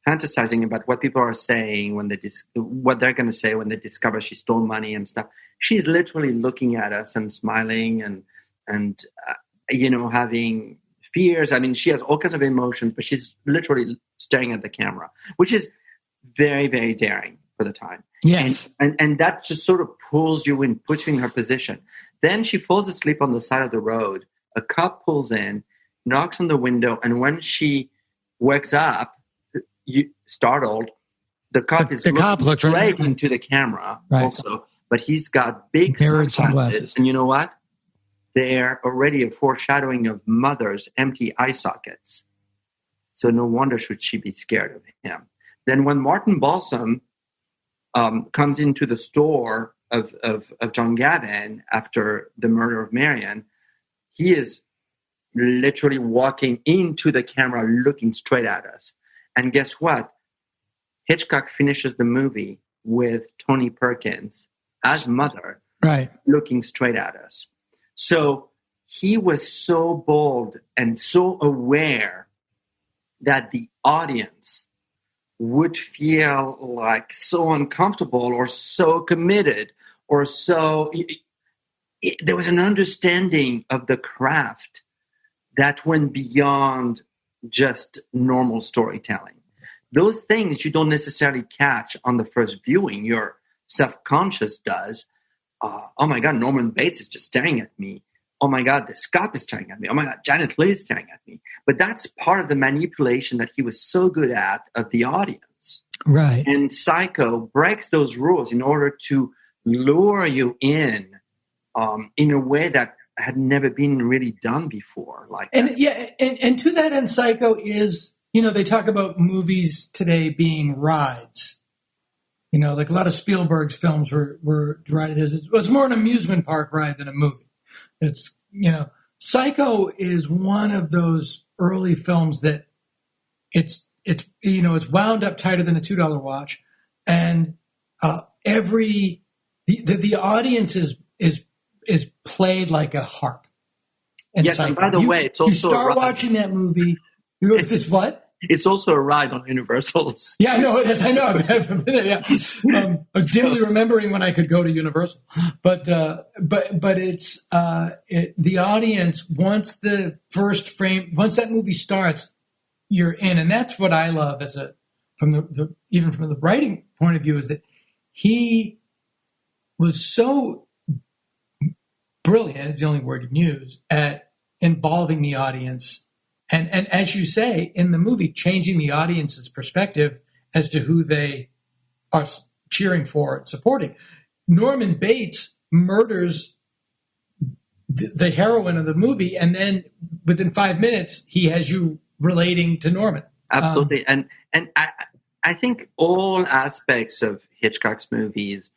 fantasizing about what people are saying when what they're going to say when they discover she stole money and stuff. She's literally looking at us and smiling and having fears. I mean, she has all kinds of emotions, but she's literally staring at the camera, which is very, very daring for the time. Yes. And that just sort of pulls you in, puts you in her position. Then she falls asleep on the side of the road. A cop pulls in, knocks on the window, and when she wakes up, startled, the cop looks right into the camera also, but he's got big sunglasses. And you know what? They're already a foreshadowing of Mother's empty eye sockets. So no wonder should she be scared of him. Then when Martin Balsam comes into the store of John Gavin after the murder of Marion, he is literally walking into the camera looking straight at us. And guess what? Hitchcock finishes the movie with Tony Perkins as Mother looking straight at us. So he was so bold and so aware that the audience would feel like so uncomfortable or so committed or so... there was an understanding of the craft that went beyond just normal storytelling. Those things you don't necessarily catch on the first viewing. Your self-conscious does. Oh my God, Norman Bates is just staring at me. Oh my God, this cop is staring at me. Oh my God, Janet Leigh is staring at me. But that's part of the manipulation that he was so good at of the audience. Right. And Psycho breaks those rules in order to lure you in a way that had never been really done before. And to that end, Psycho is, they talk about movies today being rides. Like a lot of Spielberg's films were derided as, it was more an amusement park ride than a movie. It's, Psycho is one of those early films that it's wound up tighter than a $2 watch. And the audience is played like a harp. And yes, and by the way, it's also you start watching that movie. It's what? It's also a ride on Universal's. Yeah, I know it is. I know. I'm dimly remembering when I could go to Universal, but it's the audience. Once the first frame, once that movie starts, you're in, and that's what I love from the writing point of view, is that he was so brilliant. It's the only word you can use at involving the audience. And as you say, in the movie, changing the audience's perspective as to who they are cheering for and supporting. Norman Bates murders the heroine of the movie, and then within 5 minutes, he has you relating to Norman. Absolutely. And I think all aspects of Hitchcock's movies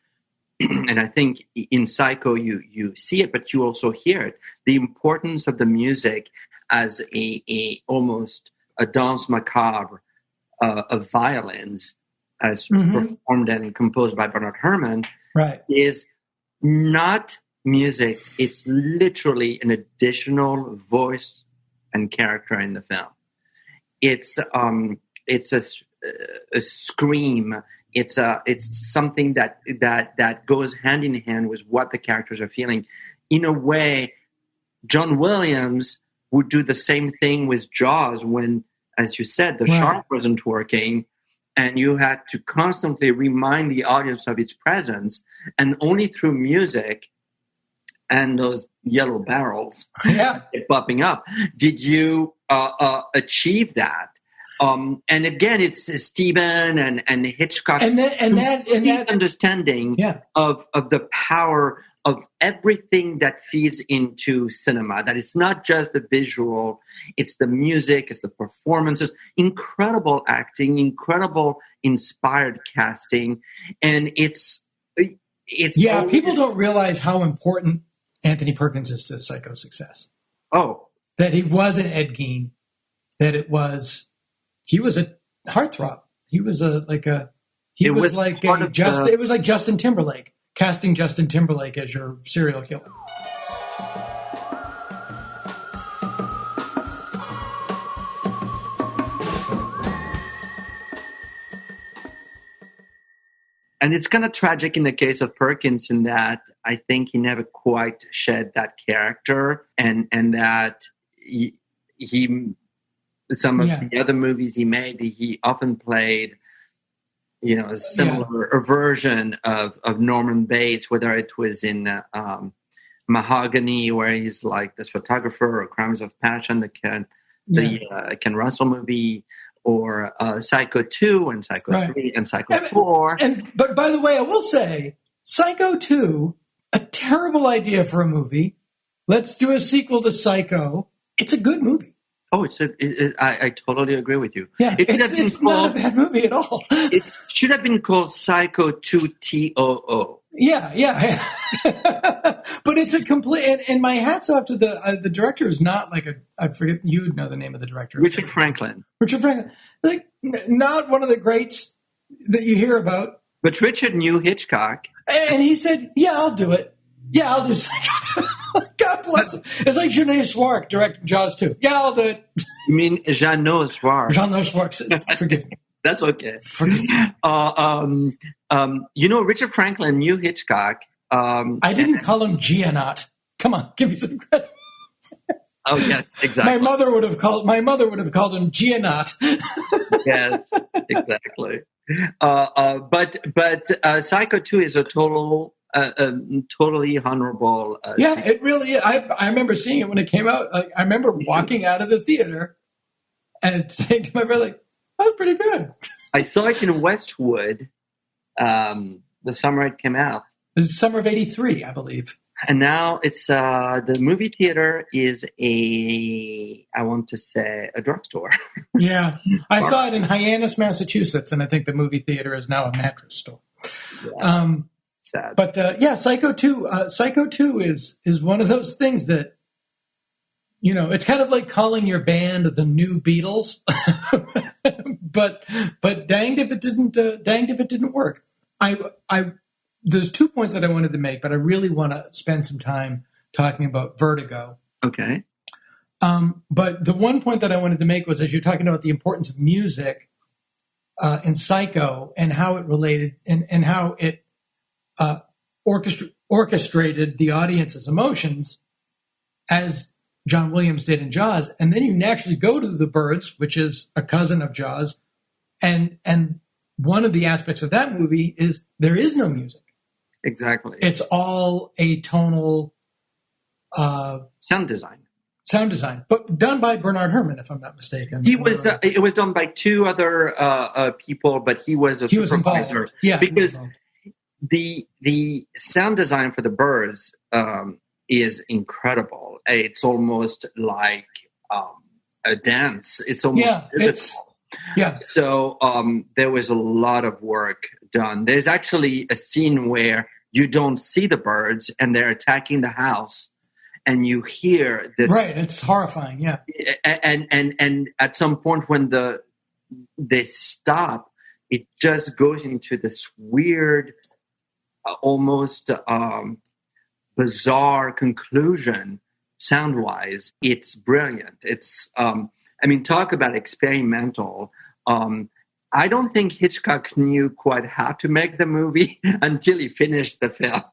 and I think in Psycho you see it, but you also hear it. The importance of the music as a almost a danse macabre of violins, as performed and composed by Bernard Herrmann, right, is not music. It's literally an additional voice and character in the film. It's a scream. It's something that goes hand in hand with what the characters are feeling. In a way, John Williams would do the same thing with Jaws when, as you said, the shark wasn't working, and you had to constantly remind the audience of its presence, and only through music and those yellow barrels popping up did you achieve that. And again, it's Steven and Hitchcock and that understanding of the power of everything that feeds into cinema. That it's not just the visual, it's the music, it's the performances, incredible acting, incredible inspired casting, and it's people don't realize how important Anthony Perkins is to Psycho's success. Oh, that he wasn't Ed Gein, that he was a heartthrob. It was like Justin Timberlake, casting Justin Timberlake as your serial killer. And it's kind of tragic in the case of Perkins in that I think he never quite shed that character, and that he some of the other movies he made, he often played, a similar version of Norman Bates, whether it was in Mahogany, where he's like this photographer, or Crimes of Passion, the Ken Russell movie, or Psycho 2 and Psycho 3 and Psycho 4. But by the way, I will say, Psycho 2, a terrible idea for a movie. Let's do a sequel to Psycho. It's a good movie. Oh, I totally agree with you. Yeah, it's not a bad movie at all. It should have been called Psycho 2 TOO. Yeah. But it's a complete, and my hat's off to the director is not like I forget, you would know the name of the director. Richard Franklin. Like, not one of the greats that you hear about. But Richard knew Hitchcock. And he said, I'll do it. Yeah, I'll do Psycho 2. God bless him. It's like Jeanne Swark directing Jaws 2. Yeah, I'll do it. You mean Jeanne Swark? Jeanne Swark. Forgive me. That's okay. Richard Franklin knew Hitchcock. I didn't call him Gianot. Come on, give me some credit. Oh yes, exactly. My mother would have called him Gianot. Yes, exactly. But Psycho 2 is a totally honorable. It really is. I remember seeing it when it came out. I remember walking out of the theater and saying to my brother, like, "That was pretty good." I saw it in Westwood the summer it came out. It was the summer of '83, I believe. And now it's the movie theater is a drugstore. Yeah, I saw it in Hyannis, Massachusetts, and I think the movie theater is now a mattress store. Yeah. Sad. But Psycho 2. Psycho 2 is one of those things that, it's kind of like calling your band the New Beatles. but danged if it didn't work. There's 2 points that I wanted to make, but I really want to spend some time talking about Vertigo. Okay. But the one point that I wanted to make was, as you're talking about the importance of music in Psycho and how it related and how it orchestrated the audience's emotions, as John Williams did in Jaws, and then you naturally go to The Birds, which is a cousin of Jaws, and one of the aspects of that movie is there is no music. Exactly. It's all atonal sound design, but done by Bernard Herrmann, if I'm not mistaken. It was done by 2 other people, but he was supervisor. Involved. Yeah, because the sound design for The Birds is incredible. It's almost like a dance. It's almost physical. So there was a lot of work done. There's actually a scene where you don't see the birds and they're attacking the house, and you hear this. Right, it's horrifying. Yeah, and at some point when they stop, it just goes into this weird, almost bizarre conclusion. Sound-wise, it's brilliant. It's, talk about experimental. I don't think Hitchcock knew quite how to make the movie until he finished the film.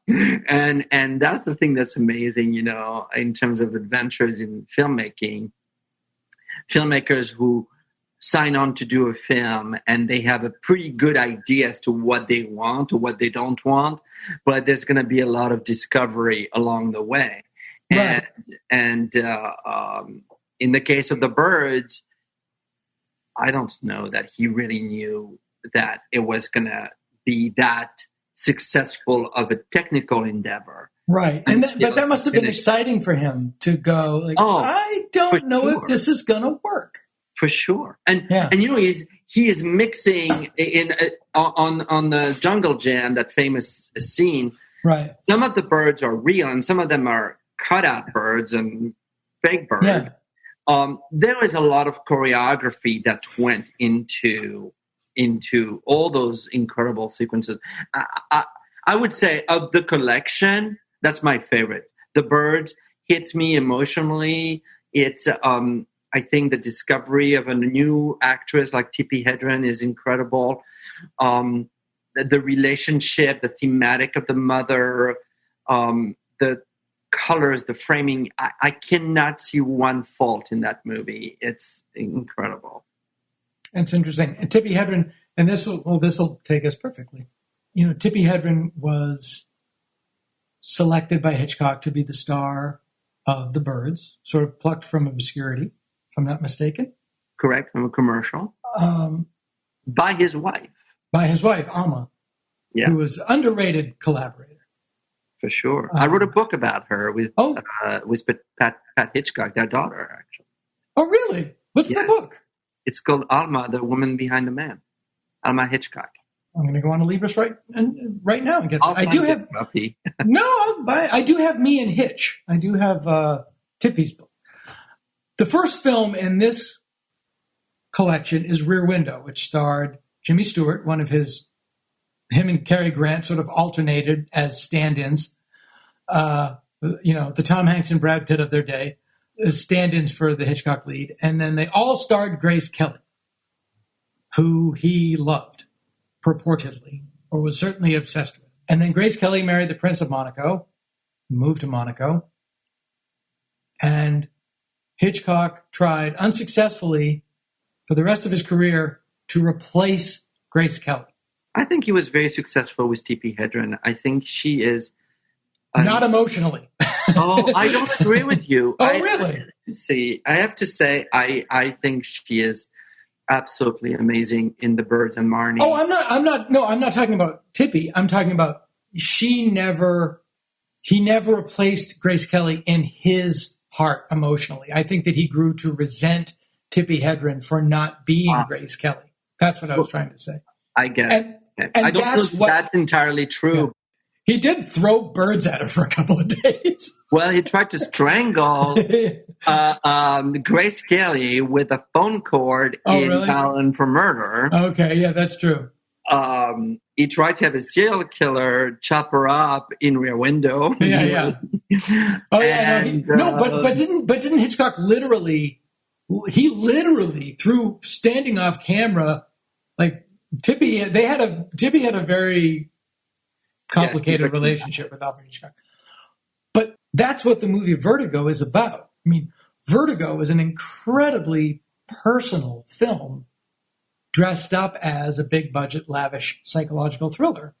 And that's the thing that's amazing, in terms of adventures in filmmaking. Filmmakers who sign on to do a film and they have a pretty good idea as to what they want or what they don't want, but there's going to be a lot of discovery along the way. Right. And in the case of the birds, I don't know that he really knew that it was going to be that successful of a technical endeavor. Right. But that must have been exciting for him to go, I don't know if this is going to work. For sure. And he is mixing on the Jungle Jam, that famous scene. Right. Some of the birds are real and some of them are cutout birds and fake birds. Yeah. There was a lot of choreography that went into all those incredible sequences. I would say of the collection, that's my favorite. The Birds hits me emotionally. It's I think the discovery of a new actress like Tippi Hedren is incredible. The relationship, the thematic of the mother, the colors, the framing, I cannot see one fault in that movie. It's incredible. It's interesting. And Tippi Hedren, and this will take us perfectly. Tippi Hedren was selected by Hitchcock to be the star of The Birds, sort of plucked from obscurity, if I'm not mistaken. Correct, from a commercial. By his wife. By his wife, Alma, who was an underrated collaborator. For sure. I wrote a book about her with Pat Hitchcock, their daughter, actually. Oh, really? What's the book? It's called Alma, the Woman Behind the Man. Alma Hitchcock. I'm going to go on to Libris right now and get it. I do have I do have Me and Hitch. I do have Tippy's book. The first film in this collection is Rear Window, which starred Jimmy Stewart, him and Cary Grant sort of alternated as stand-ins. The Tom Hanks and Brad Pitt of their day, as stand-ins for the Hitchcock lead. And then they all starred Grace Kelly, who he loved, purportedly, or was certainly obsessed with. And then Grace Kelly married the Prince of Monaco, moved to Monaco. And Hitchcock tried unsuccessfully for the rest of his career to replace Grace Kelly. I think he was very successful with Tippi Hedren. I think she is... Not emotionally. I don't agree with you. Really? I have to say, I think she is absolutely amazing in The Birds and Marnie. Oh, I'm not talking about Tippi. I'm talking about he never replaced Grace Kelly in his heart emotionally. I think that he grew to resent Tippi Hedren for not being Grace Kelly. That's what I was trying to say. I get it. I don't know if that's entirely true. Yeah. He did throw birds at her for a couple of days. Well, he tried to strangle Grace Kelly with a phone cord in Fallon for Murder. Okay, yeah, that's true. He tried to have a serial killer chop her up in Rear Window. Yeah. But didn't Hitchcock literally threw standing off camera, like Tippi had a very complicated relationship with Alfred Hitchcock. But that's what the movie Vertigo is about. I mean, Vertigo is an incredibly personal film dressed up as a big budget, lavish psychological thriller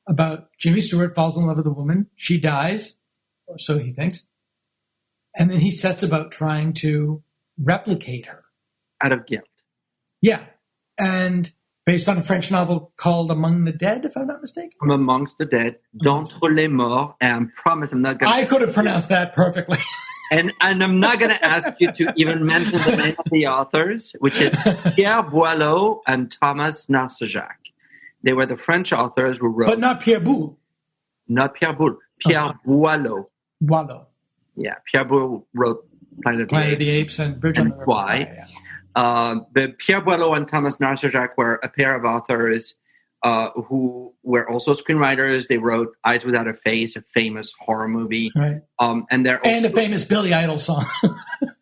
about Jimmy Stewart falls in love with a woman. She dies, or so he thinks. And then he sets about trying to replicate her. Out of guilt. Yeah. And based on a French novel called Among the Dead, if I'm not mistaken. From Amongst the Dead, D'entre les morts, and I promise I'm not going to... I could have pronounced that perfectly. And I'm not going to ask you to even mention the name of the authors, which is Pierre Boileau and Thomas Narcejac. They were the French authors who wrote... But not Pierre Boulle. not Pierre Boulle. Pierre Boileau. Boileau. Yeah, Pierre Boulle wrote Planet of the Apes and Bridge on the River. Why? But Pierre Boileau and Thomas Narcejac were a pair of authors who were also screenwriters. They wrote Eyes Without a Face, a famous horror movie. Right. And the famous Billy Idol song.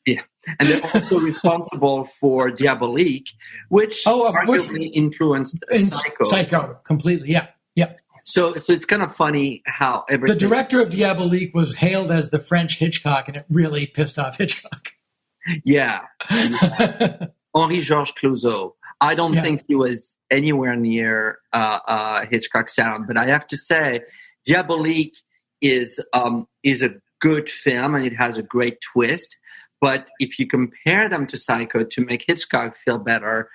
Yeah. And they're also responsible for Diabolique, which arguably influenced Psycho. Psycho, completely, yeah. Yeah. So it's kind of funny how the director of Diabolique was hailed as the French Hitchcock, and it really pissed off Hitchcock. Yeah. Henri-Georges Clouzot. I don't think he was anywhere near Hitchcock's sound, but I have to say, Diabolique is a good film, and it has a great twist. But if you compare them to Psycho, to make Hitchcock feel better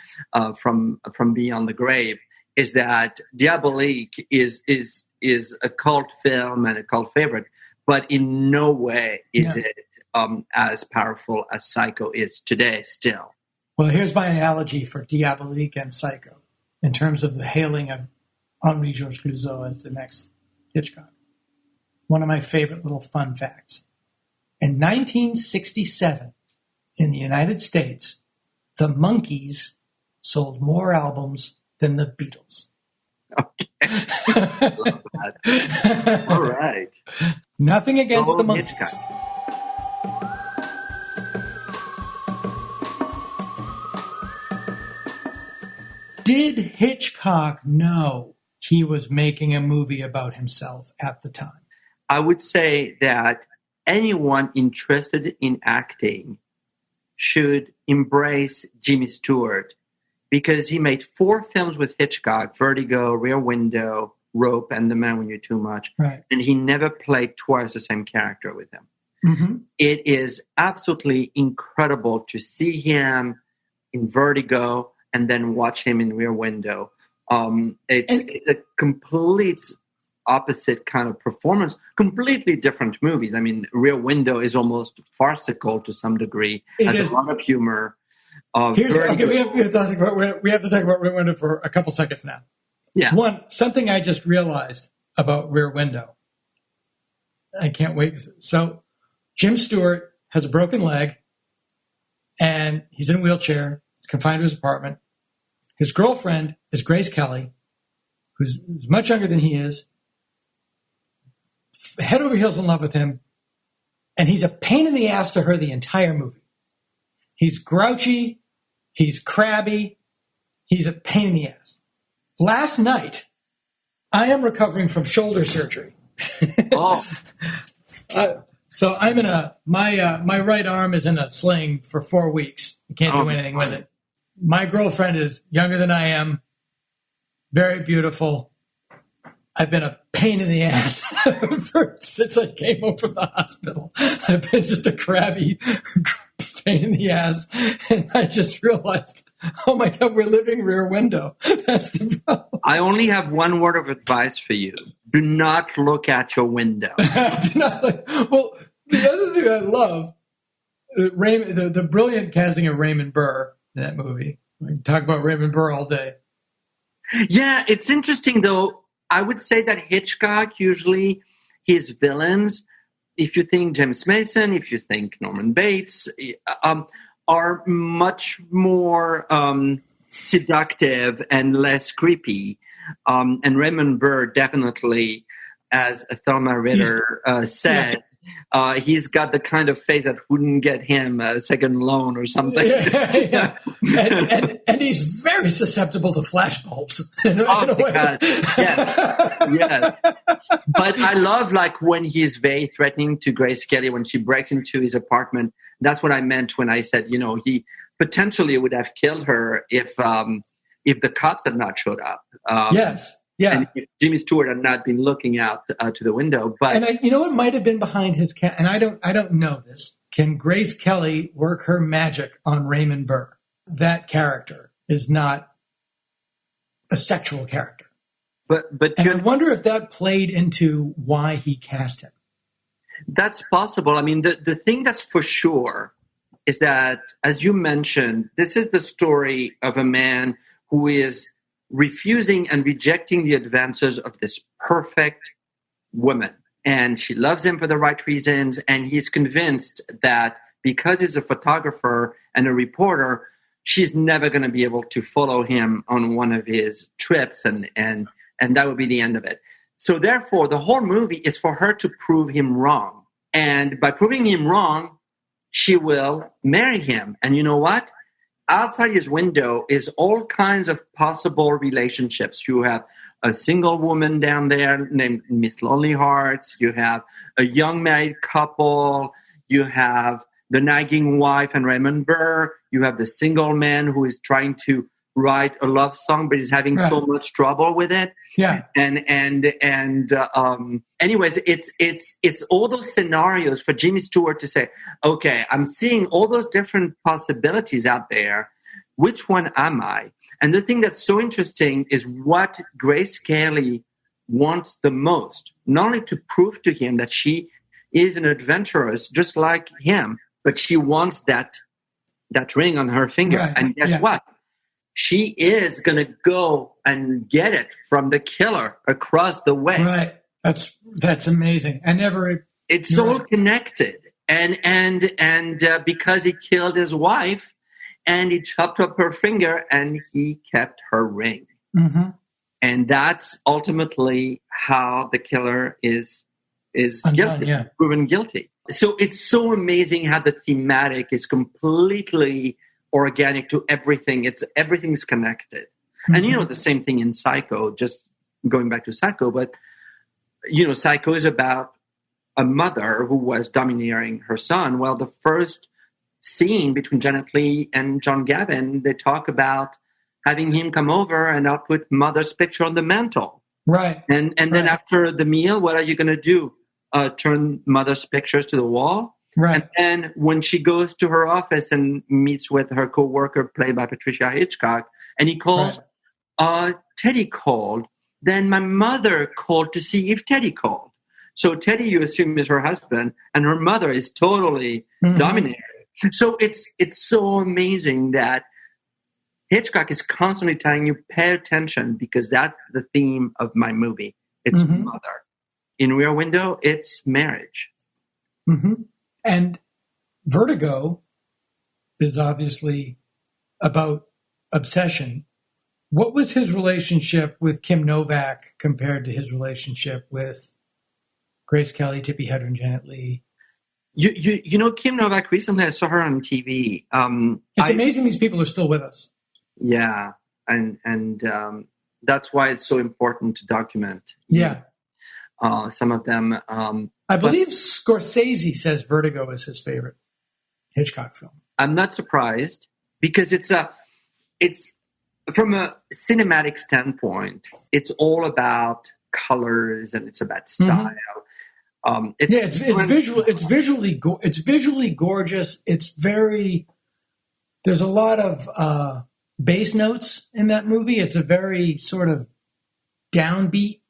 from Beyond the Grave, is that Diabolique is a cult film and a cult favorite, but in no way is it as powerful as Psycho is today still. Well, here's my analogy for Diabolique and Psycho in terms of the hailing of Henri-Georges Clouzot as the next Hitchcock. One of my favorite little fun facts. In 1967, in the United States, the Monkees sold more albums than the Beatles. Okay. Love that. All right. Nothing against the Monkees. Hitchcock. Did Hitchcock know he was making a movie about himself at the time? I would say that anyone interested in acting should embrace Jimmy Stewart, because he made 4 films with Hitchcock: Vertigo, Rear Window, Rope, and The Man We Knew Too Much. Right. And he never played twice the same character with him. Mm-hmm. It is absolutely incredible to see him in Vertigo and then watch him in Rear Window. It's a complete opposite kind of performance, completely different movies. I mean, Rear Window is almost farcical to some degree. It has a lot of humor. We have to talk about Rear Window for a couple seconds now. Yeah. One, something I just realized about Rear Window. I can't wait. So Jim Stewart has a broken leg, and he's in a wheelchair. He's confined to his apartment. His girlfriend is Grace Kelly, who's much younger than he is, head over heels in love with him, and he's a pain in the ass to her the entire movie. He's grouchy, he's crabby, he's a pain in the ass. Last night, I am recovering from shoulder surgery. Oh. So I'm in my right arm is in a sling for 4 weeks. I can't do anything with it. My girlfriend is younger than I am, very beautiful. I've been a pain in the ass since I came home from the hospital. I've been just a crabby pain in the ass. And I just realized, oh my God, we're living Rear Window. That's the problem. I only have one word of advice for you. Do not look at your window. Well, the other thing I love, the brilliant casting of Raymond Burr in that movie. We can talk about Raymond Burr all day. Yeah, it's interesting, though. I would say that Hitchcock, usually his villains, if you think James Mason, if you think Norman Bates, are much more seductive and less creepy. And Raymond Burr definitely, as Thelma Ritter said, he's got the kind of face that wouldn't get him a second loan or something. Yeah. And he's very susceptible to flashbulbs. In a way. God. Yes. But I love, like, when he's very threatening to Grace Kelly when she breaks into his apartment. That's what I meant when I said, he potentially would have killed her if the cops had not showed up. Yes. Yeah. And if Jimmy Stewart had not been looking out to the window. But it might have been behind his and I don't know this. Can Grace Kelly work her magic on Raymond Burr? That character is not a sexual character. But I wonder if that played into why he cast him. That's possible. I mean, the thing that's for sure is that, as you mentioned, this is the story of a man who is refusing and rejecting the advances of this perfect woman, and she loves him for the right reasons, and he's convinced that because he's a photographer and a reporter, she's never going to be able to follow him on one of his trips, and that would be the end of it. So therefore, the whole movie is for her to prove him wrong. And by proving him wrong, she will marry him. And you know what? Outside his window is all kinds of possible relationships. You have a single woman down there named Miss Lonely Hearts. You have a young married couple. You have the nagging wife and Raymond Burr. You have the single man who is trying to write a love song, but is having so much trouble with it. Yeah. Anyways, it's all those scenarios for Jimmy Stewart to say, okay, I'm seeing all those different possibilities out there. Which one am I? And the thing that's so interesting is what Grace Kelly wants the most, not only to prove to him that she is an adventuress just like him, but she wants that ring on her finger. Right. And guess what? She is going to go and get it from the killer across the way. Right. That's amazing. It's all connected. And because he killed his wife and he chopped up her finger and he kept her ring. Mm-hmm. And that's ultimately how the killer is guilty, proven guilty. So it's so amazing how the thematic is completely organic to everything. Everything's connected. Mm-hmm. And the same thing in Psycho, just going back to Psycho, but Psycho is about a mother who was domineering her son. Well, the first scene between Janet Leigh and John Gavin, they talk about having him come over and I'll put mother's picture on the mantle. Right. And then after the meal, what are you going to do? Turn mother's pictures to the wall? Right. And then when she goes to her office and meets with her co-worker played by Patricia Hitchcock, and he calls, Teddy called, then my mother called to see if Teddy called. So Teddy, you assume, is her husband, and her mother is totally dominating. So it's so amazing that Hitchcock is constantly telling you, pay attention, because that's the theme of my movie. It's mother. In Rear Window, it's marriage. Mm-hmm. And Vertigo is obviously about obsession. What was his relationship with Kim Novak compared to his relationship with Grace Kelly, Tippi Hedren, Janet Leigh? Kim Novak, recently I saw her on TV. It's amazing these people are still with us. Yeah, and that's why it's so important to document. Yeah. Some of them. I believe Scorsese says Vertigo is his favorite Hitchcock film. I'm not surprised because it's from a cinematic standpoint, it's all about colors and it's about style. It's visual. It's visually gorgeous. There's a lot of bass notes in that movie. It's a very sort of downbeat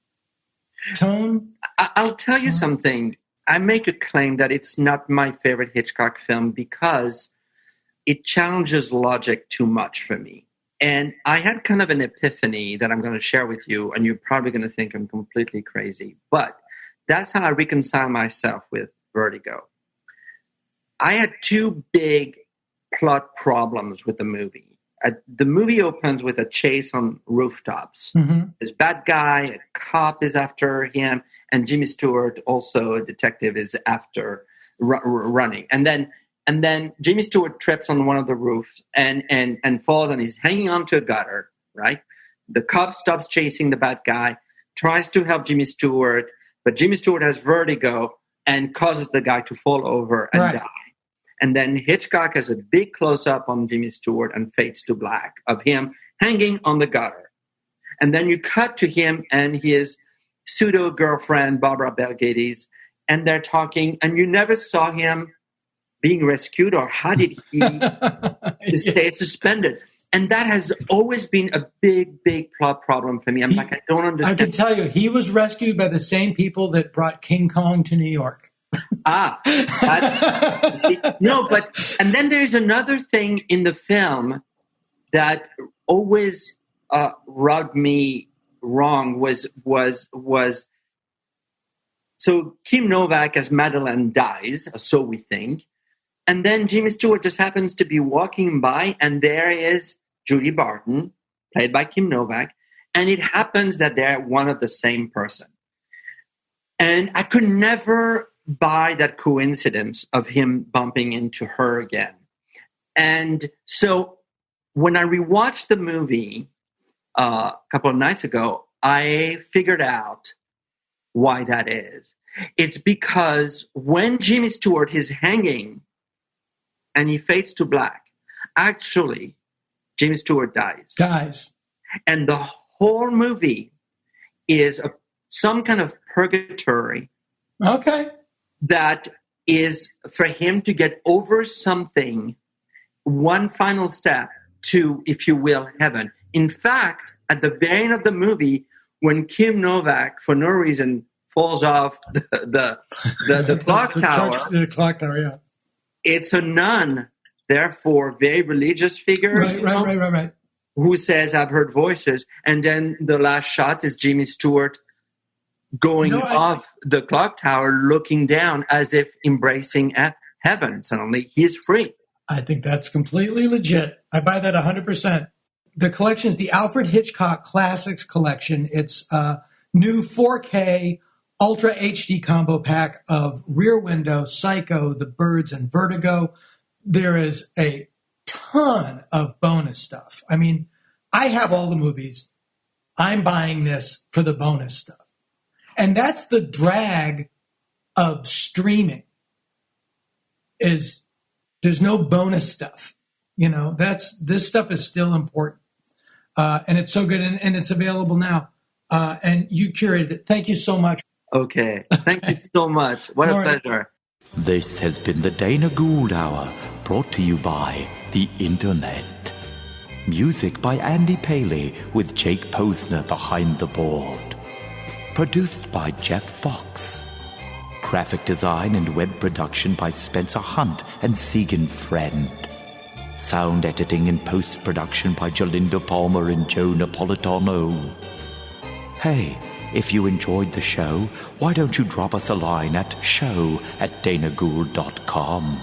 tone. I'll tell you something. I make a claim that it's not my favorite Hitchcock film because it challenges logic too much for me. And I had kind of an epiphany that I'm going to share with you, and you're probably going to think I'm completely crazy. But that's how I reconcile myself with Vertigo. I had two big plot problems with the movie. The movie opens with a chase on rooftops. This bad guy, a cop is after him, and Jimmy Stewart, also a detective, is after running. And then Jimmy Stewart trips on one of the roofs and falls, and he's hanging onto a gutter, right? The cop stops chasing the bad guy, tries to help Jimmy Stewart, but Jimmy Stewart has vertigo and causes the guy to fall over and die. And then Hitchcock has a big close-up on Jimmy Stewart and fades to black of him hanging on the gutter. And then you cut to him and his pseudo-girlfriend, Barbara Belgades, and they're talking, and you never saw him being rescued, or how did he stay suspended? And that has always been a big, big plot problem for me. I don't understand. I can tell you, he was rescued by the same people that brought King Kong to New York. And then there's another thing in the film that always rubbed me wrong was So Kim Novak as Madeleine dies, so we think. And then Jimmy Stewart just happens to be walking by, and there is Judy Barton, played by Kim Novak, and it happens that they're one of the same person. And I could never buy that coincidence of him bumping into her again. And so when I rewatched the movie a couple of nights ago, I figured out why that is. It's because when Jimmy Stewart is hanging and he fades to black, actually, Jimmy Stewart dies. And the whole movie is some kind of purgatory. Okay. That is for him to get over something, one final step to, if you will, heaven. In fact, at the very end of the movie, when Kim Novak, for no reason, falls off the clock tower. The clock tower, yeah. It's a nun, therefore very religious figure. Right. Who says, I've heard voices. And then the last shot is Jimmy Stewart going off the clock tower, looking down as if embracing heaven. Suddenly, he's free. I think that's completely legit. I buy that 100%. The collection is the Alfred Hitchcock Classics Collection. It's a new 4K Ultra HD combo pack of Rear Window, Psycho, The Birds, and Vertigo. There is a ton of bonus stuff. I mean, I have all the movies. I'm buying this for the bonus stuff. And that's the drag of streaming, is there's no bonus stuff. You know, this stuff is still important. And it's so good, and it's available now. And you curated it. Thank you so much. Okay. Thank you so much. What a pleasure. This has been the Dana Gould Hour, brought to you by the Internet. Music by Andy Paley, with Jake Posner behind the board. Produced by Jeff Fox. Graphic design and web production by Spencer Hunt and Segan Friend. Sound editing and post-production by Jalinda Palmer and Joe Napolitano. Hey, if you enjoyed the show, why don't you drop us a line at show@danagould.com.